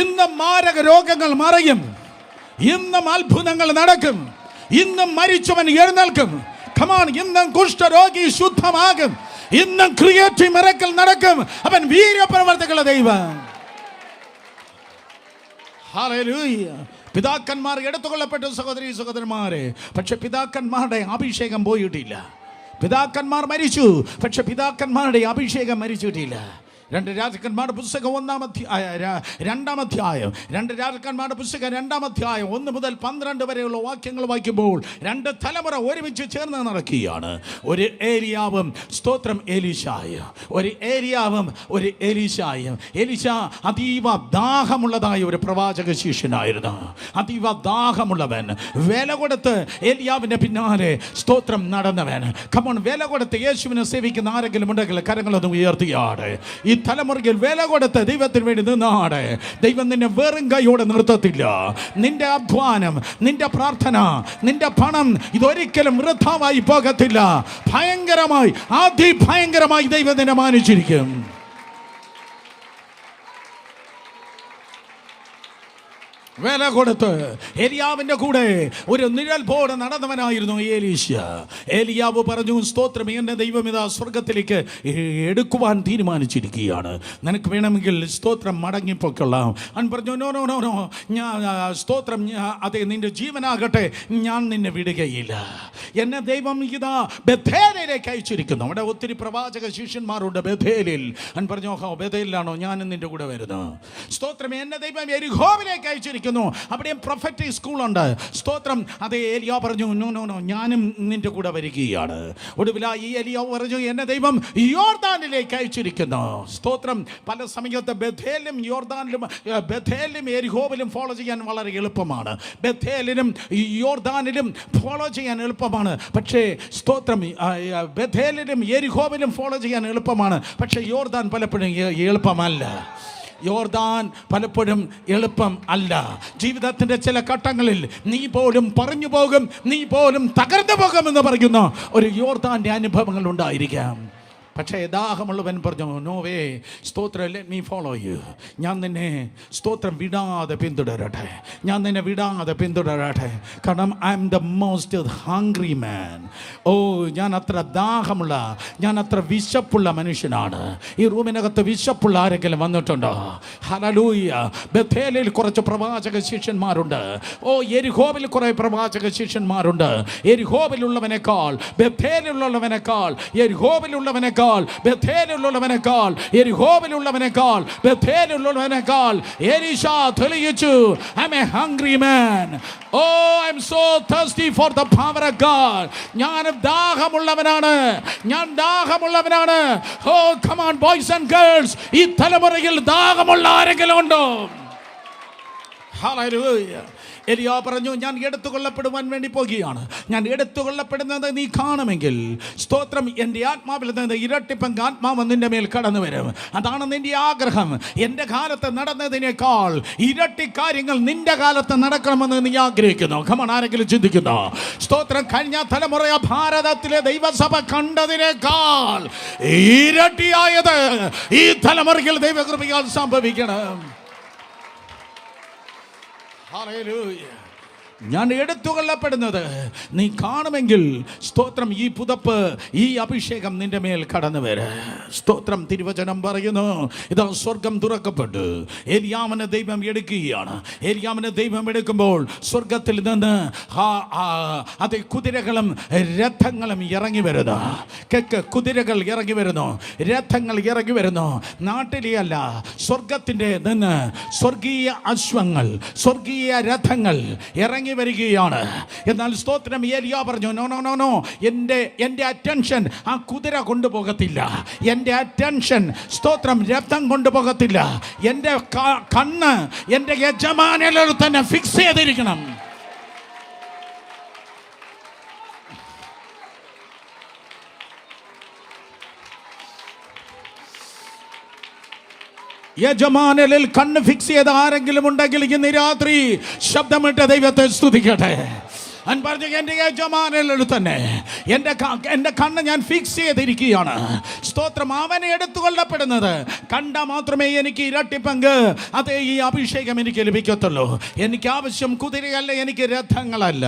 ഇന്നും മാരക രോഗങ്ങൾ മറയും, ഇന്നും അത്ഭുതങ്ങൾ നടക്കും, ഇന്നും മരിച്ചവൻ എഴുന്നേൽക്കും. കമാൺ, ഇന്നും കുഷ്ഠരോഗി ശുദ്ധമാകും, ഇന്നും ക്രിയേറ്റീവ് മിറക്കിൾ നടക്കും. അവൻ വീര്യപ്രവർത്തികളുടെ ദൈവം. ഹല്ലേലൂയ. പിതാക്കന്മാർ എടുത്തുകൊള്ളപ്പെട്ടു സഹോദരി സഹോദരന്മാരെ. പക്ഷെ പിതാക്കന്മാരുടെ അഭിഷേകം പോയിട്ടില്ല. പിതാക്കന്മാർ മരിച്ചു, പക്ഷെ പിതാക്കന്മാരുടെ അഭിഷേകം മരിച്ചിട്ടില്ല. 2 രാജാക്കന്മാരുടെ പുസ്തകം 2-ാം അധ്യായം 2 രാജാക്കന്മാരുടെ പുസ്തകം 2-ാം അധ്യായം 1 മുതൽ 12 വരെയുള്ള വാക്യങ്ങൾ വായിക്കുമ്പോൾ 2 തലമുറ ഒരുമിച്ച് ചേർന്ന് നടക്കുകയാണ്. ഒരു ഏലിയാവും സ്തോത്രം എലീശായും, ഒരു ഏലിയാവും ഒരു എലീശായും. എലീശ അതീവ ദാഹമുള്ളതായ ഒരു പ്രവാചക ശിഷ്യനായിരുന്നു. അതീവ ദാഹമുള്ളവൻ, വില കൊടുത്ത് ഏലിയാവിന്റെ പിന്നാലെ സ്തോത്രം നടന്നവൻ. കമോൺ, വില കൊടുത്ത് യേശുവിനെ സേവിക്കുന്ന ആരെങ്കിലും ഉണ്ടെങ്കിൽ കരങ്ങളൊന്നും ഉയർത്തിയാട്. ഈ തലമുറയിൽ വില കൊടുത്ത് ദൈവത്തിന് വേണ്ടി നിന്നാട്. ദൈവം നിന്നെ വെറും കൈയോടെ നിർത്തത്തില്ല. നിന്റെ അധ്വാനം, നിന്റെ പ്രാർത്ഥന, നിന്റെ പണം ഇതൊരിക്കലും വൃഥാവായി പോകത്തില്ല. ഭയങ്കരമായി, അതിഭയങ്കരമായി ദൈവം നിന്നെ മാനിച്ചിരിക്കും. വില കൊടുത്ത് ഏലിയാവിന്റെ കൂടെ ഒരു നിഴൽ പോലെ നടന്നവനായിരുന്നു എലീശ. ഏലിയാവ് പറഞ്ഞു, സ്തോത്രം, എന്റെ ദൈവം ഇതാ സ്വർഗത്തിലേക്ക് എടുക്കുവാൻ തീരുമാനിച്ചിരിക്കുകയാണ്. നിനക്ക് വേണമെങ്കിൽ സ്തോത്രം മടങ്ങിപ്പോക്കൊള്ളാം. അവൻ പറഞ്ഞു, നോ നോ നോ നോ, ഞാൻ സ്തോത്രം, അതെ, നിന്റെ ജീവനാകട്ടെ, ഞാൻ നിന്നെ വിടുകയില്ല. എന്നെ ദൈവം ഇതാ ബഥേലിലേക്ക് അയച്ചിരിക്കുന്നു. അവിടെ ഒത്തിരി പ്രവാചക ശിഷ്യന്മാരുണ്ട് ബഥേലിൽ. അവൻ പറഞ്ഞു, ഓഹോ, ബഥേലിലാണോ, ഞാനും നിന്റെ കൂടെ വരുന്നു. സ്തോത്രം, എന്നെ ദൈവം യെരിഹോവിലേക്ക് അയച്ചിരിക്കുന്നു. അവിടെയും പ്രൊഫറ്റിക് സ്കൂളുണ്ട്. സ്തോത്രം. അതേ, ഏലിയാ പറഞ്ഞു, നോ നോ നോ, ഞാനും നിന്റെ കൂടെ വരികയാണ്. ഒടുവിൽ ഈ ഏലിയാവ് പറഞ്ഞു, എന്നെ ദൈവം യോർദാനിലേക്ക് അയച്ചിരിക്കുന്നു. സ്തോത്രം. പല സമയത്ത് ബഥേലിലും യെരിഹോവിലും ഫോളോ ചെയ്യാൻ വളരെ എളുപ്പമാണ്. ബഥേലിലും യോർദാനിലും ഫോളോ ചെയ്യാൻ എളുപ്പമാണ്. പക്ഷേ സ്തോത്രം, ബഥേലിലും യെരിഹോവിലും ഫോളോ ചെയ്യാൻ എളുപ്പമാണ്. പക്ഷേ യോർദാൻ പലപ്പോഴും എളുപ്പമല്ല. യോർദാൻ പലപ്പോഴും എളുപ്പം അല്ല. ജീവിതത്തിൻ്റെ ചില ഘട്ടങ്ങളിൽ നീ പോലും പറഞ്ഞു പോകും, നീ പോലും തകർന്നു പോകുമെന്ന് പറയുന്ന ഒരു യോർദാൻ്റെ അനുഭവങ്ങൾ ഉണ്ടായിരിക്കാം. പക്ഷേ ദാഹമുള്ളവൻ പറഞ്ഞു, നോ വേ, സ്തോത്രം, ലെറ്റ് മീ ഫോളോ യു. ഞാൻ നിന്നെ സ്തോത്രം വിടാതെ പിന്തുടരട്ടെ, ഞാൻ നിന്നെ വിടാതെ പിന്തുടരട്ടെ. കാരണം I'm the most hungry man. ഓ, ഞാൻ അത്ര ദാഹമുള്ള, ഞാൻ അത്ര വിശപ്പുള്ള മനുഷ്യനാണ്. ഈ റൂമിനകത്ത് വിശപ്പുള്ള ആരെങ്കിലും വന്നിട്ടുണ്ടോ? ഹല്ലേലൂയ. ബഥേലിൽ കുറച്ച് പ്രവാചക ശിഷ്യന്മാരുണ്ട്. ഓ, യെരിഹോവിൽ കുറേ പ്രവാചക ശിഷ്യന്മാരുണ്ട്. യെരിഹോവിലുള്ളവനേക്കാൾ, ബഥേലിലുള്ളവനേക്കാൾ, യെരിഹോവിലുള്ളവനേക്കാൾ, ബഥേലിലുള്ളവനേക്കാൾ, യെരിഹോവിലുള്ളവനേക്കാൾ, ബഥേലിലുള്ളവനേക്കാൾ എലീശ തെളിയിച്ചു, I am a hungry man. Oh, I am so thirsty for the power of God. ഞാൻ ദാഹമുള്ളവനാണ്, ഞാൻ ദാഹമുള്ളവനാണ്. ഓ, come on boys and girls, ഈ തലമുറയിൽ ദാഹമുള്ള ആരെങ്കിലും ഉണ്ടോ? ഹല്ലേലൂയ. എലിയാ പറഞ്ഞു, ഞാൻ എടുത്തുകൊള്ളപ്പെടുവാൻ വേണ്ടി പോകുകയാണ്. ഞാൻ എടുത്തുകൊള്ളപ്പെടുന്നത് നീ കാണുമെങ്കിൽ സ്തോത്രം, എൻ്റെ ആത്മാവിൽ നിന്ന് ഇരട്ടിപ്പങ്ക് ആത്മാവ് നിന്റെ മേൽ കടന്നു വരും. അതാണ് നിന്റെ ആഗ്രഹം. എൻ്റെ കാലത്ത് നടന്നതിനേക്കാൾ ഇരട്ടി കാര്യങ്ങൾ നിന്റെ കാലത്ത് നടക്കണമെന്ന് നീ ആഗ്രഹിക്കുന്നു. ഖമൺ, ആരെങ്കിലും ചിന്തിക്കുന്നു? സ്തോത്രം, കഴിഞ്ഞ തലമുറ ഭാരതത്തിലെ ദൈവസഭ കണ്ടതിനേക്കാൾ ഇരട്ടിയായത് ഈ തലമുറയിൽ ദൈവകൃപയാൽ സംഭവിക്കണം. ഹല്ലേലൂയ. ഞാൻ എടുത്തുകൊള്ളപ്പെടുന്നത് നീ കാണുമെങ്കിൽ സ്തോത്രം, ഈ പുതപ്പ്, ഈ അഭിഷേകം നിന്റെ മേൽ കടന്നു വരെ. സ്തോത്രം. തിരുവചനം പറയുന്നു, ഇതാ സ്വർഗം തുറക്കപ്പെട്ടു ഏലിയാവിനെ ദൈവം എടുക്കുകയാണ്. ഏലിയാവിനെ ദൈവം എടുക്കുമ്പോൾ സ്വർഗത്തിൽ നിന്ന് അതേ കുതിരകളും രഥങ്ങളും ഇറങ്ങി വരുന്നു. കുതിരകൾ ഇറങ്ങി വരുന്നു, രഥങ്ങൾ ഇറങ്ങി വരുന്നു. നാട്ടിലെ അല്ല, സ്വർഗത്തിൻ്റെ നിന്ന് സ്വർഗീയ അശ്വങ്ങൾ, സ്വർഗീയ രഥങ്ങൾ ഇറങ്ങി വരികയാണ്. എന്നാൽ സ്തോത്രം, ഏലിയാ പറഞ്ഞു, നോ നോ നോ നോ, എൻ്റെ അറ്റൻഷൻ ആ കുതിര കൊണ്ടുപോകത്തില്ല. എൻ്റെ അറ്റൻഷൻ സ്തോത്രം രഥം കൊണ്ടുപോകത്തില്ല. എൻ്റെ കണ്ണ് എൻ്റെ യജമാനിൽ തന്നെ ഫിക്സ് ചെയ്തിരിക്കണം. യജമാനിൽ കണ്ണ് ഫിക്സ് ചെയ്ത് ആരെങ്കിലും ഉണ്ടെങ്കിൽ ഇന്ന് രാത്രി ശബ്ദമിട്ട് ദൈവത്തെ സ്തുതിക്കട്ടെ. അവൻ പറഞ്ഞു, എൻ്റെ യജമാനിൽ തന്നെ എൻ്റെ കണ്ണ് ഞാൻ ഫിക്സ് ചെയ്തിരിക്കുകയാണ്. സ്തോത്രം. അവനെ എടുത്തുകൊള്ളപ്പെടുന്നത് കണ്ടാൽ മാത്രമേ എനിക്ക് ഇരട്ടിപ്പങ്ക്, അതേ ഈ അഭിഷേകം എനിക്ക് ലഭിക്കത്തുള്ളൂ. എനിക്ക് ആവശ്യം കുതിരയല്ല, എനിക്ക് രഥങ്ങളല്ല.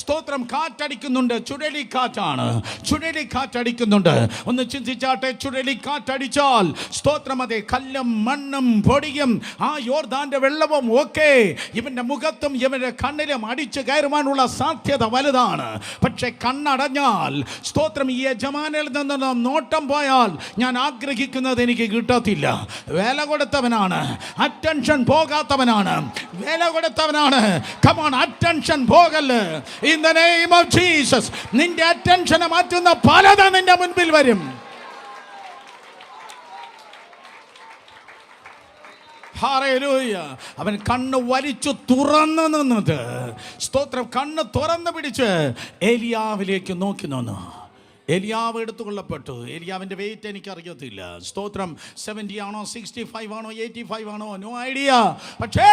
സ്തോത്രം. കാറ്റടിക്കുന്നുണ്ട്, ചുഴലിക്കാറ്റാണ്. ചുഴലിക്കാറ്റടിക്കുന്നുണ്ട്. ഒന്ന് ചിന്തിച്ചാട്ടെ, ചുഴലിക്കാറ്റടിച്ചാൽ സ്തോത്രം, അതേ കല്ലും മണ്ണും പൊടിയും ആ യോർദാന്റെ വെള്ളവും ഒക്കെ ഇവന്റെ മുഖത്തും ഇവന്റെ കണ്ണിലും അടിച്ചു കയറുവാനുള്ള സാധ്യത വലുതാണ്. പക്ഷെ കണ്ണടഞ്ഞാൽ സ്തോത്രം, ഈ യജമാനിൽ നിന്ന് നോട്ടം പോയാൽ ഞാൻ ആഗ്രഹിക്കുന്നത് എനിക്ക് കിട്ടത്തില്ല. വില കൊടുത്തവനാണ്, അറ്റൻഷൻ പോകാത്തവനാണ്. വില കൊടുത്തവനാണ്. കം ഓൺ, അറ്റൻഷൻ പോകല്ല്. In the name of Jesus. നിന്റെ അറ്റൻഷനെ മാറ്റുന്ന പലതും നിന്റെ മുൻപിൽ വരും. ഹല്ലേലൂയ. അവൻ കണ്ണ് വലിച്ചു തുറന്നു നിന്നത്, സ്തോത്രം, കണ്ണ് തുറന്നു പിടിച്ച് ഏലിയാവിലേക്ക് നോക്കി നിന്നു. ഏലിയാവ് എടുത്തുകൊള്ളപ്പെട്ടു. ഏലിയാവിൻ്റെ വെയിറ്റ് എനിക്കറിയത്തില്ല. സ്തോത്രം. 70 ആണോ 65 ആണോ 85 ആണോ, നോ ഐഡിയ. പക്ഷേ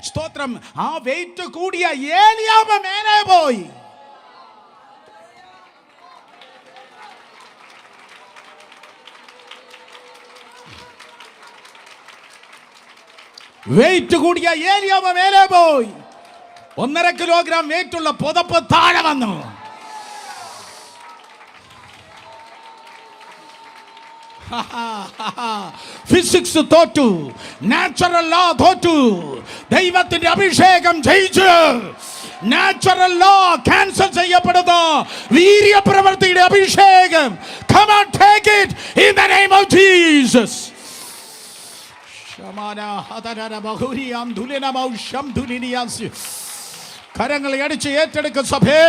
സ്തോത്രം, ആ വെയിറ്റ് കൂടിയ ഏലിയാവ് മേലെ പോയി. വെയിറ്റ് കൂടിയ ഏലിയാവ് മേലെ പോയി. 1.5 കിലോഗ്രാം വെയിറ്റ് ഉള്ള പുതപ്പ് താഴെ വന്നു. ഫിസിക്സ് തോറ്റു, നാച്ചുറൽ ലോ തോറ്റു, ദൈവത്തിന്റെ അഭിഷേകം ജയിച്ചു. നാച്ചുറൽ ലോ ക്യാൻസൽ ചെയ്യപ്പെടുന്ന വീര്യപ്രവൃത്തിയുടെ അഭിഷേകം. Come on, take it in the name of Jesus. കരങ്ങളെ അടിച്ച് ഏറ്റെടുക്കും സഭേ.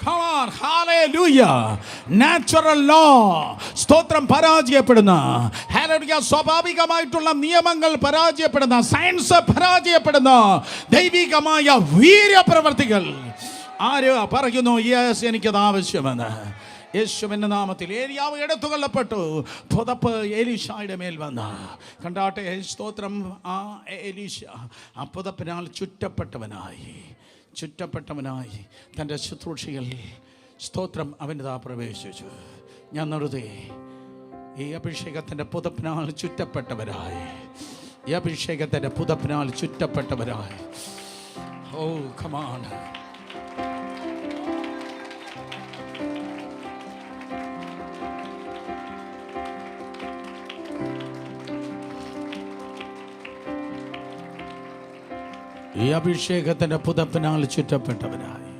Come on, hallelujah. Natural law, സ്തോത്രം, പരാജയപ്പെടുന്ന, ഹല്ലേലൂയ, സ്വാഭാവികമായിട്ടുള്ള നിയമങ്ങൾ പരാജയപ്പെടുന്ന, സയൻസ് പരാജയപ്പെടുന്ന ദൈവികമായ വീര്യപ്രവർത്തികൾ. ആര് പറയുന്നു, യെസ്, എനിക്കത് ആവശ്യമെന്ന്? യേശുവിൻ്റെ നാമത്തിൽ. ഏലിയാവ് എടുത്തുകൊള്ളപ്പെട്ടു. പുതപ്പ് എലീശായുടെ മേൽ വന്ന് കണ്ടാട്ടെ. സ്തോത്രം. ആ എലീശ ആ പുതപ്പിനാൽ ചുറ്റപ്പെട്ടവനായി തൻ്റെ ശുശ്രൂഷയിൽ സ്തോത്രം അവൻ്റെതാ പ്രവേശിച്ചു. ഞാൻ നിർത്തി. ഈ അഭിഷേകത്തിൻ്റെ പുതപ്പിനാൽ ചുറ്റപ്പെട്ടവരായി, ഈ അഭിഷേകത്തിൻ്റെ പുതപ്പിനാൽ ചുറ്റപ്പെട്ടവരായി. ഓ കമാൺ. ഈ അഭിഷേകത്തിൻ്റെ പുതപ്പിനാൽ ചുറ്റപ്പെട്ടവനായി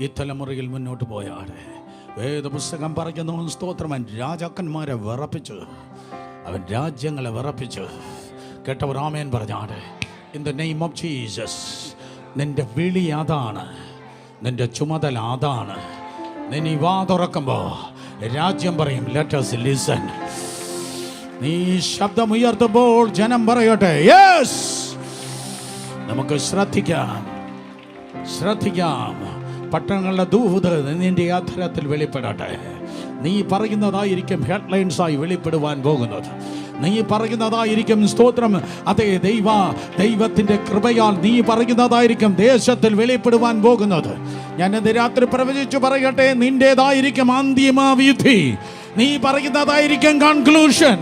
ഈ തലമുറയിൽ മുന്നോട്ട് പോയാടെ. വേദപുസ്തകം പറയുന്നു, സ്തോത്രം, രാജാക്കന്മാരെ വിറപ്പിച്ചു, അവൻ രാജ്യങ്ങളെ വിറപ്പിച്ചു. കേട്ടവർ ആമേൻ പറഞ്ഞാടെ. In the name of Jesus. നിന്റെ വിളി അതാണ്, നിന്റെ ചുമതല അതാണ്. നീ വാ തുറക്കുമ്പോൾ രാജ്യം പറയും, ലെറ്റ് us listen. നീ ശബ്ദമുയർത്തുമ്പോൾ ജനം പറയട്ടെ യെസ്. നമുക്ക് ശ്രദ്ധിക്കാം. പട്ടണങ്ങളുടെ ദൂത് നിന്റെ അധരത്തിൽ വെളിപ്പെടട്ടെ. നീ പറയുന്നതായിരിക്കും ഹെഡ്ലൈൻസായി വെളിപ്പെടുവാൻ പോകുന്നത്. നീ പറയുന്നതായിരിക്കും സ്തോത്രം. അതേ ദൈവത്തിൻ്റെ കൃപയാൽ നീ പറയുന്നതായിരിക്കും ദേശത്തിൽ വെളിപ്പെടുവാൻ പോകുന്നത്. ഞാൻ ഇന്ന് രാത്രി പ്രവചിച്ചു പറയട്ടെ, നിന്റേതായിരിക്കും അന്തിമ വിധി. നീ പറയുന്നതായിരിക്കും കൺക്ലൂഷൻ.